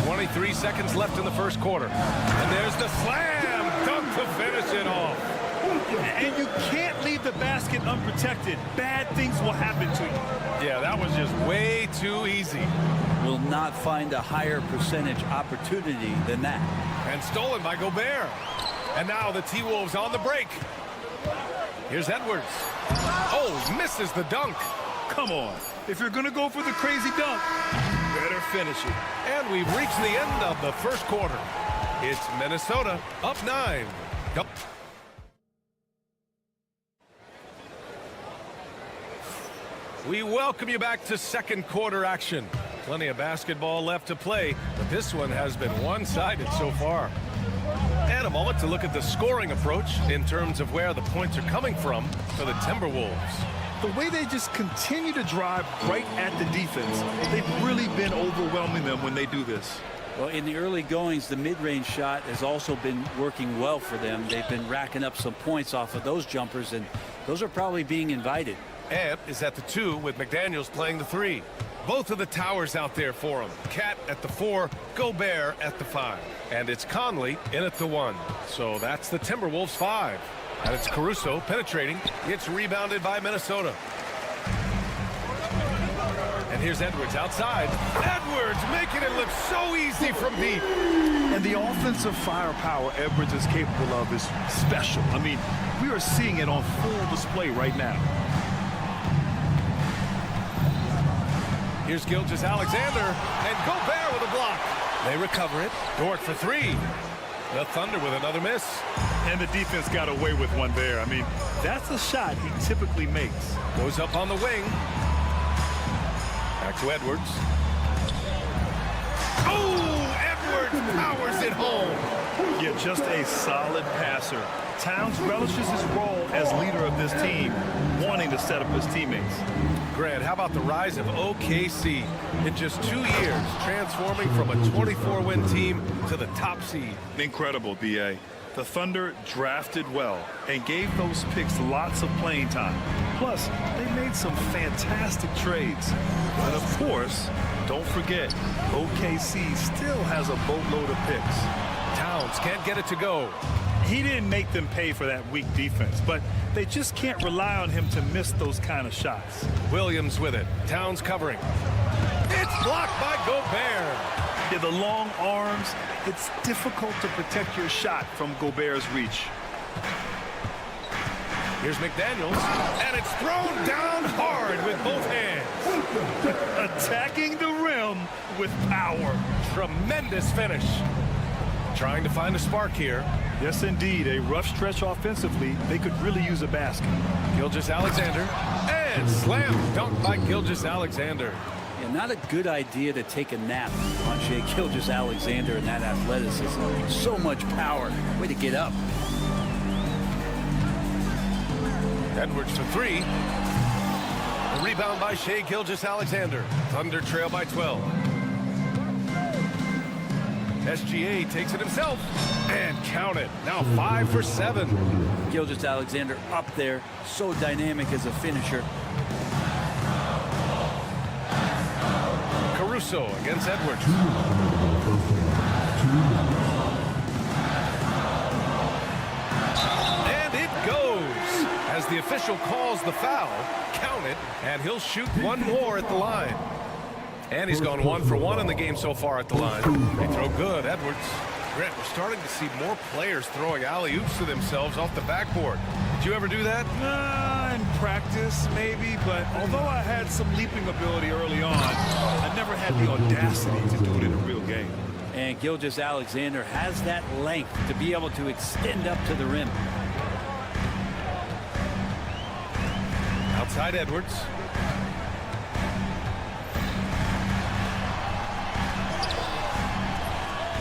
23 seconds left in the first quarter. And there's the slam dunk to finish it off. And you can't leave the basket unprotected. Bad things will happen to you. Yeah, that was just way too easy. Will not find a higher percentage opportunity than that. And stolen by Gobert. And now the T-Wolves on the break. Here's Edwards. Oh, misses the dunk. Come on. If you're going to go for the crazy dunk, better finish it. And we've reached the end of the first quarter. It's Minnesota up 9. Go. We welcome you back to second quarter action. Plenty of basketball left to play, but this one has been one-sided so far. And a moment to look at the scoring approach in terms of where the points are coming from for the Timberwolves. The way they just continue to drive right at the defense, they've really been overwhelming them when they do this. Well, in the early goings, the mid-range shot has also been working well for them. They've been racking up some points off of those jumpers, and those are probably being invited. Ant is at the 2 with McDaniels playing the 3. Both of the towers out there for him. Cat at the 4, Gobert at the 5. And it's Conley in at the 1. So that's the Timberwolves 5. And it's Caruso penetrating. It's rebounded by Minnesota. And here's Edwards outside. Edwards making it look so easy from deep. And the offensive firepower Edwards is capable of is special. I mean, we are seeing it on full display right now. Here's Gilgeous-Alexander, and Gobert with a block. They recover it. Dort for 3. The Thunder with another miss. And the defense got away with one there. I mean, that's a shot he typically makes. Goes up on the wing. Back to Edwards. Oh, Edwards powers it home. Yeah, just a solid passer. Towns relishes his role as leader of this team, wanting to set up his teammates. Grant, how about the rise of OKC in just 2 years, transforming from a 24-win team to the top seed? Incredible, B.A. The Thunder drafted well and gave those picks lots of playing time. Plus, they made some fantastic trades. And of course, don't forget, OKC still has a boatload of picks. Towns can't get it to go. He didn't make them pay for that weak defense, but they just can't rely on him to miss those kind of shots. Williams with it. Towns covering. It's blocked by Gobert. Yeah, the long arms, it's difficult to protect your shot from Gobert's reach. Here's McDaniels, and it's thrown down hard with both hands. Attacking the rim with power. Tremendous finish. Trying to find a spark here. Yes, indeed. A rough stretch offensively. They could really use a basket. Gilgeous-Alexander, and slam dunk by Gilgeous-Alexander. Yeah, not a good idea to take a nap on Shai Gilgeous-Alexander and that athleticism. So much power. Way to get up. Edwards for 3. A rebound by Shai Gilgeous-Alexander. Thunder trail by 12. SGA takes it himself and count it. Now 5 for 7. Gilgeous-Alexander up there, so dynamic as a finisher. Caruso against Edwards. And it goes as the official calls the foul. Count it, and he'll shoot one more at the line. And he's gone 1 for 1 in the game so far at the line. They throw good, Edwards. Grant, we're starting to see more players throwing alley-oops to themselves off the backboard. Did you ever do that? in practice, maybe, but although I had some leaping ability early on, I never had the audacity to do it in a real game. And Gilgeous-Alexander has that length to be able to extend up to the rim. Outside Edwards.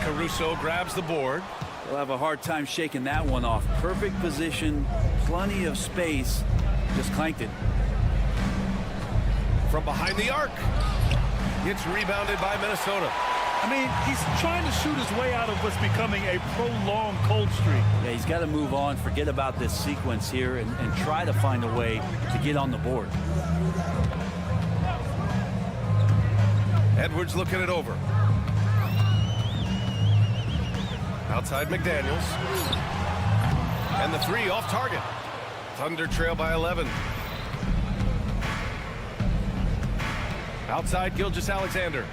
Caruso grabs the board. He'll have a hard time shaking that one off. Perfect position, plenty of space. Just clanked it. From behind the arc. It's rebounded by Minnesota. I mean, he's trying to shoot his way out of what's becoming a prolonged cold streak. Yeah, he's got to move on, forget about this sequence here, and try to find a way to get on the board. Edwards looking it over. Outside McDaniels. And the three off target. Thunder trail by 11. Outside Gilgeous-Alexander.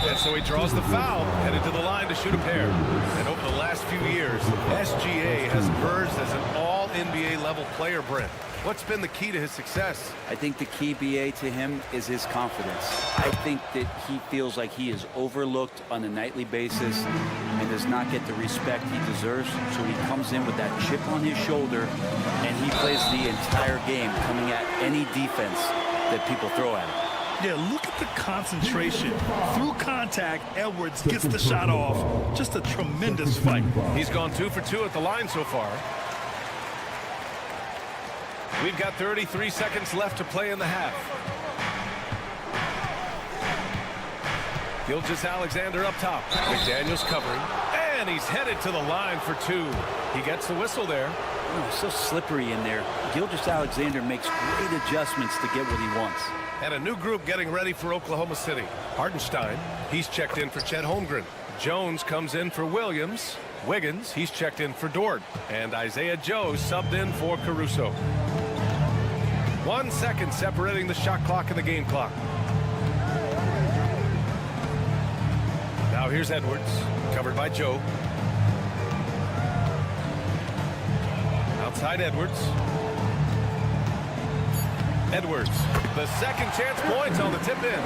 And so he draws the foul, headed to the line to shoot a pair. And over the last few years, SGA has emerged as an all-NBA level player, Brent. What's been the key to his success? I think the key, BA, to him is his confidence. I think that he feels like he is overlooked on a nightly basis and does not get the respect he deserves. So he comes in with that chip on his shoulder, and he plays the entire game coming at any defense that people throw at him. Yeah, look at the concentration. Through contact, Edwards gets the shot off. Just a tremendous fight. He's gone 2 for 2 at the line so far. We've got 33 seconds left to play in the half. Gilgeous-Alexander up top. McDaniels covering. And he's headed to the line for 2. He gets the whistle there. Oh, so slippery in there. Gilgeous-Alexander makes great adjustments to get what he wants. And a new group getting ready for Oklahoma City. Hartenstein, he's checked in for Chet Holmgren. Jones comes in for Williams. Wiggins, he's checked in for Dort. And Isaiah Joe subbed in for Caruso. 1 second separating the shot clock and the game clock. Now here's Edwards, covered by Joe. Outside Edwards. Edwards, the second chance points on the tip in.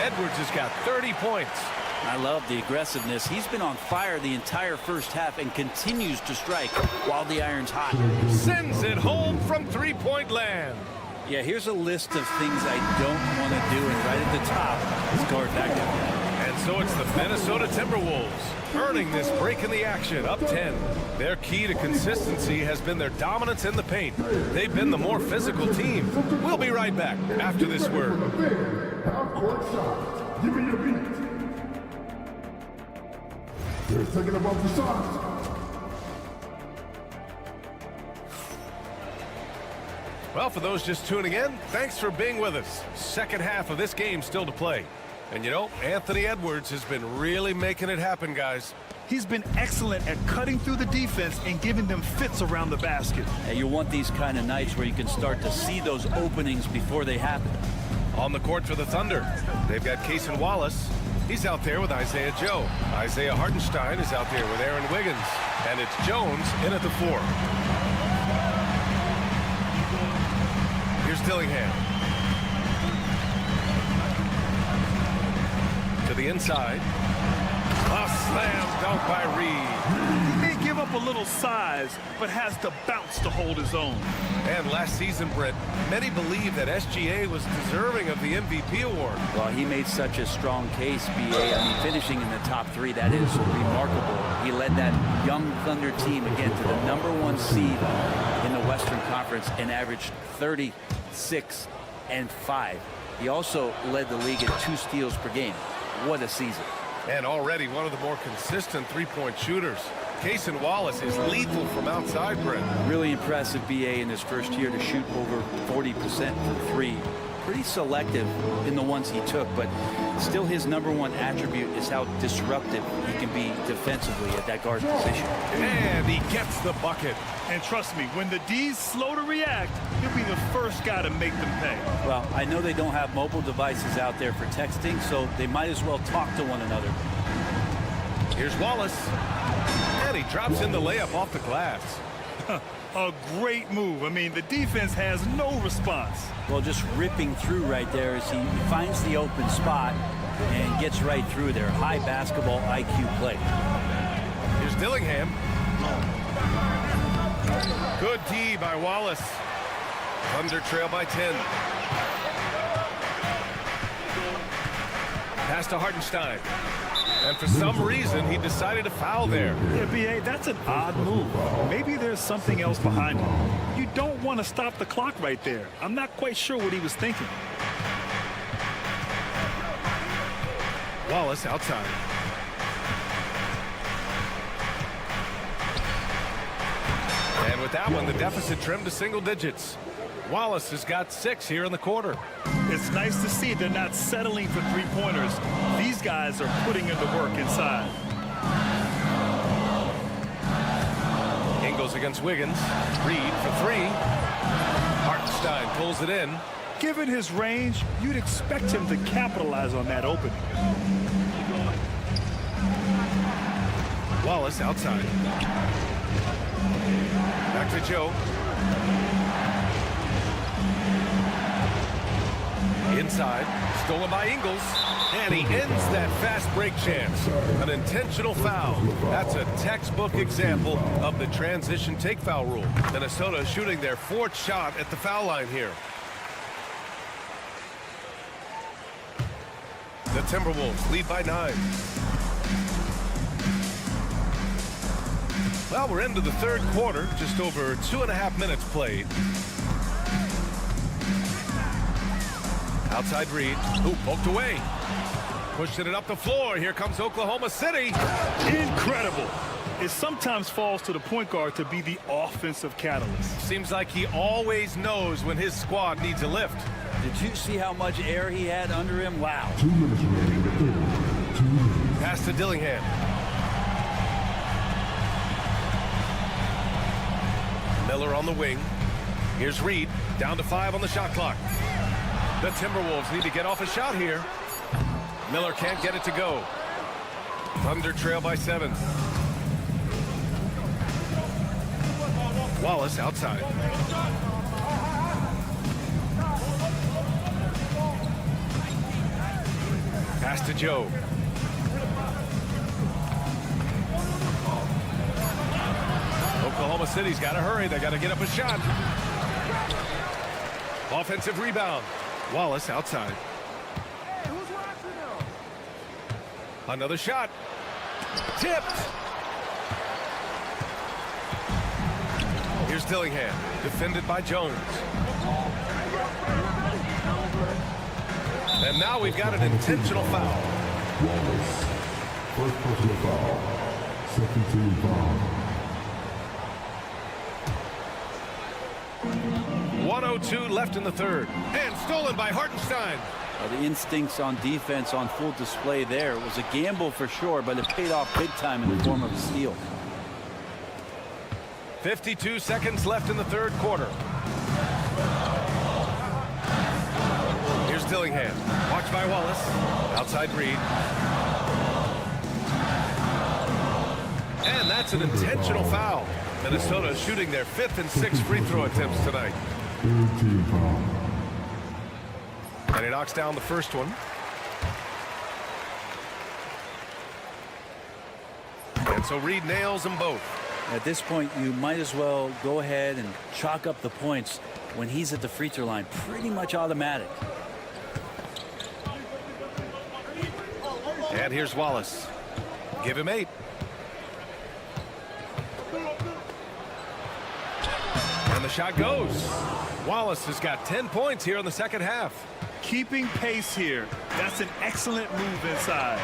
Edwards has got 30 points. I love the aggressiveness. He's been on fire the entire first half and continues to strike while the iron's hot. Sends it home from three-point land. Yeah, here's a list of things I don't want to do, and right at the top is guard back down. And so it's the Minnesota Timberwolves earning this break in the action, up 10. Their key to consistency has been their dominance in the paint. They've been the more physical team. We'll be right back after this word. Half-court shot. Give me your beat. They're taking above the shot. Well, for those just tuning in, thanks for being with us. Second half of this game still to play. And you know, Anthony Edwards has been really making it happen, guys. He's been excellent at cutting through the defense and giving them fits around the basket. And you want these kind of nights where you can start to see those openings before they happen. On the court for the Thunder, they've got Cason Wallace. He's out there with Isaiah Joe. Isaiah Hartenstein is out there with Aaron Wiggins. And it's Jones in at the 4. Here's Dillingham. To the inside. A slam dunk by Reed. He may give up a little size, but has the bounce to hold his own. And last season, Brett, many believe that SGA was deserving of the MVP award. Well, he made such a strong case, BA. I mean, finishing in the top 3, that is remarkable. He led that young Thunder team again to the #1 seed in the Western Conference and averaged 36 and 5. He also led the league at 2 steals per game. What a season. And already one of the more consistent three-point shooters. Cason Wallace is lethal from outside, Brett. Really impressive, BA, in his first year to shoot over 40% from 3. Pretty selective in the ones he took, but still his #1 attribute is how disruptive he can be defensively at that guard position. And he gets the bucket. And trust me, when the D's slow to react, he'll be the first guy to make them pay. Well, I know they don't have mobile devices out there for texting, so they might as well talk to one another. Here's Wallace. And And he drops in the layup off the glass. A great move. I mean, the defense has no response. Well, just ripping through right there as he finds the open spot and gets right through there. High basketball IQ play. Here's Dillingham. Good D by Wallace. Thunder trail by 10. Pass to Hartenstein. And for some reason, he decided to foul there. Yeah, B.A., that's an odd move. Maybe there's something else behind it. You don't want to stop the clock right there. I'm not quite sure what he was thinking. Wallace outside. And with that one, the deficit trimmed to single digits. Wallace has got 6 here in the quarter. It's nice to see they're not settling for three-pointers. These guys are putting in the work inside. Ingles against Wiggins. Reed for 3. Hartenstein pulls it in. Given his range, you'd expect him to capitalize on that opening. Wallace outside. Back to Joe. Inside, stolen by Ingles, and he ends that fast break chance. An intentional foul. That's a textbook example of the transition take foul rule. Minnesota shooting their 4th shot at the foul line here. The Timberwolves lead by 9. Well, we're into the 3rd quarter, just over 2.5 minutes played. Outside Reed, who poked away. Pushing it up the floor. Here comes Oklahoma City. Incredible. It sometimes falls to the point guard to be the offensive catalyst. Seems like he always knows when his squad needs a lift. Did you see how much air he had under him? Wow. 2 minutes remaining in the third. 2 minutes. Pass to Dillingham. Miller on the wing. Here's Reed. Down to 5 on the shot clock. The Timberwolves need to get off a shot here. Miller can't get it to go. Thunder trail by 7. Wallace outside. Pass to Joe. Oklahoma City's got to hurry. They got to get up a shot. Offensive rebound. Wallace outside. Another shot. Tipped. Here's Dillingham. Defended by Jones. And now we've got an intentional foul. Wallace. First personal foul. Second team foul. 1:02 left in the 3rd. And stolen by Hartenstein. The instincts on defense on full display there. It was a gamble for sure, but it paid off big time in the form of a steal. 52 seconds left in the 3rd quarter. Here's Dillingham. Watched by Wallace. Outside Reed. And that's an intentional foul. Minnesota shooting their 5th and 6th free throw attempts tonight. 3rd team foul. And he knocks down the first one. And so Reed nails them both. At this point, you might as well go ahead and chalk up the points when he's at the free throw line. Pretty much automatic. And here's Wallace. Give him 8. And the shot goes. Wallace has got 10 points here in the 2nd half. Keeping pace here. That's an excellent move inside.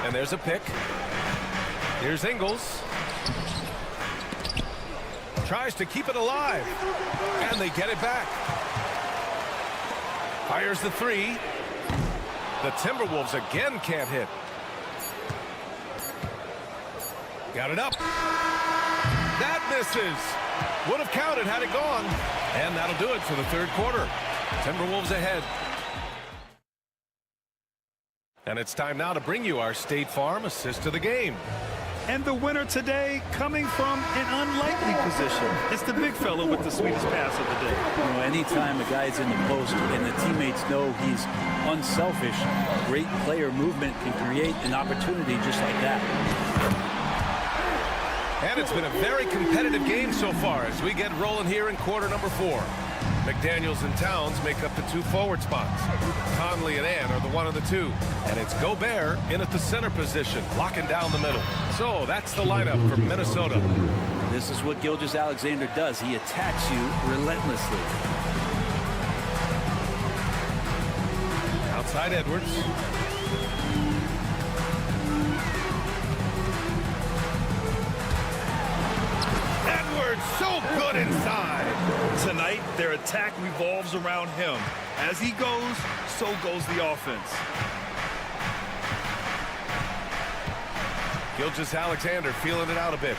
And there's a pick. Here's Ingles. Tries to keep it alive. And they get it back. Fires the 3. The Timberwolves again can't hit. Got it up. That misses. Would have counted had it gone. And that'll do it for the 3rd quarter. Timberwolves ahead. And it's time now to bring you our State Farm assist of the game. And the winner today coming from an unlikely position. It's the big fella with the sweetest pass of the day. You know, anytime a guy's in the post and the teammates know he's unselfish, great player movement can create an opportunity just like that. And it's been a very competitive game so far as we get rolling here in quarter number 4. McDaniels and Towns make up the 2 forward spots. Conley and Ann are the 1 of the 2. And it's Gobert in at the center position, locking down the middle. So that's the lineup for Minnesota. This is what Gilgeous-Alexander does. He attacks you relentlessly. Outside Edwards. Edwards, so good inside. Tonight, their attack revolves around him. As he goes, so goes the offense. Gilgeous-Alexander feeling it out a bit.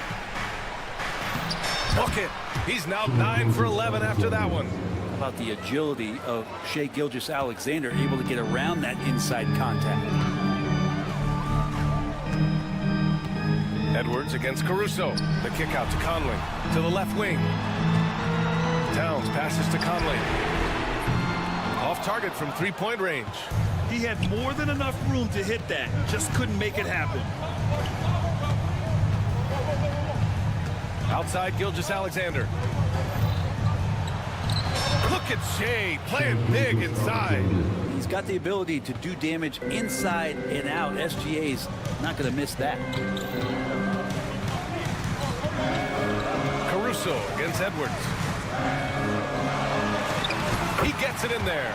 Look it. He's now 9 for 11 after that one. How about the agility of Shai Gilgeous-Alexander, able to get around that inside contact. Edwards against Caruso. The kick out to Conley. To the left wing. Towns passes to Conley. Off target from 3-point range. He had more than enough room to hit that. Just couldn't make it happen. Outside Gilgeous-Alexander. Look at Shai playing big inside. He's got the ability to do damage inside and out. SGA's not going to miss that. Caruso against Edwards. He gets it in there.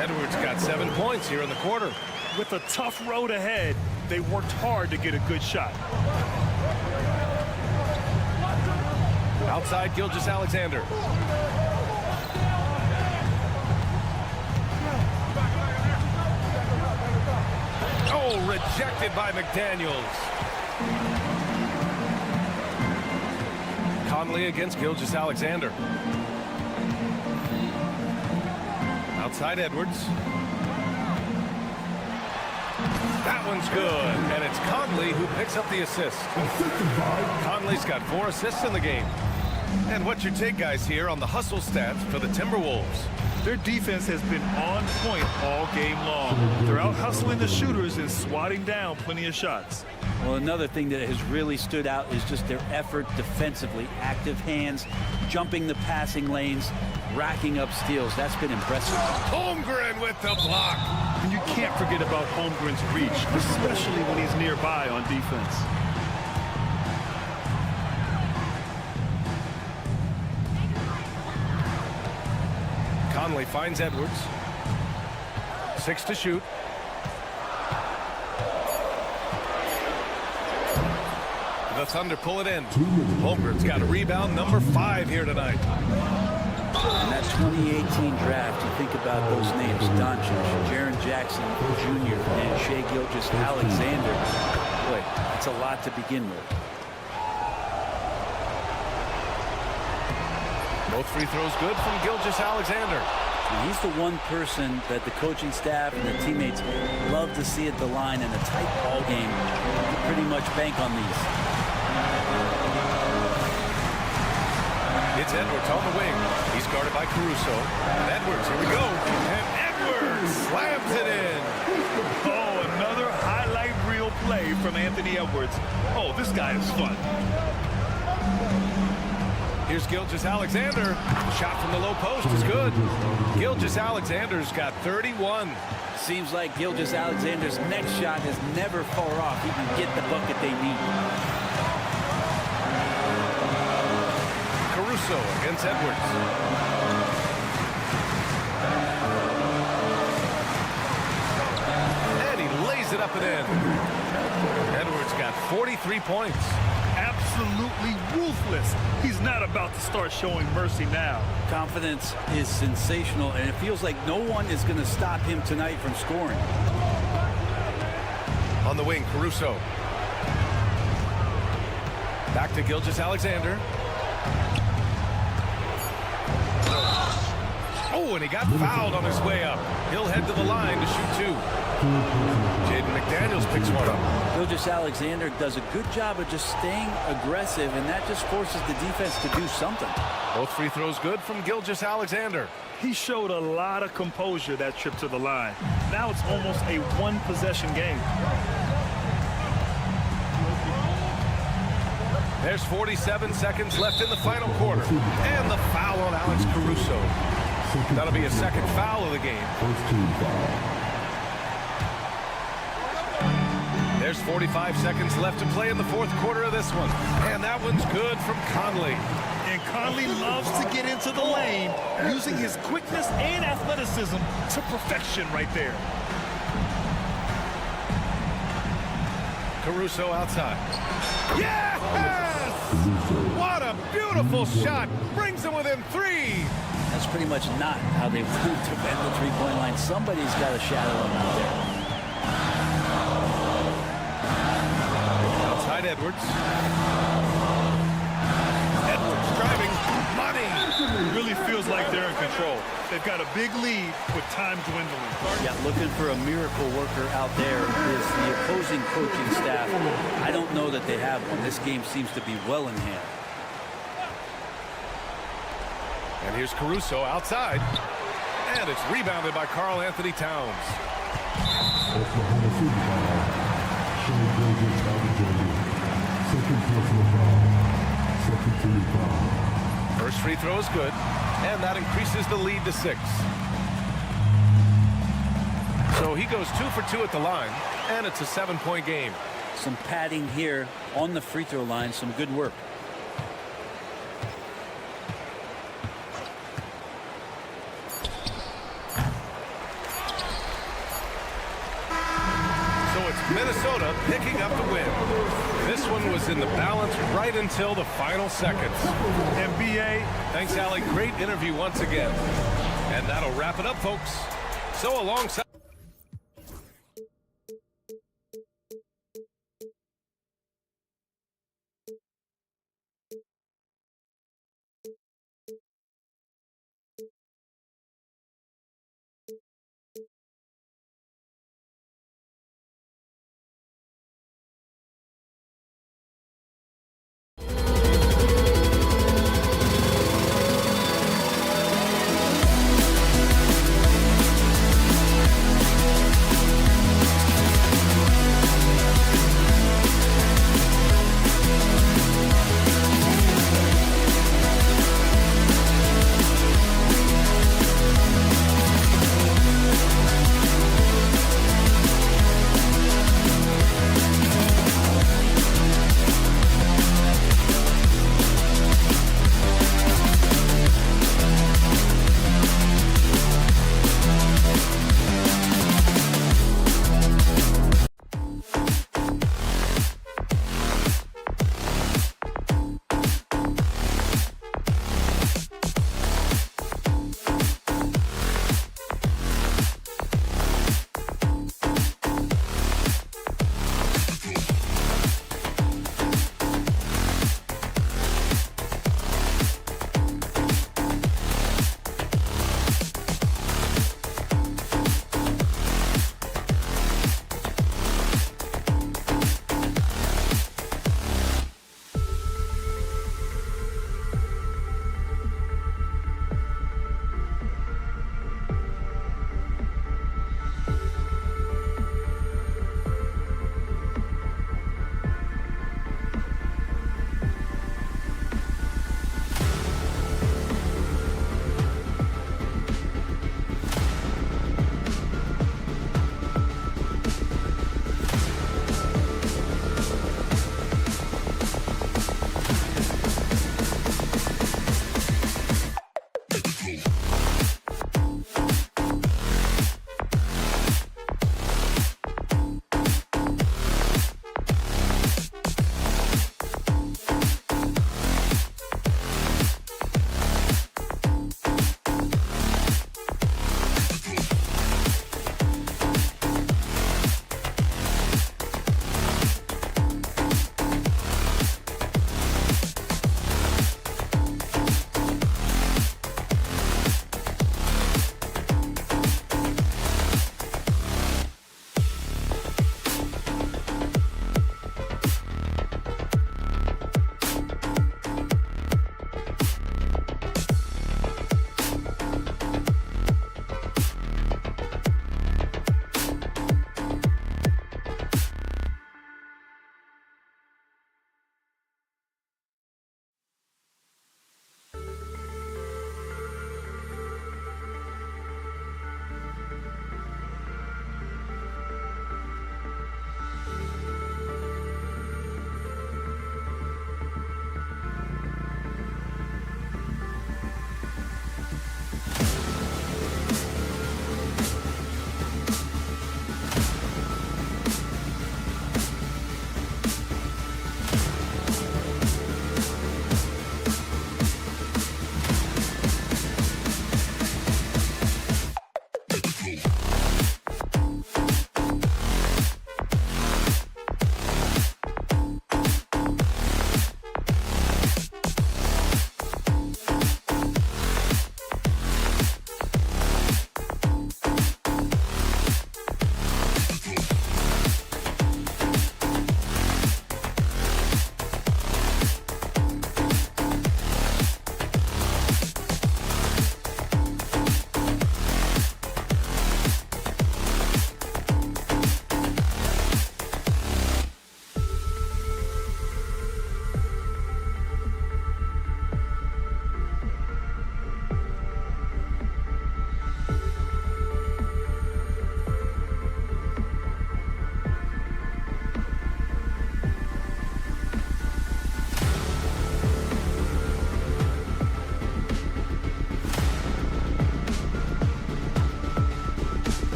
Edwards got 7 points here in the quarter. With a tough road ahead, they worked hard to get a good shot. Outside Gilgeous-Alexander. Oh, rejected by McDaniels. Conley against Gilgeous-Alexander. Outside Edwards. That one's good, and it's Conley who picks up the assist. Conley's got 4 assists in the game. And what's your take, guys, here on the hustle stats for the Timberwolves? Their defense has been on point all game long. They're out hustling the shooters and swatting down plenty of shots. Well, another thing that has really stood out is just their effort defensively. Active hands, jumping the passing lanes, racking up steals. That's been impressive. Holmgren with the block. And you can't forget about Holmgren's reach, especially when he's nearby on defense. Conley finds Edwards. 6 to shoot. The Thunder pull it in. Holmgren's got a rebound, number 5 here tonight. In that 2018 draft, you think about those names: Doncic, Jaren Jackson Jr., and Shai Gilgeous-Alexander. Boy, that's a lot to begin with. Both free throws good from Gilgeous-Alexander. He's the one person that the coaching staff and the teammates love to see at the line in a tight ball game. You pretty much bank on these. It's Edwards on the wing. He's guarded by Caruso. And Edwards, here we go. And Edwards slams it in. Oh, another highlight reel play from Anthony Edwards. Oh, this guy is fun. Here's Gilgeous-Alexander. Shot from the low post is good. Gilgeous-Alexander's got 31. Seems like Gilgeous-Alexander's next shot is never far off. He can get the bucket they need. Caruso against Edwards. And he lays it up and in. Edwards got 43 points. Absolutely ruthless. He's not about to start showing mercy now. Confidence is sensational, and it feels like no one is going to stop him tonight from scoring. On the wing, Caruso. Back to Gilgeous-Alexander. Oh, and he got fouled on his way up. He'll head to the line to shoot 2. Jaden McDaniels picks one up. Gilgeous-Alexander does a good job of just staying aggressive, and that just forces the defense to do something. Both free throws good from Gilgeous-Alexander. He showed a lot of composure that trip to the line. Now it's almost a one-possession game. There's 47 seconds left in the final quarter. And the foul on Alex Caruso. That'll be a second foul of the game. There's 45 seconds left to play in the fourth quarter of this one. And that one's good from Conley. And Conley loves to get into the lane, using his quickness and athleticism to perfection right there. Caruso outside. Yes! What a beautiful shot. Brings them within 3. That's pretty much not how they would defend the three-point line. Somebody's got to shadow him out there. Outside Edwards. Edwards driving. Money. It really feels like they're in control. They've got a big lead with time dwindling. Yeah, looking for a miracle worker out there is the opposing coaching staff. I don't know that they have one. This game seems to be well in hand. And here's Caruso outside. And it's rebounded by Karl Anthony Towns. First free throw is good. And that increases the lead to 6. So he goes 2 for 2 at the line. And it's a 7-point game. Some padding here on the free throw line. Some good work. Minnesota picking up the win. This one was in the balance right until the final seconds. NBA. Thanks, Allie. Great interview once again. And that'll wrap it up, folks. So alongside...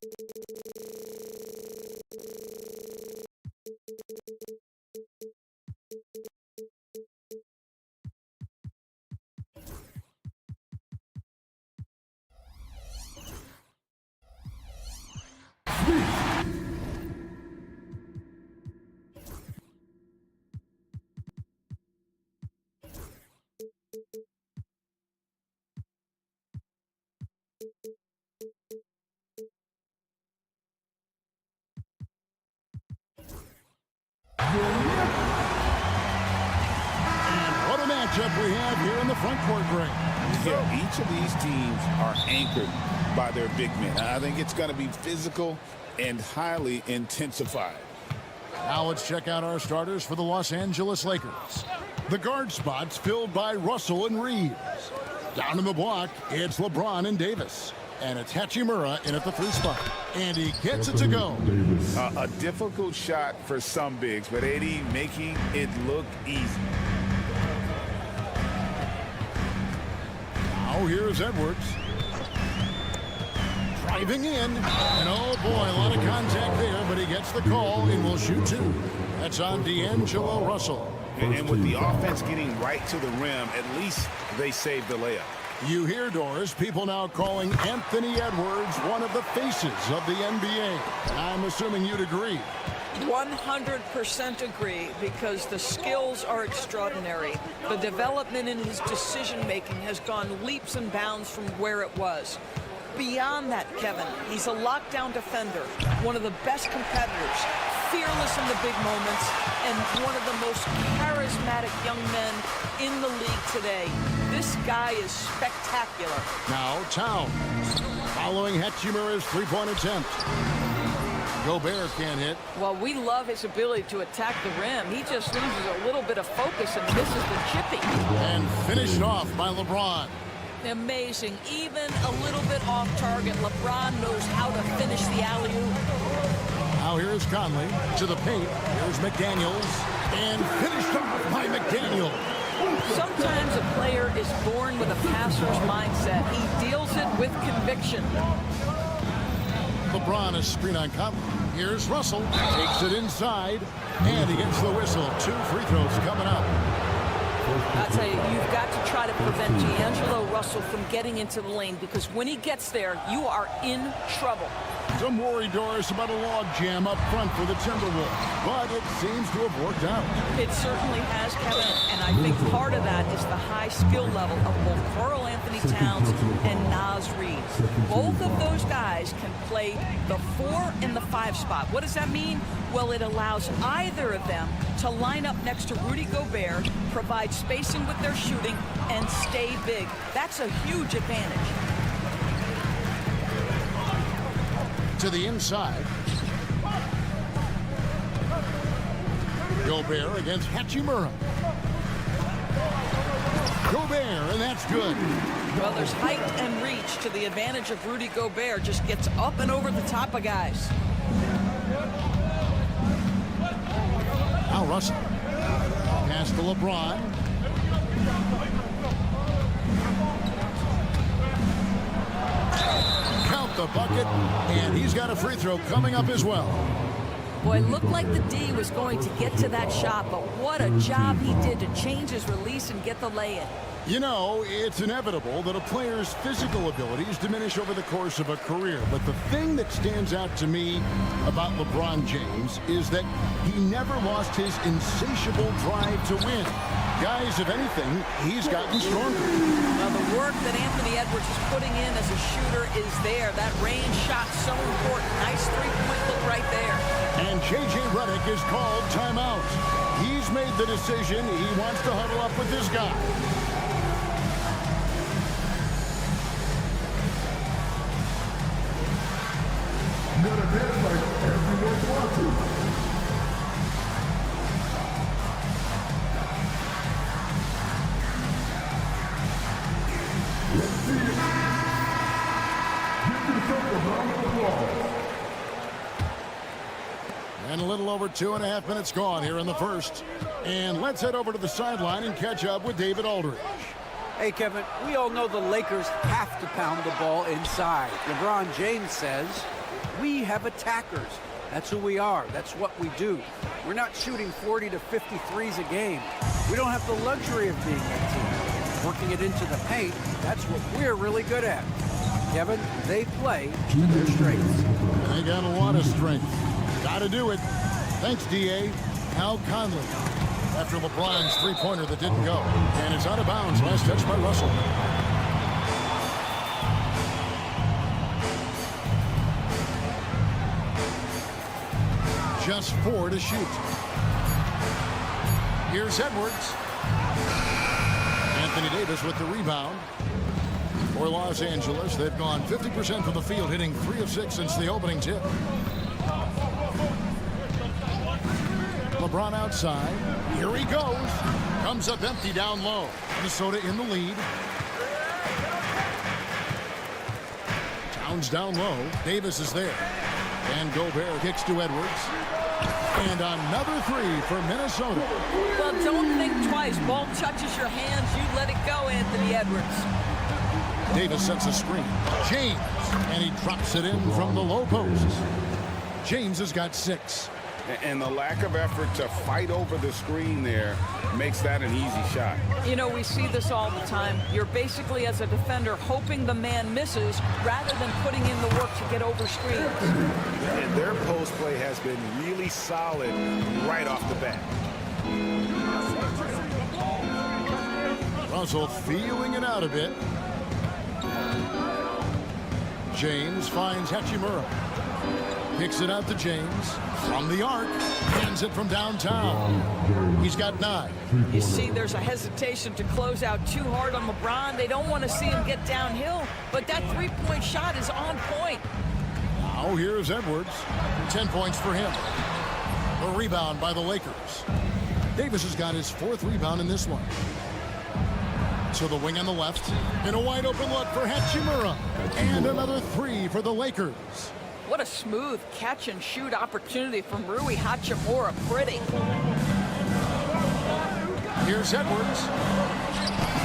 What a matchup we have here in the front court ring. Yeah, each of these teams are anchored by their big men. I think it's going to be physical and highly intensified. Now let's check out our starters for the Los Angeles Lakers. The guard spots filled by Russell and Reeves. Down in the block, it's LeBron and Davis. And it's Hachimura in at the 3 spot. And he gets it to go. A difficult shot for some bigs, but AD making it look easy. Now here's Edwards. Driving in. And oh boy, a lot of contact there, but he gets the call and will shoot 2. That's on D'Angelo Russell. And with the offense getting right to the rim, at least they saved the layup. You hear, Doris, people now calling Anthony Edwards one of the faces of the NBA. I'm assuming you'd agree. 100% agree, because the skills are extraordinary. The development in his decision-making has gone leaps and bounds from where it was. Beyond that, Kevin, he's a lockdown defender, one of the best competitors, fearless in the big moments, and one of the most charismatic young men in the league today. This guy is spectacular. Now Towns, following Hachimura's 3-point attempt. Gobert can't hit. Well, we love his ability to attack the rim. He just loses a little bit of focus and misses the chippy. And finished off by LeBron. Amazing. Even a little bit off target, LeBron knows how to finish the alley-oop. Now here's Conley to the paint. Here's McDaniels. And finished off by McDaniels. Sometimes a player is born with a passer's mindset. He deals it with conviction. LeBron is screen on Conley. Here's Russell. Takes it inside. And he gets the whistle. 2 free throws coming up. I'll tell you, you've got to try to prevent D'Angelo Russell from getting into the lane, because when he gets there, you are in trouble. Some worry, Doris, about a log jam up front for the Timberwolves, but it seems to have worked out. It certainly has, Kevin, and I think part of that is the high skill level of both Karl Anthony Towns and Naz Reid. Both of those guys can play the 4 and the 5 spot. What does that mean? Well, it allows either of them to line up next to Rudy Gobert, provide spacing with their shooting, and stay big. That's a huge advantage. To the inside. Gobert against Hachimura. Gobert, and that's good. Well, there's height and reach to the advantage of Rudy Gobert. Just gets up and over the top of guys. Now Russell. Pass to LeBron. Count the bucket, and he's got a free throw coming up as well. Boy, it looked like the D was going to get to that shot, but what a job he did to change his release and get the lay-in. You know, it's inevitable that a player's physical abilities diminish over the course of a career. But the thing that stands out to me about LeBron James is that he never lost his insatiable drive to win. Guys, if anything, he's gotten stronger. Well, the work that Anthony Edwards is putting in as a shooter is there. That range shot so important. Nice three-point look right there. And J.J. Redick is called timeout. He's made the decision. He wants to huddle up with this guy. Not a bad like everyone wants Let's see it. Give yourself a round of applause. And a little over 2.5 minutes gone here in the first. And let's head over to the sideline and catch up with David Aldridge. Hey, Kevin, we all know the Lakers have to pound the ball inside. LeBron James says, We have attackers. That's who we are. That's what we do. We're not shooting 40 to 50 threes a game. We don't have the luxury of being that team. Working it into the paint, that's what we're really good at. Kevin, they play to their strengths. They got a lot of strength. Got to do it. Thanks, D.A. Al Conley. After LeBron's three-pointer that didn't go. And it's out of bounds. Last touch by Russell. Just 4 to shoot. Here's Edwards. Anthony Davis with the rebound. For Los Angeles, they've gone 50% from the field, hitting 3 of 6 since the opening tip. LeBron outside. Here he goes. Comes up empty down low. Minnesota in the lead. Towns down low. Davis is there. And Gobert kicks to Edwards. And another 3 for Minnesota. Well, don't think twice. Ball touches your hands, you let it go, Anthony Edwards. Davis sets a screen. James. And he drops it in from the low post. James has got 6. And the lack of effort to fight over the screen there makes that an easy shot. You know, we see this all the time. You're basically, as a defender, hoping the man misses rather than putting in the work to get over screens. And their post play has been really solid right off the bat. Russell feeling it out a bit. James finds Hachimura. Kicks it out to James. From the arc. Hands it from downtown. He's got 9. You see, there's a hesitation to close out too hard on LeBron. They don't want to see him get downhill. But that three-point shot is on point. Now here's Edwards. 10 points for him. A rebound by the Lakers. Davis has got his 4th rebound in this one. To the wing on the left. And a wide open look for Hachimura. And another 3 for the Lakers. What a smooth catch-and-shoot opportunity from Rui Hachimura. Pretty. Here's Edwards.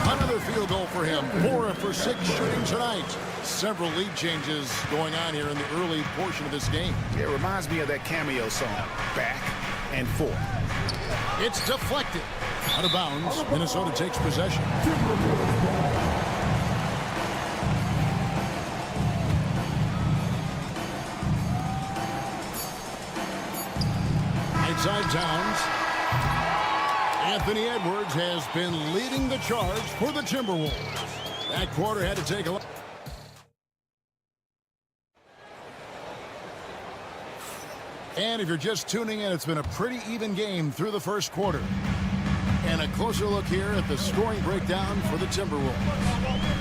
Another field goal for him. 4 for 6 shooting tonight. Several lead changes going on here in the early portion of this game. It reminds me of that cameo song, Back and Forth. It's deflected. Out of bounds. Minnesota takes possession. Outside Towns. Anthony Edwards has been leading the charge for the Timberwolves. That quarter had to take a look. And if you're just tuning in, it's been a pretty even game through the first quarter. And a closer look here at the scoring breakdown for the Timberwolves.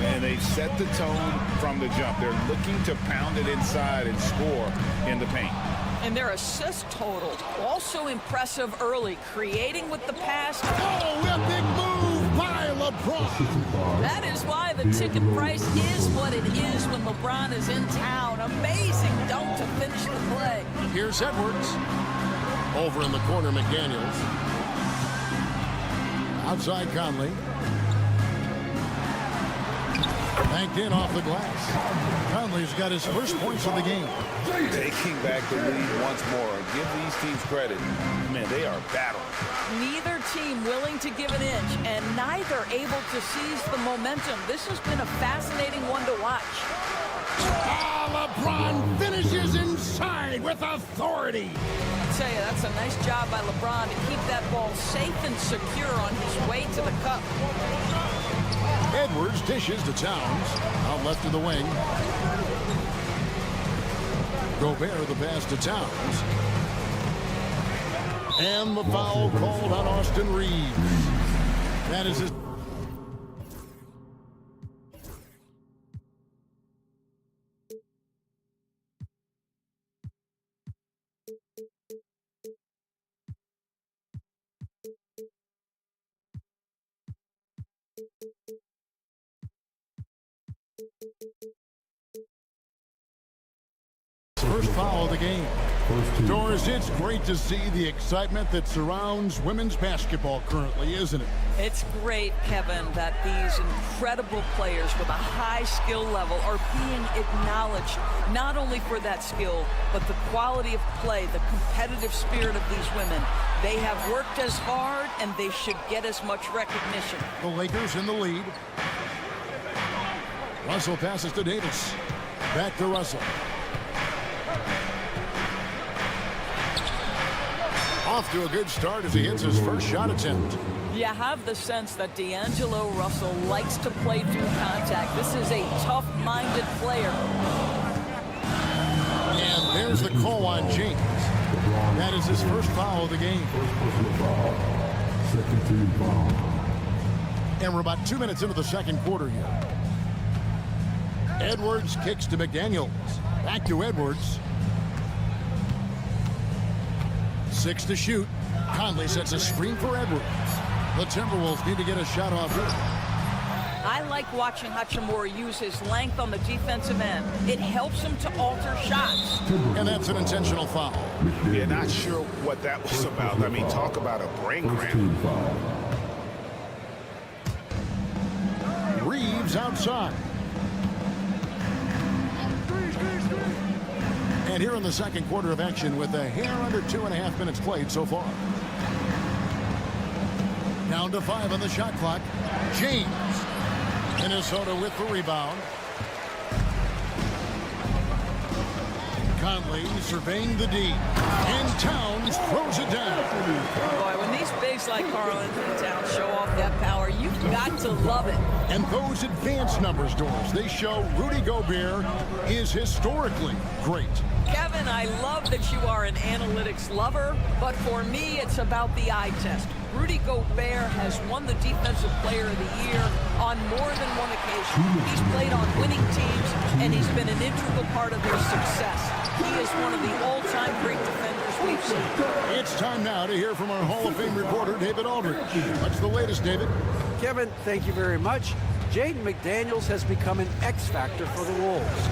And they've set the tone from the jump. They're looking to pound it inside and score in the paint. And their assist totals also impressive early, creating with the pass. Oh, a big move by LeBron. That is why the ticket price is what it is when LeBron is in town. Amazing dunk to finish the play. Here's Edwards. Over in the corner, McDaniels. Outside Conley. Banked in off the glass. Conley's got his first points of the game. Taking back the lead once more. Give these teams credit. Man, they are battling. Neither team willing to give an inch, and neither able to seize the momentum. This has been a fascinating one to watch. LeBron finishes inside with authority. I tell you, that's a nice job by LeBron to keep that ball safe and secure on his way to the cup. Edwards dishes to Towns. Out left of the wing. Gobert the pass to Towns. And the foul called on Austin Reeves. That is his... First foul of the game. Doris, it's great to see the excitement that surrounds women's basketball currently, isn't it? It's great, Kevin, that these incredible players with a high skill level are being acknowledged, not only for that skill, but the quality of play, the competitive spirit of these women. They have worked as hard, and they should get as much recognition. The Lakers in the lead. Russell passes to Davis. Back to Russell. Off to a good start as he hits his first shot attempt. You have the sense that D'Angelo Russell likes to play through contact. This is a tough-minded player. And there's the call on James. That is his first foul of the game. And we're about 2 minutes into the second quarter here. Edwards kicks to McDaniels. Back to Edwards. 6 to shoot. Conley sets a screen for Edwards. The Timberwolves need to get a shot off here. I like watching Hachimura use his length on the defensive end. It helps him to alter shots. And that's an intentional foul. Yeah, not sure what that was about. I mean, talk about a brain cramp. Reeves outside. And here in the second quarter of action with a hair under 2.5 minutes played so far. Down to 5 on the shot clock. James. Minnesota with the rebound. Conley surveying the D. And Towns throws it down. Boy, when these bigs like Karl-Anthony Towns show off that power, you've got to love it. And those advanced numbers, Doris, they show Rudy Gobert is historically great. Kevin, I love that you are an analytics lover, but for me, it's about the eye test. Rudy Gobert has won the Defensive Player of the Year on more than one occasion. He's played on winning teams, and he's been an integral part of their success. He is one of the all-time great defenders we've seen. It's time now to hear from our Hall of Fame reporter, David Aldridge. What's the latest, David? Kevin, thank you very much. Jaden McDaniels has become an X factor for the Wolves.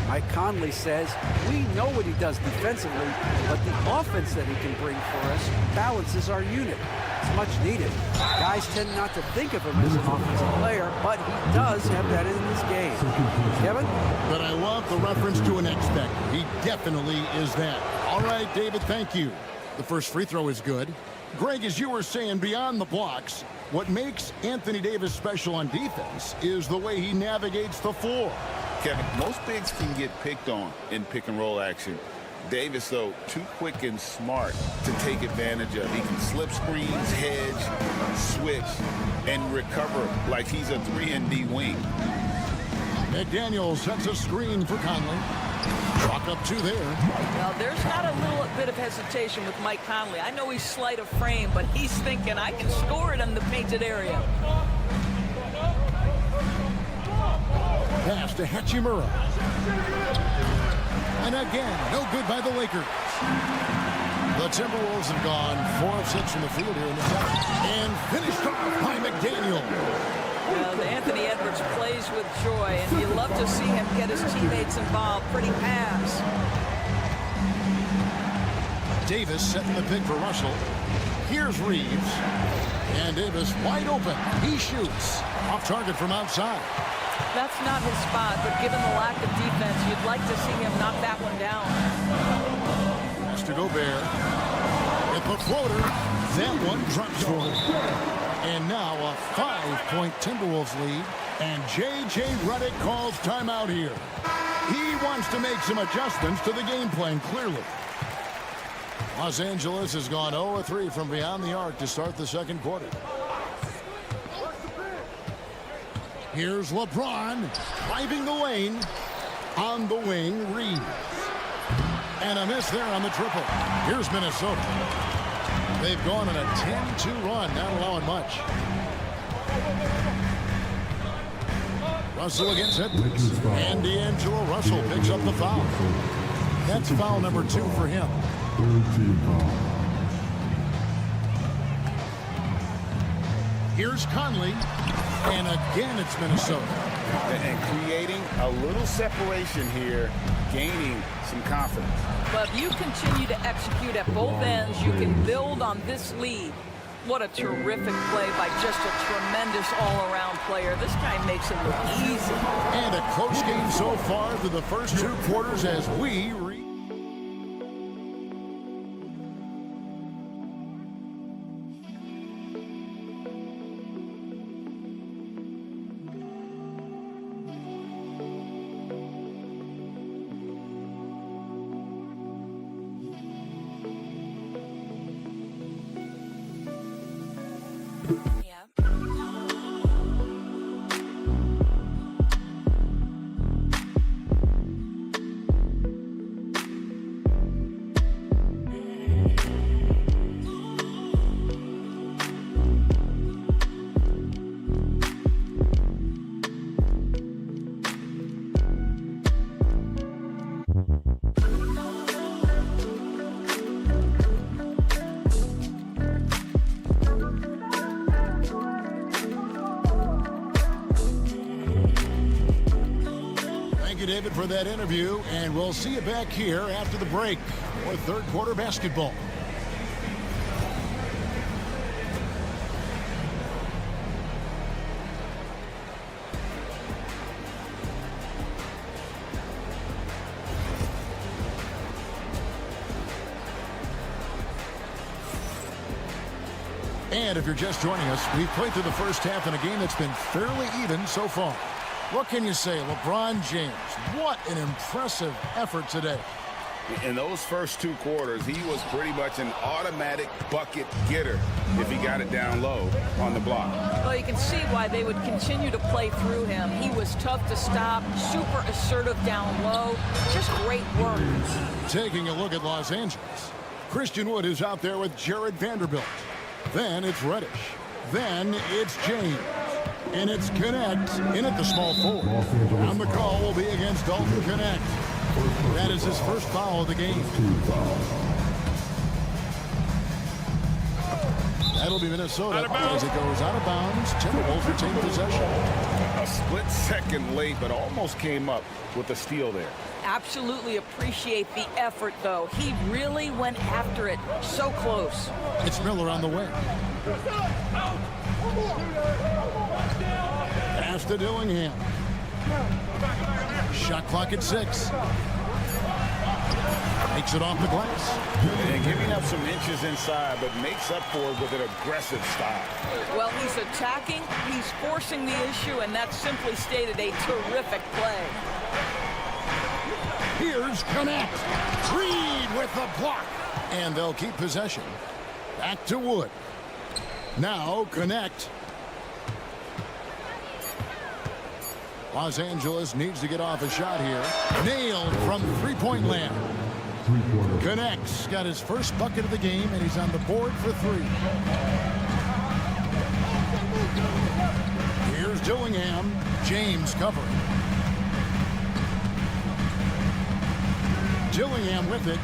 Mike Conley says, we know what he does defensively, but the offense that he can bring for us balances our unit. It's much needed. Guys tend not to think of him as an offensive player, but he does have that in his game. Kevin? But I love the reference to an X factor. He definitely is that. All right, David, thank you. The first free throw is good. Greg, as you were saying, beyond the blocks, what makes Anthony Davis special on defense is the way he navigates the floor. Kevin, most bigs can get picked on in pick-and-roll action. Davis, though, too quick and smart to take advantage of. He can slip screens, hedge, switch, and recover like he's a 3-and-D wing. McDaniels sets a screen for Conley. Chalk up 2 there. Well, there's not a little bit of hesitation with Mike Conley. I know he's slight of frame, but he's thinking, I can score it in the painted area. Pass to Hachimura. And again, no good by the Lakers. The Timberwolves have gone 4 of 6 from the field here in the second. And finished off by McDaniel. Well, Anthony Edwards plays with joy, and you love to see him get his teammates involved. Pretty pass. Davis setting the pick for Russell. Here's Reeves. And Davis wide open. He shoots. Off target from outside. That's not his spot, but given the lack of defense, you'd like to see him knock that one down. Pass to Gobert. With the floater. That one drops for him. And now a 5-point Timberwolves lead. And J.J. Redick calls timeout here. He wants to make some adjustments to the game plan, clearly. Los Angeles has gone 0-3 from beyond the arc to start the second quarter. Here's LeBron driving the lane. On the wing, Reeves. And a miss there on the triple. Here's Minnesota. They've gone on a 10-2 run, not allowing much. Russell against Edwards. And D'Angelo Russell picks up the foul. That's foul number 2 for him. Here's Conley. And again, it's Minnesota. and creating a little separation here, gaining some confidence. But if you continue to execute at both ends, you can build on this lead. What a terrific play by just a tremendous all-around player. This guy makes it look easy. And a close game so far through the first 2 quarters as we David for that interview, and we'll see you back here after the break for third quarter basketball. And if you're just joining us, we've played through the first half in a game that's been fairly even so far. What can you say? LeBron James, what an impressive effort today. In those first 2 quarters, he was pretty much an automatic bucket getter if he got it down low on the block. Well, you can see why they would continue to play through him. He was tough to stop, super assertive down low. Just great work. Taking a look at Los Angeles. Christian Wood is out there with Jared Vanderbilt. Then it's Reddish. Then it's James. And it's Connect in at the small forward. And the call will be against Dalton Connect. That is his first foul of the game. That'll be Minnesota as it goes out of bounds. Timberwolves retain possession. A split second late, but almost came up with a steal there. Absolutely appreciate the effort, though. He really went after it. So close. It's Miller on the way. Pass to Dillingham. Shot clock at 6. Makes it off the glass. And giving up some inches inside, but makes up for it with an aggressive style. Well, he's attacking, he's forcing the issue, and that simply stated a terrific play. Here's Connect. Reed with the block. And they'll keep possession. Back to Wood. Now Connect. Los Angeles needs to get off a shot here. Nailed from three-point land. Connect's got his first bucket of the game, and he's on the board for 3. Here's Dillingham. James covering. Dillingham with it.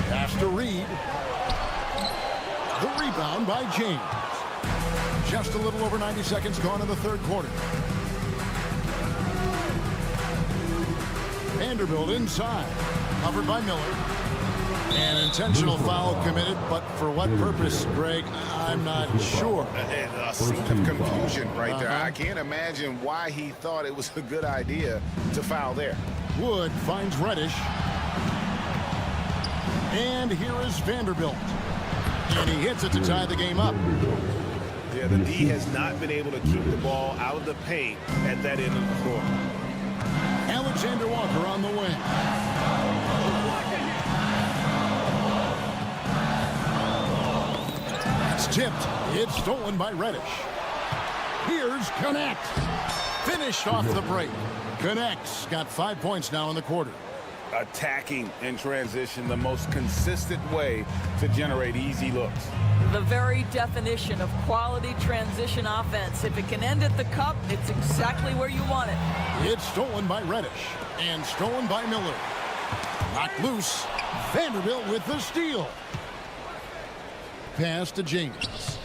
Pass to Reed. The rebound by James. Just a little over 90 seconds gone in the third quarter. Vanderbilt inside. Covered by Miller. An intentional foul committed, but for what purpose, Greg? I'm not sure. A scene of confusion right there. I can't imagine why he thought it was a good idea to foul there. Wood finds Reddish. And here is Vanderbilt. And he hits it to tie the game up. Yeah, the D has not been able to keep the ball out of the paint at that end of the floor. Alexander Walker on the wing. That's tipped. It's stolen by Reddish. Here's Connect. Finished off the break. Connect's got 5 points now in the quarter. Attacking in transition, the most consistent way to generate easy looks. The very definition of quality transition offense. If it can end at the cup, it's exactly where you want it. It's stolen by Reddish and stolen by Miller. Knocked loose. Vanderbilt with the steal. Pass to James.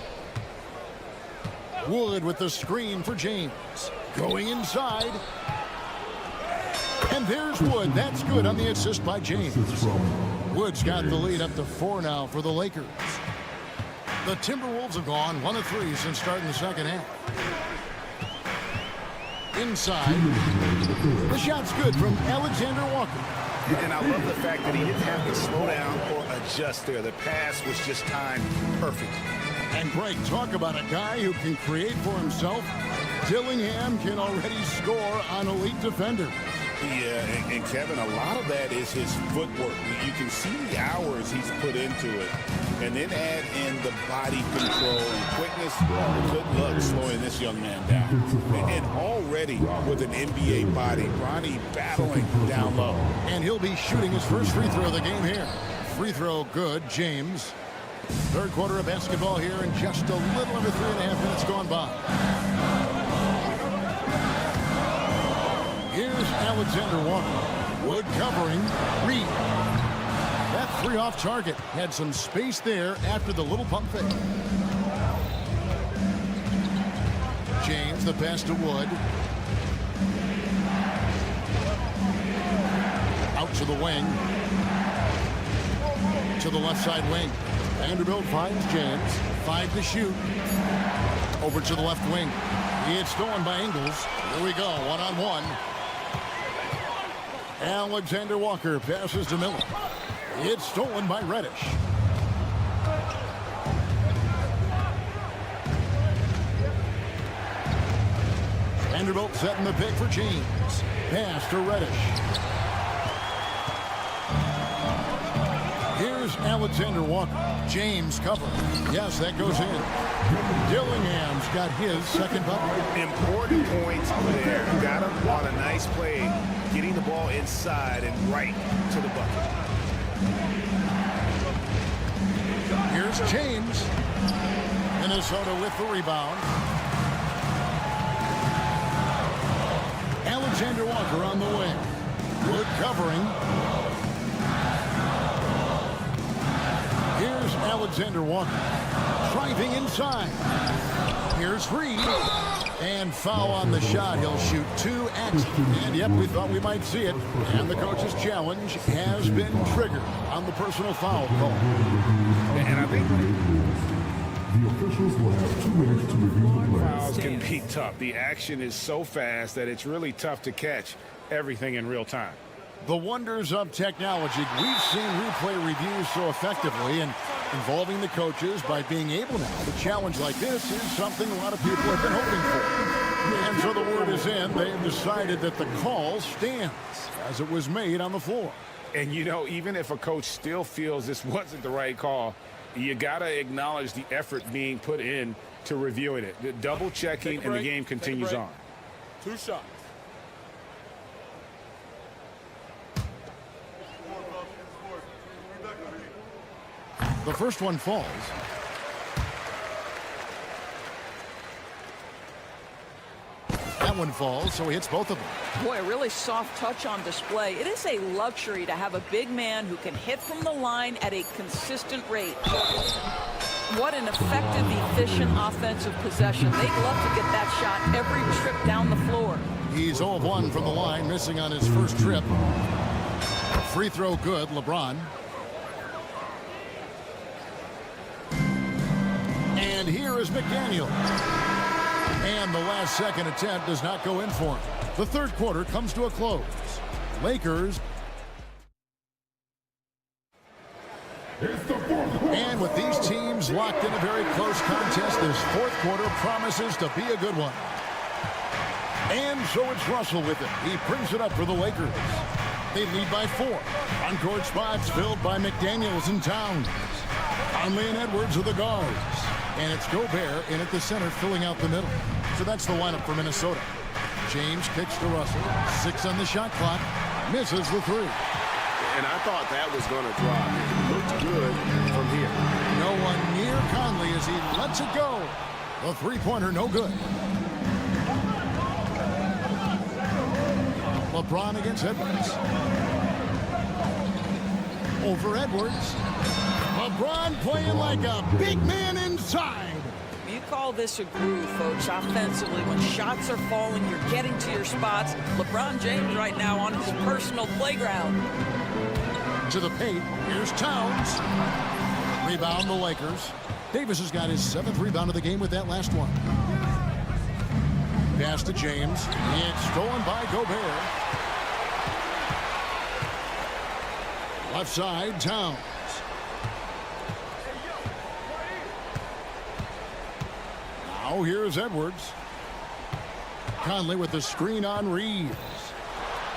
Wood with the screen for James. Going inside. And there's Wood. That's good on the assist by James. Wood's got the lead up to 4 now for the Lakers. The Timberwolves have gone 1 of 3 since starting the second half. Inside. The shot's good from Alexander Walker. And I love the fact that he didn't have to slow down or adjust there. The pass was just timed perfect. And Greg, talk about a guy who can create for himself. Dillingham can already score on elite defenders. Yeah, and Kevin, a lot of that is his footwork. You can see the hours he's put into it. And then add in the body control and quickness. Good luck slowing this young man down. And already with an NBA body, Bronny battling down low. And he'll be shooting his first free throw of the game here. Free throw good, James. Third quarter of basketball here, and just a little over 3.5 minutes gone by. Here's Alexander Walker. Wood covering. Reed. That 3 off target. Had some space there after the little pump fake. James, the pass to Wood. Out to the wing. To the left side wing. Vanderbilt finds James. 5 to shoot. Over to the left wing. It's stolen by Ingles. Here we go. 1-on-1. Alexander Walker passes to Miller. It's stolen by Reddish. Vanderbilt setting the pick for James. Pass to Reddish. Here's Alexander Walker. James cover. Yes, that goes in. Dillingham's got his second bucket. Important points there. Got him on a nice play, getting the ball inside and right to the bucket. Here's James. Minnesota with the rebound. Alexander Walker on the wing. Wood covering. Here's Alexander Walker. Driving inside. Here's Reed. And foul on the shot. He'll shoot 2x. And yep, we thought we might see it. And the coach's challenge has been triggered on the personal foul call. And I think the officials will have 2 minutes to review the play. fouls can be tough. The action is so fast that it's really tough to catch everything in real time. The wonders of technology. We've seen replay reviews so effectively and involving the coaches by being able now to challenge like this is something a lot of people have been hoping for. And so the word is in. They've decided that the call stands as it was made on the floor. And, you know, even if a coach still feels this wasn't the right call, you got to acknowledge the effort being put in to reviewing it. The double checking, and the game continues on. 2 shots. The first one falls. That one falls, so he hits both of them. Boy, a really soft touch on display. It is a luxury to have a big man who can hit from the line at a consistent rate. What an effective, efficient offensive possession. They'd love to get that shot every trip down the floor. He's 0 of 1 from the line, missing on his first trip. Free throw good, LeBron. And here is McDaniel. And the last second attempt does not go in for him. The third quarter comes to a close. Lakers. And with these teams locked in a very close contest, this fourth quarter promises to be a good one. And so it's Russell with it. He brings it up for the Lakers. They lead by 4. On-court spots filled by McDaniels and Towns. Conley and Edwards are the guards. And it's Gobert in at the center, filling out the middle. So that's the lineup for Minnesota. James kicks to Russell. 6 on the shot clock. Misses the 3. And I thought that was going to drop. It looked good from here. No one near Conley as he lets it go. The three-pointer no good. LeBron against Edwards. Over Edwards. LeBron playing like a big man inside. You call this a groove, folks, offensively. When shots are falling, you're getting to your spots. LeBron James right now on his personal playground. To the paint. Here's Towns. Rebound the Lakers. Davis has got his 7th rebound of the game with that last one. Pass to James. It's stolen by Gobert. Left side, Towns. Now here's Edwards. Conley with the screen on Reeves.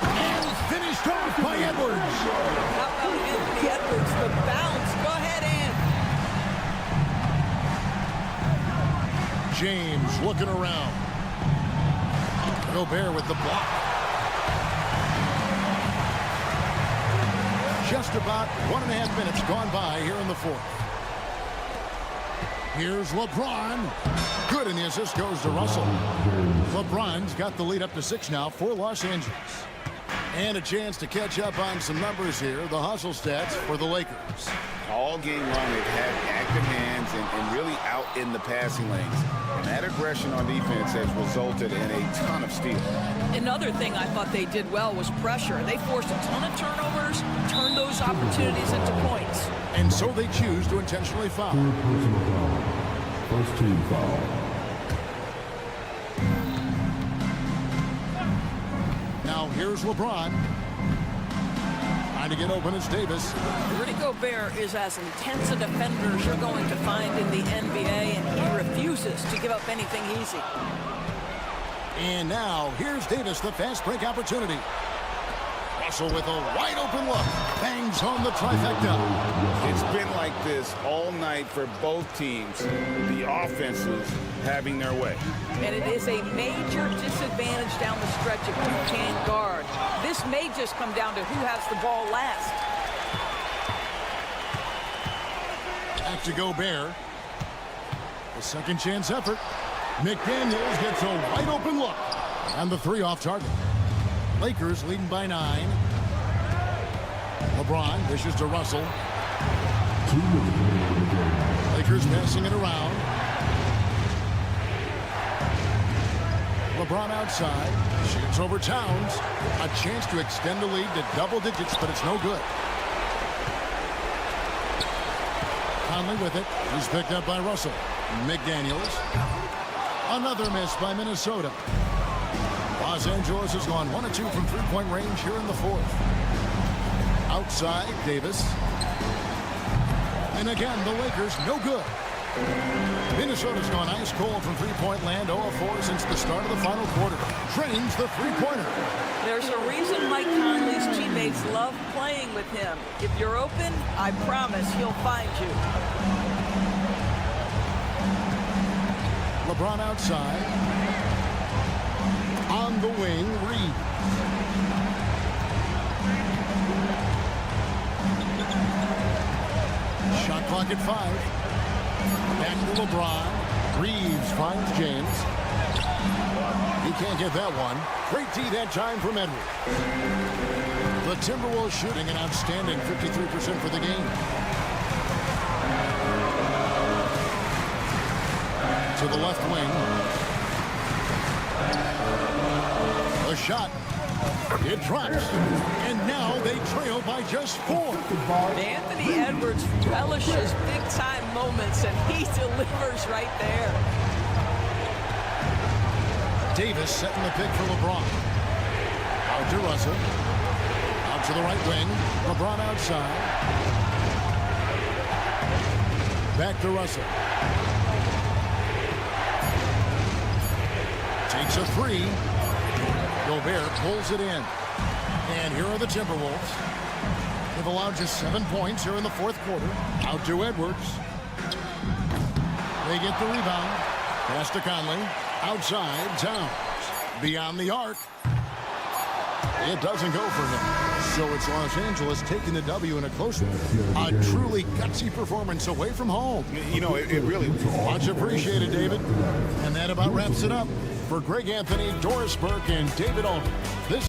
And finished off by Edwards. How about Anthony Edwards? The bounce. Go ahead, Ant. James looking around. Gobert with the block. Just about 1.5 minutes gone by here in the 4th. Here's LeBron. Good, and the assist goes to Russell. LeBron's got the lead up to 6 now for Los Angeles. And a chance to catch up on some numbers here. The hustle stats for the Lakers. All game long, they've had active hands and really out in the passing lanes. And that aggression on defense has resulted in a ton of steals. Another thing I thought they did well was pressure. They forced a ton of turnovers, turned those opportunities into points. And so they choose to intentionally foul. First team foul. Now here's LeBron. Trying to get open is Davis. Rudy Gobert is as intense a defender as you're going to find in the NBA, and he refuses to give up anything easy. And now here's Davis, the fast break opportunity. Russell with a wide open look. Bangs home the trifecta. It's been like this all night for both teams. The offenses having their way. And it is a major disadvantage down the stretch if you can't guard. This may just come down to who has the ball last. Back to Gobert. A second chance effort. McDaniels gets a wide open look. And the 3 off target. Lakers leading by 9. LeBron dishes to Russell. Lakers passing it around. LeBron outside. Shoots over Towns. A chance to extend the lead to double digits, but it's no good. Conley with it. He's picked up by Russell. McDaniels. Another miss by Minnesota. Los Angeles has gone 1 of 2 from 3-point range here in the 4th. Outside, Davis. And again, the Lakers no good. Minnesota's gone ice cold from 3-point land, 0 of 4 since the start of the final quarter. Drains the 3-pointer. There's a reason Mike Conley's teammates love playing with him. If you're open, I promise he'll find you. LeBron outside. On the wing, Reed. Shot clock at 5. Back to LeBron. Reeves finds James. He can't get that one. Great D that time from Edwards. The Timberwolves shooting an outstanding 53% for the game. To the left wing. A shot. It drops. And now they trail by just 4. Anthony Edwards relishes big-time moments, and he delivers right there. Davis setting the pick for LeBron. Out to Russell. Out to the right wing. LeBron outside. Back to Russell. Takes a 3. Gobert pulls it in. And here are the Timberwolves. They've allowed just 7 points here in the 4th quarter. Out to Edwards. They get the rebound. Pass to Conley. Outside, Towns. Beyond the arc. It doesn't go for him. So it's Los Angeles taking the W in a close one. A truly gutsy performance away from home. You know, it really was. Much appreciated, David. And that about wraps it up. For Greg Anthony, Doris Burke, and David Aldridge, this